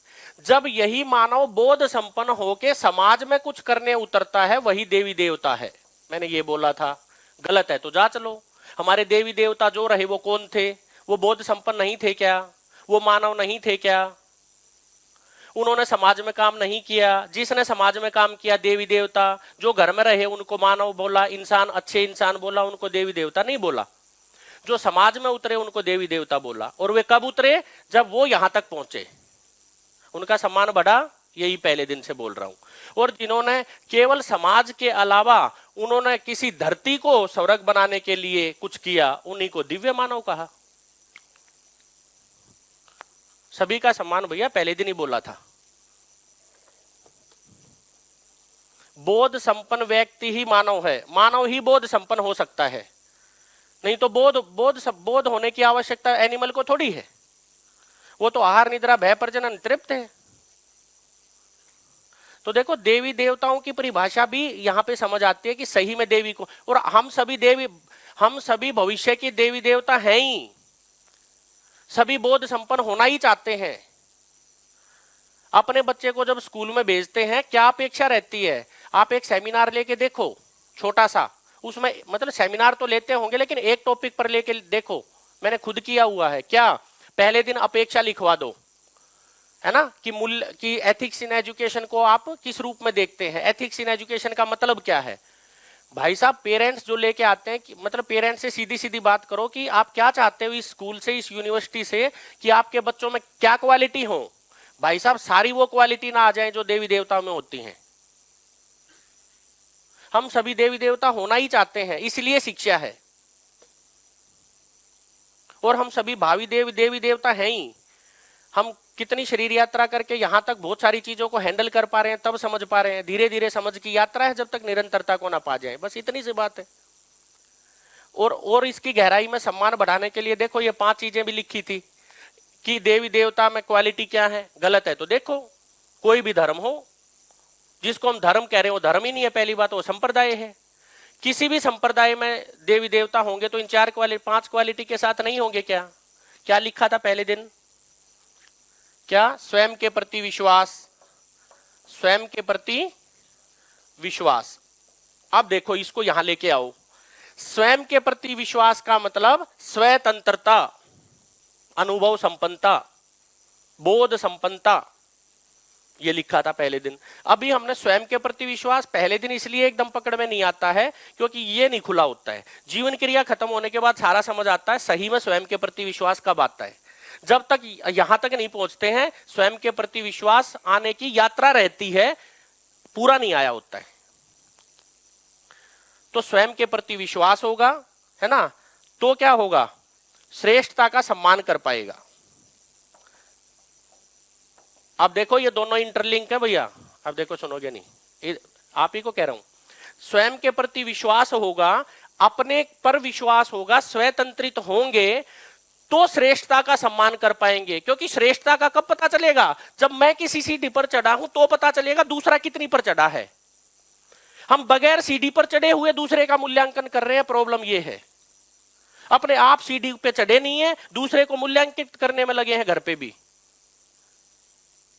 जब यही मानव बोध संपन्न होके समाज में कुछ करने उतरता है, वही देवी देवता है। मैंने ये बोला था। गलत है तो जांच लो। हमारे देवी देवता जो रहे वो कौन थे? वो बोध संपन्न नहीं थे क्या? वो मानव नहीं थे क्या? उन्होंने समाज में काम नहीं किया? जिसने समाज में काम किया देवी देवता, जो घर में रहे उनको मानव बोला, इंसान, अच्छे इंसान बोला, उनको देवी देवता नहीं बोला। जो समाज में उतरे उनको देवी देवता बोला। और वे कब उतरे? जब वो यहां तक पहुंचे, उनका सम्मान बढ़ा। यही पहले दिन से बोल रहा हूं। और जिन्होंने केवल समाज के अलावा उन्होंने किसी धरती को स्वर्ग बनाने के लिए कुछ किया, उन्हीं को दिव्य मानव कहा। सभी का सम्मान भैया पहले दिन ही बोला था। बोध संपन्न व्यक्ति ही मानव है, मानव ही बोध संपन्न हो सकता है, नहीं तो बोध होने की आवश्यकता एनिमल को थोड़ी है। वो तो आहार निद्रा भय प्रजनन तृप्त है। तो देखो देवी देवताओं की परिभाषा भी यहाँ पे समझ आती है कि सही में देवी को, और हम सभी भविष्य के देवी देवता हैं ही, सभी बोध संपन्न होना ही चाहते हैं। अपने बच्चे को जब स्कूल में भेजते हैं क्या अपेक्षा रहती है? आप एक सेमिनार लेके देखो छोटा सा, उसमें मतलब सेमिनार तो लेते होंगे लेकिन एक टॉपिक पर लेके देखो, मैंने खुद किया हुआ है। क्या पहले दिन अपेक्षा लिखवा दो, है ना, कि मूल्य की एथिक्स इन एजुकेशन को आप किस रूप में देखते हैं। एथिक्स इन एजुकेशन का मतलब क्या है? भाई साहब पेरेंट्स जो लेके आते हैं मतलब पेरेंट्स से सीधी सीधी बात करो कि आप क्या चाहते हो इस स्कूल से, इस यूनिवर्सिटी से, कि आपके बच्चों में क्या क्वालिटी हो। भाई साहब सारी वो क्वालिटी ना आ जाए जो देवी देवताओं में होती हैं। हम सभी देवी देवता होना ही चाहते हैं, इसलिए शिक्षा है, और हम सभी भावी देवी देवता हैं ही। हम कितनी शरीर यात्रा करके यहां तक बहुत सारी चीजों को हैंडल कर पा रहे हैं, तब समझ पा रहे हैं। धीरे धीरे समझ की यात्रा है, जब तक निरंतरता को ना पा जाए, बस इतनी सी बात है। और इसकी गहराई में सम्मान बढ़ाने के लिए देखो ये 5 चीजें भी लिखी थी कि देवी देवता में क्वालिटी क्या है। गलत है तो देखो, कोई भी धर्म हो, जिसको हम धर्म कह रहे हैं वो धर्म ही नहीं है, पहली बात वो संप्रदाय है। किसी भी संप्रदाय में देवी देवता होंगे तो इन 5 क्वालिटी के साथ नहीं होंगे। क्या लिखा था पहले दिन? क्या? स्वयं के प्रति विश्वास, स्वयं के प्रति विश्वास। अब देखो इसको यहां लेके आओ। स्वयं के प्रति विश्वास का मतलब स्वतंत्रता, अनुभव संपन्नता, बोध संपन्नता, ये लिखा था पहले दिन। अभी हमने स्वयं के प्रति विश्वास पहले दिन इसलिए एकदम पकड़ में नहीं आता है क्योंकि ये नहीं खुला होता है। जीवन क्रिया खत्म होने के बाद सारा समझ आता है सही में स्वयं के प्रति विश्वास कब आता है। जब तक यहां तक नहीं पहुंचते हैं स्वयं के प्रति विश्वास आने की यात्रा रहती है, पूरा नहीं आया होता है। तो स्वयं के प्रति विश्वास होगा, है ना, तो क्या होगा? श्रेष्ठता का सम्मान कर पाएगा। अब देखो ये दोनों इंटरलिंक है भैया, अब देखो सुनोगे नहीं, आप ही को कह रहा हूं। स्वयं के प्रति विश्वास होगा, अपने पर विश्वास होगा, स्वतंत्रित होंगे तो श्रेष्ठता का सम्मान कर पाएंगे। क्योंकि श्रेष्ठता का कब पता चलेगा? जब मैं किसी सीढ़ी पर चढ़ा हूं तो पता चलेगा दूसरा कितनी पर चढ़ा है। हम बगैर सीढ़ी पर चढ़े हुए दूसरे का मूल्यांकन कर रहे हैं। प्रॉब्लम यह है अपने आप सीढ़ी पे चढ़े नहीं है, दूसरे को मूल्यांकित करने में लगे हैं घर पे भी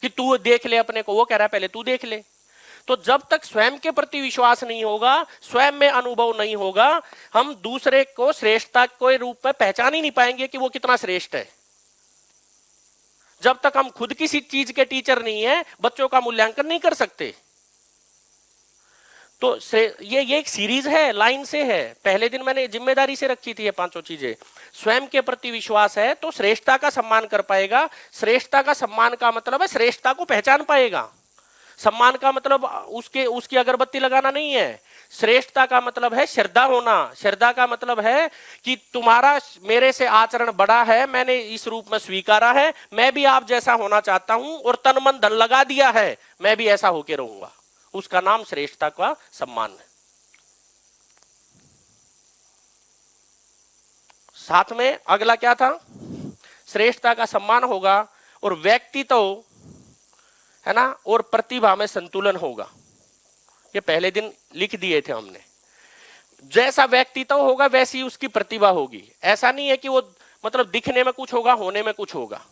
कि तू देख ले अपने को। वो कह रहा है पहले तू देख ले। तो जब तक स्वयं के प्रति विश्वास नहीं होगा, स्वयं में अनुभव नहीं होगा, हम दूसरे को श्रेष्ठता के रूप में पहचान ही नहीं पाएंगे कि वो कितना श्रेष्ठ है। जब तक हम खुद किसी चीज के टीचर नहीं है, बच्चों का मूल्यांकन नहीं कर सकते। तो ये एक सीरीज है, लाइन से है। पहले दिन मैंने जिम्मेदारी से रखी थी ये 5 चीजें। स्वयं के प्रति विश्वास है तो श्रेष्ठता का सम्मान कर पाएगा। श्रेष्ठता का सम्मान का मतलब है श्रेष्ठता को पहचान पाएगा। सम्मान का मतलब उसकी अगरबत्ती लगाना नहीं है। श्रेष्ठता का मतलब है श्रद्धा होना। श्रद्धा का मतलब है कि तुम्हारा मेरे से आचरण बड़ा है, मैंने इस रूप में स्वीकारा है, मैं भी आप जैसा होना चाहता हूं और तन मन धन लगा दिया है, मैं भी ऐसा होके रहूंगा। उसका नाम श्रेष्ठता का सम्मान है। साथ में अगला क्या था? श्रेष्ठता का सम्मान होगा और व्यक्तित्व, है ना, और प्रतिभा में संतुलन होगा। ये पहले दिन लिख दिए थे हमने। जैसा व्यक्तित्व होगा वैसी उसकी प्रतिभा होगी। ऐसा नहीं है कि वो मतलब दिखने में कुछ होगा, होने में कुछ होगा।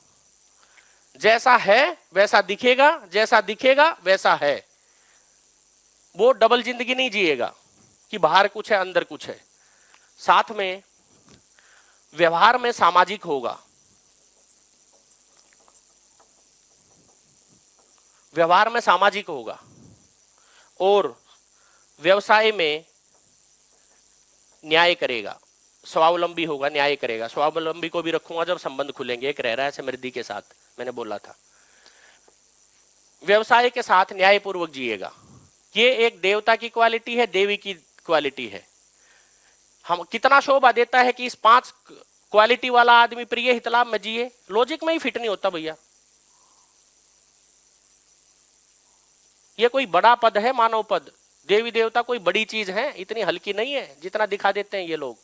जैसा है वैसा दिखेगा, जैसा दिखेगा वैसा है। वो डबल जिंदगी नहीं जिएगा कि बाहर कुछ है अंदर कुछ है। साथ में व्यवहार में सामाजिक होगा। व्यवहार में सामाजिक होगा और व्यवसाय में न्याय करेगा। स्वावलंबी होगा, न्याय करेगा। स्वावलंबी को भी रखूंगा जब संबंध खुलेंगे। एक रह रहा है समृद्धि के साथ, मैंने बोला था। व्यवसाय के साथ न्यायपूर्वक जिएगा। ये एक देवता की क्वालिटी है, देवी की क्वालिटी है। हम कितना शोभा देता है कि इस 5 क्वालिटी वाला आदमी प्रिय हितलाभ में जिए। लॉजिक में ही फिट नहीं होता भैया। ये कोई बड़ा पद है, मानव पद? देवी देवता कोई बड़ी चीज है, इतनी हल्की नहीं है जितना दिखा देते हैं ये लोग।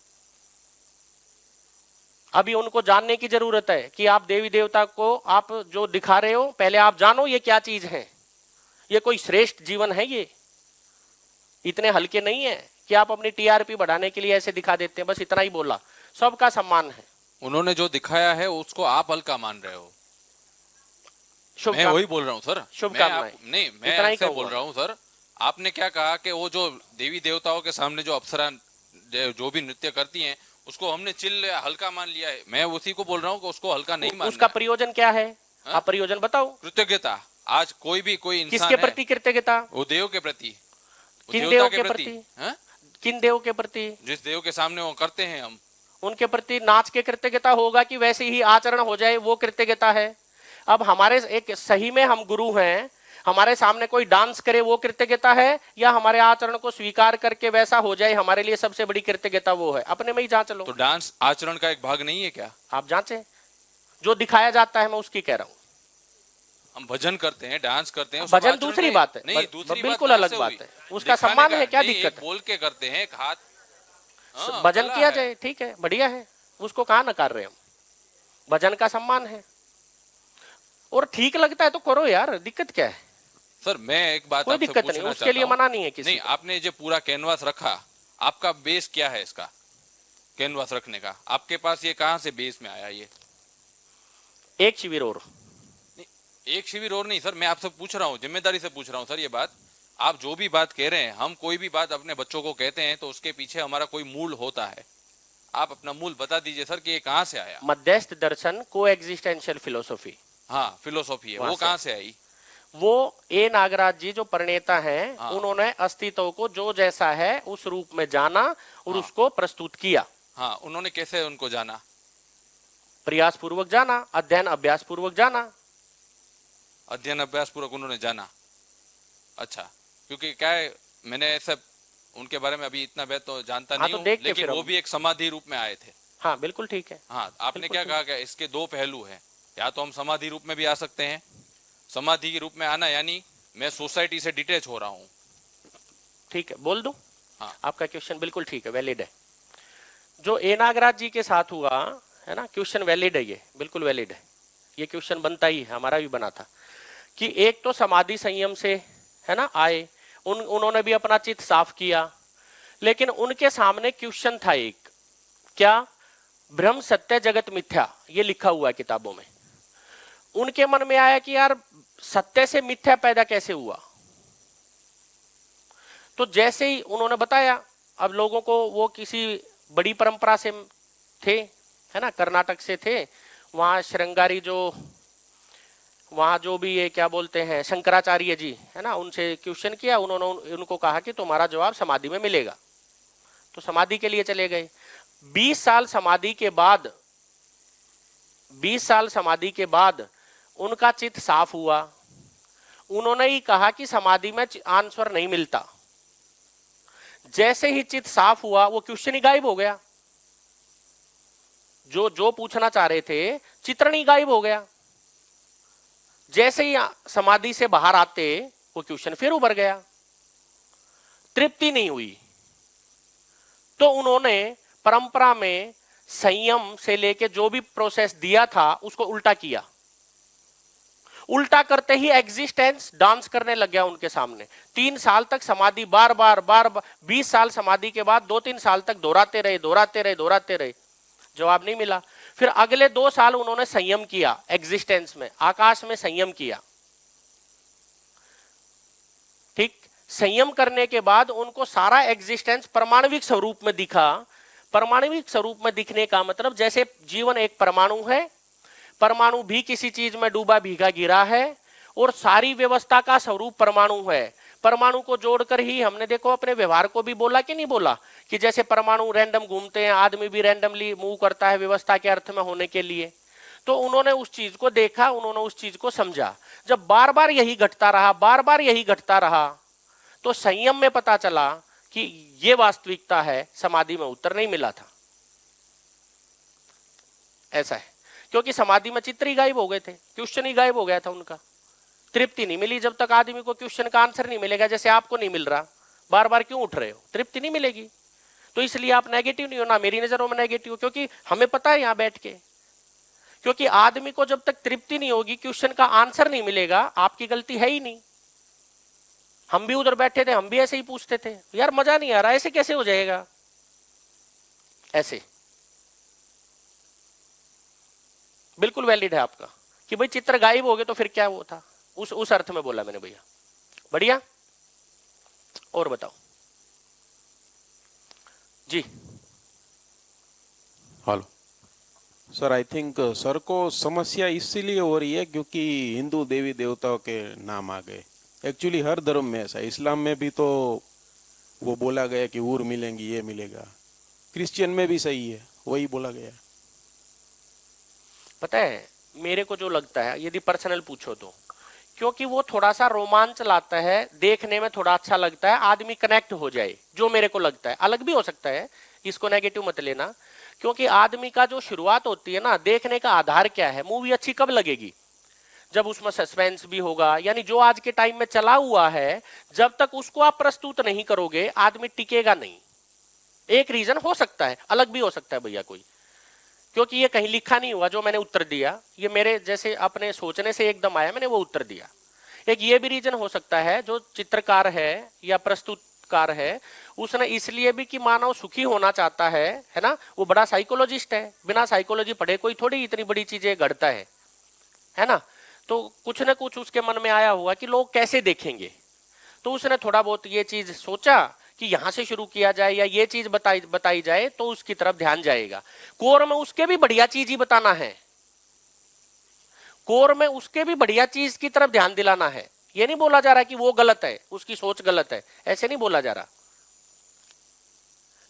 अभी उनको जानने की जरूरत है कि आप देवी देवता को आप जो दिखा रहे हो, पहले आप जानो ये क्या चीज है, ये कोई श्रेष्ठ जीवन है, ये इतने हल्के नहीं है कि आप अपनी टीआरपी बढ़ाने के लिए ऐसे दिखा देते हैं। बस इतना ही बोला, सबका सम्मान है। उन्होंने जो दिखाया है उसको आप हल्का मान रहे हो। मैं वही बोल रहा हूँ सर, शुभकामनाएं। नहीं मैं ऐसे बोल रहा हूँ सर, आपने क्या कहा कि वो जो देवी देवताओं के सामने जो अप्सरा जो भी नृत्य करती हैं उसको हमने चिल हल्का मान लिया है। मैं उसी को बोल रहा हूँ कि उसको हल्का नहीं मानना। उसका प्रयोजन क्या है? आप प्रयोजन बताओ। कृतज्ञता। आज कोई इंसान किसके प्रति कृतज्ञता? वो देव के प्रति। किन देव के प्रति? किन देव के प्रति? जिस देव के सामने वो करते हैं हम, उनके प्रति नाच के कृतज्ञता होगा कि वैसे ही आचरण हो जाए वो कृतज्ञता है? अब हमारे एक सही में हम गुरु हैं, हमारे सामने कोई डांस करे वो कृतज्ञता है, या हमारे आचरण को स्वीकार करके वैसा हो जाए हमारे लिए सबसे बड़ी कृतज्ञता वो है? अपने में ही जांच लो। तो डांस आचरण का एक भाग नहीं है क्या? आप जांचें, जो दिखाया जाता है मैं उसकी कह रहा हूं। हम भजन करते हैं, डांस करते हैं, भजन दूसरी बात है, नहीं दूसरी बिल्कुल अलग बात है, उसका सम्मान है, क्या दिक्कत है? बोल के करते हैं, हाथ भजन किया जाए, ठीक है, बढ़िया है, उसको कहाँ नकार रहे हम? भजन का सम्मान है और ठीक लगता है तो करो यार, दिक्कत क्या है? सर मैं एक बात कोई दिक्कत नहीं, उसके लिए मना नहीं है किसी। नहीं, आपने जो पूरा कैनवास रखा, आपका बेस क्या है इसका कैनवास रखने का? आपके पास ये कहां से बेस में आया? ये एक शिविर और नहीं, एक शिविर और नहीं सर, मैं आपसे पूछ रहा हूँ, जिम्मेदारी से पूछ रहा हूँ सर। ये बात आप जो भी बात कह रहे हैं, हम कोई भी बात अपने बच्चों को कहते हैं तो उसके पीछे हमारा कोई मूल होता है। आप अपना मूल बता दीजिए सर कि ये कहां से आया। मध्यस्थ दर्शन को एग्जिस्टेंशियल फिलोसॉफी, हाँ फिलोसॉफी है, वो कहां से आई? वो ए नागराज जी जो प्रणेता हैं, हाँ। उन्होंने अस्तित्व को जो जैसा है उस रूप में जाना और हाँ। उसको प्रस्तुत किया। हाँ, उन्होंने कैसे उनको जाना? प्रयास पूर्वक जाना, अध्ययन अभ्यास पूर्वक जाना। अध्ययन अभ्यास पूर्वक उन्होंने जाना, अच्छा। क्योंकि क्या है, मैंने ऐसा उनके बारे में अभी इतना बेहद तो जानता नहीं हूँ, लेकिन वो भी एक समाधि रूप में आए थे। हाँ बिल्कुल ठीक है। हाँ, आपने क्या कहा कि इसके दो पहलू हैं, या तो हम समाधि रूप में भी आ सकते हैं। समाधि के रूप में आना यानी मैं सोसाइटी से डिटैच हो रहा हूँ। ठीक है, बोल दूं? हाँ, आपका क्वेश्चन बिल्कुल ठीक है, वैलिड है। जो ए नागराज जी के साथ हुआ है ना, क्वेश्चन वैलिड है, ये बिल्कुल वैलिड है, ये क्वेश्चन बनता ही है, हमारा भी बना था कि एक तो समाधि संयम से है ना आए, उन्होंने भी अपना चित्त साफ किया, लेकिन उनके सामने क्वेश्चन था एक, क्या ब्रह्म सत्य जगत मिथ्या, ये लिखा हुआ है किताबों में। उनके मन में आया कि यार सत्य से मिथ्या पैदा कैसे हुआ? तो जैसे ही उन्होंने बताया, अब लोगों को, वो किसी बड़ी परंपरा से थे है ना, कर्नाटक से थे, वहां श्रृंगारी जो वहां जो भी ये क्या बोलते हैं शंकराचार्य जी है ना, उनसे क्वेश्चन किया, उन्होंने उनको कहा कि तुम्हारा जवाब समाधि में मिलेगा। तो समाधि के लिए चले गए। 20 साल समाधि के बाद, 20 साल समाधि के बाद उनका चित्त साफ हुआ। उन्होंने ही कहा कि समाधि में आंसर नहीं मिलता। जैसे ही चित्त साफ हुआ, वो क्वेश्चन ही गायब हो गया, जो पूछना चाह रहे थे, चित्रण ही गायब हो गया। जैसे ही समाधि से बाहर आते, वो क्वेश्चन फिर उभर गया। तृप्ति नहीं हुई, तो उन्होंने परंपरा में संयम से लेके जो भी प्रोसेस दिया था उसको उल्टा किया। उल्टा करते ही एग्जिस्टेंस डांस करने लग गया उनके सामने। 3 साल तक समाधि बार बार 20 साल समाधि के बाद 2-3 साल तक दोहराते रहे, जवाब नहीं मिला। फिर अगले 2 साल उन्होंने संयम किया, एग्जिस्टेंस में, आकाश में संयम किया। ठीक, संयम करने के बाद उनको सारा एग्जिस्टेंस परमाणविक स्वरूप में दिखा। परमाणविक स्वरूप में दिखने का मतलब, जैसे जीवन एक परमाणु है, परमाणु भी किसी चीज में डूबा भीगा गिरा है, और सारी व्यवस्था का स्वरूप परमाणु है। परमाणु को जोड़कर ही हमने देखो अपने व्यवहार को भी बोला कि नहीं बोला, कि जैसे परमाणु रैंडम घूमते हैं, आदमी भी रैंडमली मूव करता है व्यवस्था के अर्थ में होने के लिए। तो उन्होंने उस चीज को देखा, उन्होंने उस चीज को समझा। जब बार बार यही घटता रहा, बार बार यही घटता रहा, तो संयम में पता चला कि ये वास्तविकता है, समाधि में उत्तर नहीं मिला था। ऐसा है, क्योंकि समाधि में चित्र ही गायब हो गए थे, क्वेश्चन ही गायब हो गया था उनका। तृप्ति नहीं मिली जब तक आदमी को क्वेश्चन का आंसर नहीं मिलेगा, जैसे आपको नहीं मिल रहा, बार बार क्यों उठ रहे हो? तृप्ति नहीं मिलेगी। तो इसलिए आप नेगेटिव नहीं हो, ना मेरी नजरों में नेगेटिव हो, क्योंकि हमें पता है यहां बैठ के, क्योंकि आदमी को जब तक तृप्ति नहीं होगी, क्वेश्चन का आंसर नहीं मिलेगा, आपकी गलती है ही नहीं। हम भी उधर बैठे थे, हम भी ऐसे ही पूछते थे, यार मजा नहीं आ रहा, ऐसे कैसे हो जाएगा, ऐसे। बिल्कुल वैलिड है आपका कि भाई चित्र गायब हो गए तो फिर क्या वो था, उस अर्थ में बोला मैंने भैया। बढ़िया, और बताओ जी। Hello sir, I think sir को समस्या इसीलिए हो रही है क्योंकि हिंदू देवी देवताओं के नाम आ गए। एक्चुअली हर धर्म में ऐसा है, इस्लाम में भी तो वो बोला गया कि ऊर मिलेंगी, ये मिलेगा। क्रिश्चियन में भी सही है, वही बोला गया। पता है मेरे को जो लगता है, यदि पर्सनल पूछो तो, क्योंकि वो थोड़ा सा रोमांच लाता है, देखने में थोड़ा अच्छा लगता है, आदमी कनेक्ट हो जाए, जो मेरे को लगता है। अलग भी हो सकता है, इसको नेगेटिव मत लेना, क्योंकि आदमी का जो शुरुआत होती है ना, देखने का आधार क्या है, मूवी अच्छी कब लगेगी, जब उसमें सस्पेंस भी होगा, यानी जो आज के टाइम में चला हुआ है, जब तक उसको आप प्रस्तुत नहीं करोगे आदमी टिकेगा नहीं। एक रीजन हो सकता है, अलग भी हो सकता है भैया कोई, क्योंकि ये कहीं लिखा नहीं हुआ जो मैंने उत्तर दिया, ये मेरे जैसे अपने सोचने से एकदम आया, मैंने वो उत्तर दिया। एक ये भी रीजन हो सकता है, जो चित्रकार है या प्रस्तुतकार है, उसने इसलिए भी कि मानव सुखी होना चाहता है ना, वो बड़ा साइकोलॉजिस्ट है, बिना साइकोलॉजी पढ़े कोई थोड़ी इतनी बड़ी चीजें गढ़ता है ना। तो कुछ ना कुछ उसके मन में आया हुआ कि लोग कैसे देखेंगे, तो उसने थोड़ा बहुत ये चीज सोचा कि यहां से शुरू किया जाए या ये चीज बताई जाए तो उसकी तरफ ध्यान जाएगा। कोर में उसके भी बढ़िया चीज ही बताना है, कोर में उसके भी बढ़िया चीज की तरफ ध्यान दिलाना है। ये नहीं बोला जा रहा कि वो गलत है, उसकी सोच गलत है, ऐसे नहीं बोला जा रहा।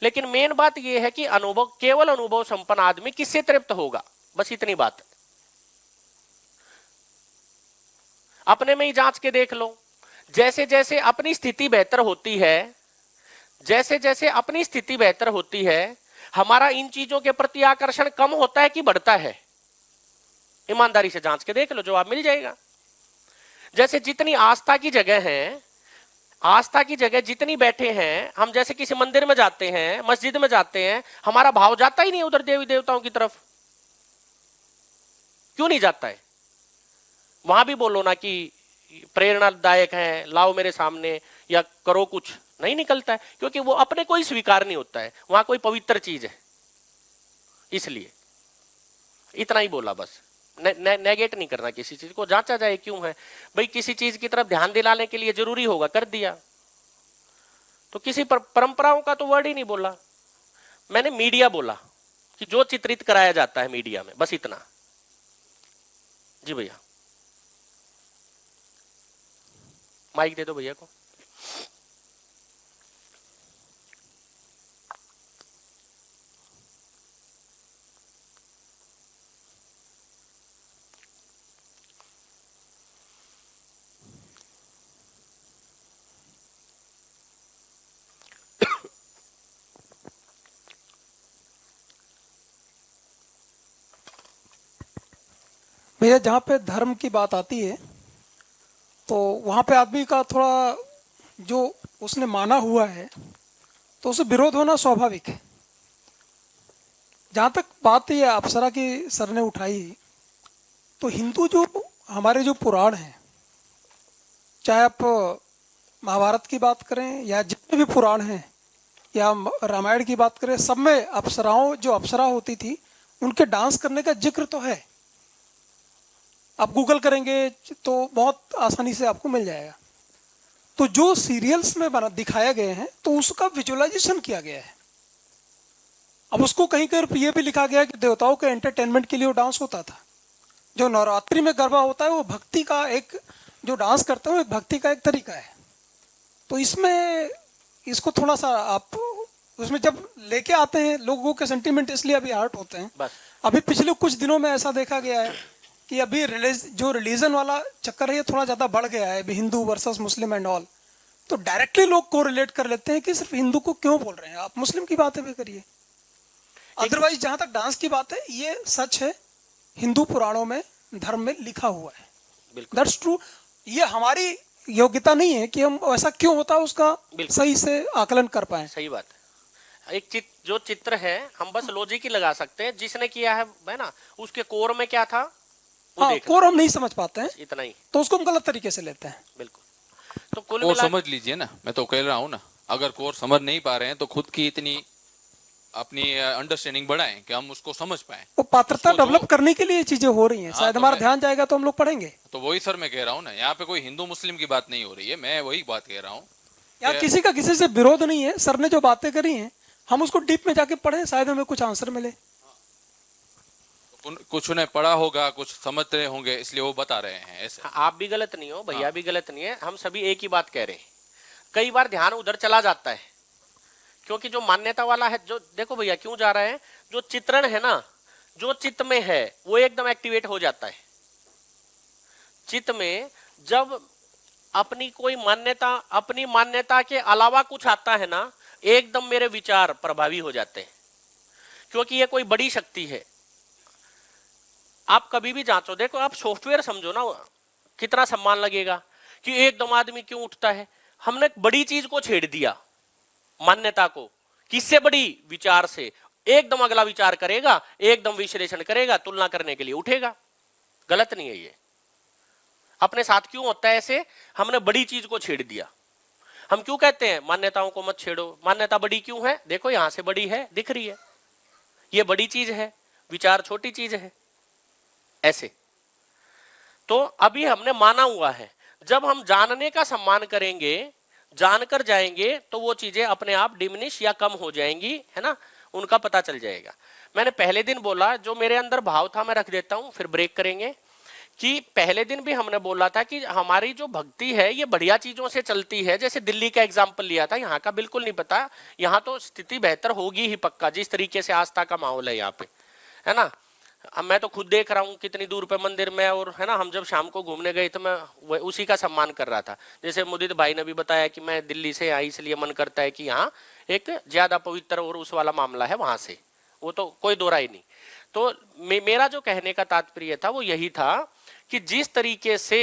लेकिन मेन बात यह है कि अनुभव, केवल अनुभव संपन्न आदमी किससे तृप्त होगा, बस इतनी बात है। अपने में ही जांच के देख लो, जैसे जैसे अपनी स्थिति बेहतर होती है, जैसे जैसे अपनी स्थिति बेहतर होती है, हमारा इन चीजों के प्रति आकर्षण कम होता है कि बढ़ता है? ईमानदारी से जांच के देख लो, जवाब मिल जाएगा। जैसे जितनी आस्था की जगह है, आस्था की जगह जितनी बैठे हैं हम, जैसे किसी मंदिर में जाते हैं, मस्जिद में जाते हैं, हमारा भाव जाता ही नहीं उधर देवी देवताओं की तरफ, क्यों नहीं जाता है? वहां भी बोलो ना कि प्रेरणादायक है, लाओ मेरे सामने या करो कुछ, नहीं निकलता है, क्योंकि वो अपने को ही स्वीकार नहीं होता है, वहां कोई पवित्र चीज है। इसलिए इतना ही बोला बस, नेगेट नहीं करना किसी चीज को, जांचा जाए क्यों है भाई, किसी चीज की तरफ ध्यान दिलाने के लिए जरूरी होगा, कर दिया। तो किसी परंपराओं का तो वर्ड ही नहीं बोला मैंने, मीडिया बोला कि जो चित्रित कराया जाता है मीडिया में, बस इतना। जी भैया, माइक दे दो भैया को। भैया जहाँ पे धर्म की बात आती है तो वहाँ पे आदमी का थोड़ा जो उसने माना हुआ है तो उसे विरोध होना स्वाभाविक है। जहाँ तक बात ये अप्सरा की सर ने उठाई, तो हिंदू जो हमारे जो पुराण हैं, चाहे आप महाभारत की बात करें या जितने भी पुराण हैं या रामायण की बात करें, सब में अप्सराओं, जो अप्सरा होती थी उनके डांस करने का जिक्र तो है। आप गूगल करेंगे तो बहुत आसानी से आपको मिल जाएगा। तो जो सीरियल्स में बना दिखाया गए हैं तो उसका विजुअलाइजेशन किया गया है। अब उसको कहीं कहीं ये भी लिखा गया कि देवताओं के एंटरटेनमेंट के लिए वो डांस होता था। जो नवरात्रि में गरबा होता है वो भक्ति का एक, जो डांस करते हैं वो एक भक्ति का एक तरीका है। तो इसमें इसको थोड़ा सा आप उसमें जब लेके आते हैं, लोगों के सेंटीमेंट इसलिए अभी हर्ट होते हैं। बस अभी पिछले कुछ दिनों में ऐसा देखा गया है कि अभी जो रिलीजन वाला चक्कर है ये थोड़ा ज्यादा बढ़ गया है, अभी Hindu versus Muslim and all. तो डायरेक्टली लोग को रिलेट कर लेते हैं कि सिर्फ हिंदू को क्यों बोल रहे हैं, आप मुस्लिम की बातें भी करिए। अदरवाइज जहां तक डांस की बात है, ये सच है, हिंदू पुराणों में, धर्म में लिखा हुआ है, दैट्स ट्रू। ये हमारी योग्यता नहीं है कि हम ऐसा क्यों होता है उसका बिल्कुल। सही से आकलन कर पाए। सही बात है। एक जो चित्र है हम बस लॉजिक ही लगा सकते हैं, जिसने किया है ना, उसके कोर में क्या था वो हाँ, देखना। कोर हम नहीं समझ पाते हैं इतना ही, तो उसको हम गलत तरीके से लेते हैं। बिल्कुल। तो कुल कोर मिला, समझ लीजिए ना, मैं तो कह रहा हूँ ना, अगर कोर समझ नहीं पा रहे हैं तो खुद की इतनी अपनी अंडरस्टैंडिंग बढ़ाएं कि हम उसको समझ पाए। वो पात्रता उसको डेवलप जो- करने के लिए ये चीजें हो रही हैं। हाँ, शायद तो हमारा मैं- ध्यान जाएगा तो हम लोग पढ़ेंगे। तो वही सर मैं कह रहा हूँ ना, यहाँ पे कोई हिंदू मुस्लिम की बात नहीं हो रही है, मैं वही बात कह रहा हूँ। या किसी का किसी से विरोध नहीं है। सर ने जो बातें करी हैं हम उसको डीप में जाके पढ़ें, शायद हमें कुछ आंसर मिले। कुछ उन्हें पढ़ा होगा, कुछ समझ रहे होंगे, इसलिए वो बता रहे हैं ऐसे। हाँ, आप भी गलत नहीं हो, भैया हाँ। भी गलत नहीं है, हम सभी एक ही बात कह रहे हैं। कई बार ध्यान उधर चला जाता है, क्योंकि जो मान्यता वाला है, जो देखो भैया क्यों जा रहा है, जो चित्रण है ना, जो चित्त में है वो एकदम एक्टिवेट हो जाता है। चित्त में जब अपनी कोई मान्यता, अपनी मान्यता के अलावा कुछ आता है ना, एकदम मेरे विचार प्रभावी हो जाते हैं, क्योंकि ये कोई बड़ी शक्ति है। आप कभी भी जांचो, देखो आप सॉफ्टवेयर समझो ना, कितना सम्मान लगेगा कि एकदम आदमी क्यों उठता है। हमने बड़ी चीज को छेड़ दिया, मान्यता को, किससे बड़ी, विचार से। एकदम अगला विचार करेगा, एकदम विश्लेषण करेगा, तुलना करने के लिए उठेगा। गलत नहीं है ये। अपने साथ क्यों होता है ऐसे, हमने बड़ी चीज को छेड़ दिया। हम क्यों कहते हैं मान्यताओं को मत छेड़ो, मान्यता बड़ी क्यों है, देखो यहां से बड़ी है, दिख रही है, ये बड़ी चीज है, विचार छोटी चीज है, ऐसे। तो अभी हमने माना हुआ है, जब हम जानने का सम्मान करेंगे, जानकर जाएंगे, तो वो चीजें अपने आप डिमिनिश या कम हो जाएंगी, है ना, उनका पता चल जाएगा। मैंने पहले दिन बोला, जो मेरे अंदर भाव था मैं रख देता हूं, फिर ब्रेक करेंगे, कि पहले दिन भी हमने बोला था कि हमारी जो भक्ति है ये बढ़िया चीजों से चलती है। जैसे दिल्ली का एग्जाम्पल लिया था, यहाँ का बिल्कुल नहीं पता, यहाँ तो स्थिति बेहतर होगी ही पक्का, जिस तरीके से आस्था का माहौल है यहाँ पे, है ना। अब मैं तो खुद देख रहा हूँ कितनी दूर पे मंदिर में, और है ना, हम जब शाम को घूमने गए तो मैं उसी का सम्मान कर रहा था। जैसे मुदित भाई ने भी बताया कि मैं दिल्ली से आई, इसलिए मन करता है कि यहाँ एक ज्यादा पवित्र और उस वाला मामला है वहां से, वो तो कोई दो राय नहीं। तो मेरा जो कहने का तात्पर्य था वो यही था कि जिस तरीके से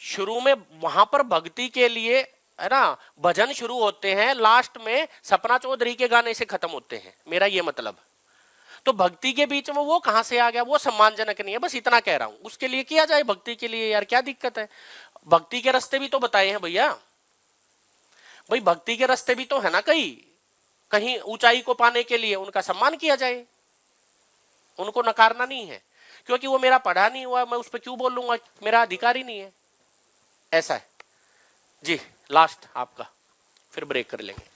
शुरू में वहां पर भक्ति के लिए, है ना, भजन शुरू होते हैं, लास्ट में सपना चौधरी के गाने से खत्म होते हैं, मेरा ये मतलब। तो भक्ति के बीच में वो कहां से आ गया, वो सम्मानजनक नहीं है, बस इतना कह रहा हूं। उसके लिए किया जाए, भक्ति के लिए यार क्या दिक्कत है, भक्ति के रास्ते भी तो बताए हैं भैया। भाई भक्ति के रास्ते भी तो है ना, कहीं कहीं ऊंचाई को पाने के लिए उनका सम्मान किया जाए, उनको नकारना नहीं है। क्योंकि वो मेरा पढ़ा नहीं हुआ, मैं उस पर क्यों बोलूंगा, मेरा अधिकार ही नहीं है, ऐसा है जी। लास्ट आपका, फिर ब्रेक कर लेंगे।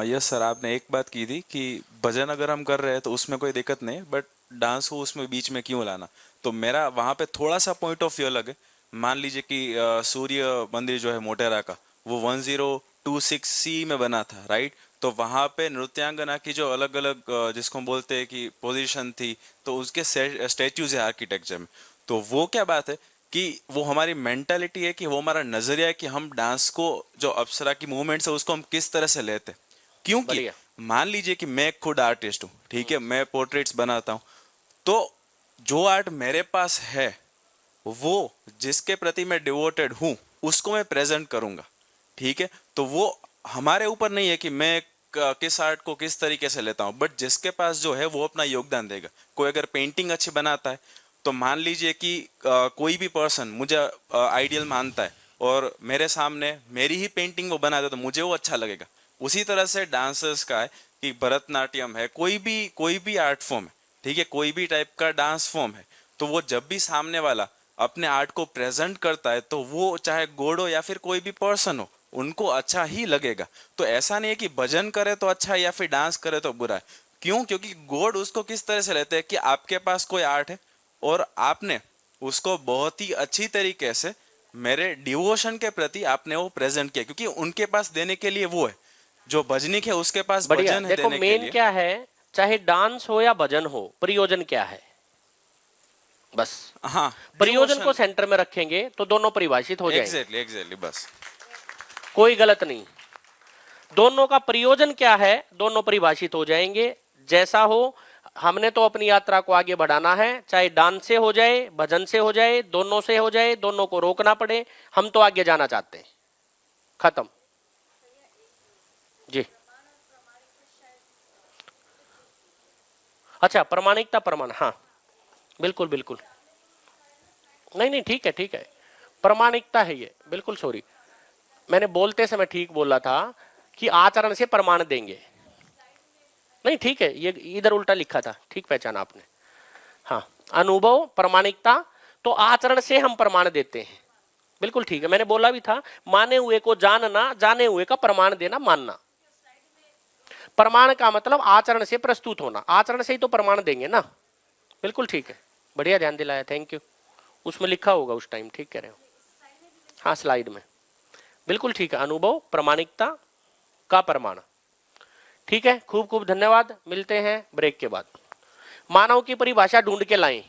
यस सर, आपने एक बात की थी कि भजन अगर हम कर रहे हैं तो उसमें कोई दिक्कत नहीं, बट डांस को उसमें बीच में क्यों लाना। तो मेरा वहाँ पे थोड़ा सा पॉइंट ऑफ व्यू अलग है। मान लीजिए कि सूर्य मंदिर जो है मोटेरा का, वो 1026C में बना था, राइट। तो वहाँ पे नृत्यांगना की जो अलग अलग जिसको हम बोलते हैं कि पोजीशन थी, तो उसके स्टैच्यूज है आर्किटेक्चर में। तो वो क्या बात है कि वो हमारी मेंटालिटी है, कि वो हमारा नजरिया है कि हम डांस को, जो अप्सरा की मूवमेंट्स है उसको हम किस तरह से लेते हैं। क्योंकि बढ़िया। मान लीजिए कि मैं खुद आर्टिस्ट हूँ, ठीक है, मैं पोर्ट्रेट्स बनाता हूँ, तो जो आर्ट मेरे पास है वो जिसके प्रति मैं डिवोटेड हूँ उसको मैं प्रेजेंट करूंगा, ठीक है। तो वो हमारे ऊपर नहीं है कि मैं किस आर्ट को किस तरीके से लेता हूँ, बट जिसके पास जो है वो अपना योगदान देगा। कोई अगर पेंटिंग अच्छी बनाता है, तो मान लीजिए कि कोई भी पर्सन मुझे आइडियल मानता है और मेरे सामने मेरी ही पेंटिंग वो बनाता है, तो मुझे वो अच्छा लगेगा। उसी तरह से डांसर्स का है कि भरतनाट्यम है, कोई भी आर्ट फॉर्म है, ठीक है, कोई भी टाइप का डांस फॉर्म है, तो वो जब भी सामने वाला अपने आर्ट को प्रेजेंट करता है, तो वो चाहे गॉड हो या फिर कोई भी पर्सन हो, उनको अच्छा ही लगेगा। तो ऐसा नहीं है कि भजन करे तो अच्छा है या फिर डांस करे तो बुरा है। क्यों? क्योंकि गॉड उसको किस तरह से लेते हैं कि आपके पास कोई आर्ट है और आपने उसको बहुत ही अच्छी तरीके से मेरे डिवोशन के प्रति आपने वो प्रेजेंट किया, क्योंकि उनके पास देने के लिए वो है। जो भजनिक है उसके पास बढ़िया। भजन है देखो देने के मेन लिए। क्या है, चाहे डांस हो या भजन हो, प्रयोजन क्या है, बस हाँ, प्रयोजन को सेंटर में रखेंगे तो दोनों परिभाषित हो जाएंगे। एग्जैक्टली बस कोई गलत नहीं, दोनों का प्रयोजन क्या है, दोनों परिभाषित हो जाएंगे। जैसा हो, हमने तो अपनी यात्रा को आगे बढ़ाना है, चाहे डांस से हो जाए, भजन से हो जाए, दोनों से हो जाए, दोनों को रोकना पड़े, हम तो आगे जाना चाहते हैं। खत्म। जी अच्छा, प्रामाणिकता प्रमाण, हाँ बिल्कुल बिल्कुल, नहीं नहीं ठीक है ठीक है, प्रामाणिकता है ये, बिल्कुल सॉरी, मैंने बोलते समय ठीक बोला था कि आचरण से प्रमाण देंगे, नहीं ठीक है, ये इधर उल्टा लिखा था, ठीक पहचाना आपने। हाँ, अनुभव प्रामाणिकता, तो आचरण से हम प्रमाण देते हैं, बिल्कुल ठीक है, मैंने बोला भी था माने हुए को जानना, जाने हुए का प्रमाण देना, मानना। प्रमाण का मतलब आचरण से प्रस्तुत होना, आचरण से ही तो प्रमाण देंगे ना, बिल्कुल ठीक है, बढ़िया ध्यान दिलाया, थैंक यू। उसमें लिखा होगा उस टाइम, ठीक कह रहे हो, हाँ स्लाइड में, बिल्कुल ठीक है, अनुभव प्रामाणिकता का प्रमाण, ठीक है, खूब खूब धन्यवाद, मिलते हैं ब्रेक के बाद। मानव की परिभाषा ढूंढ के लाएं।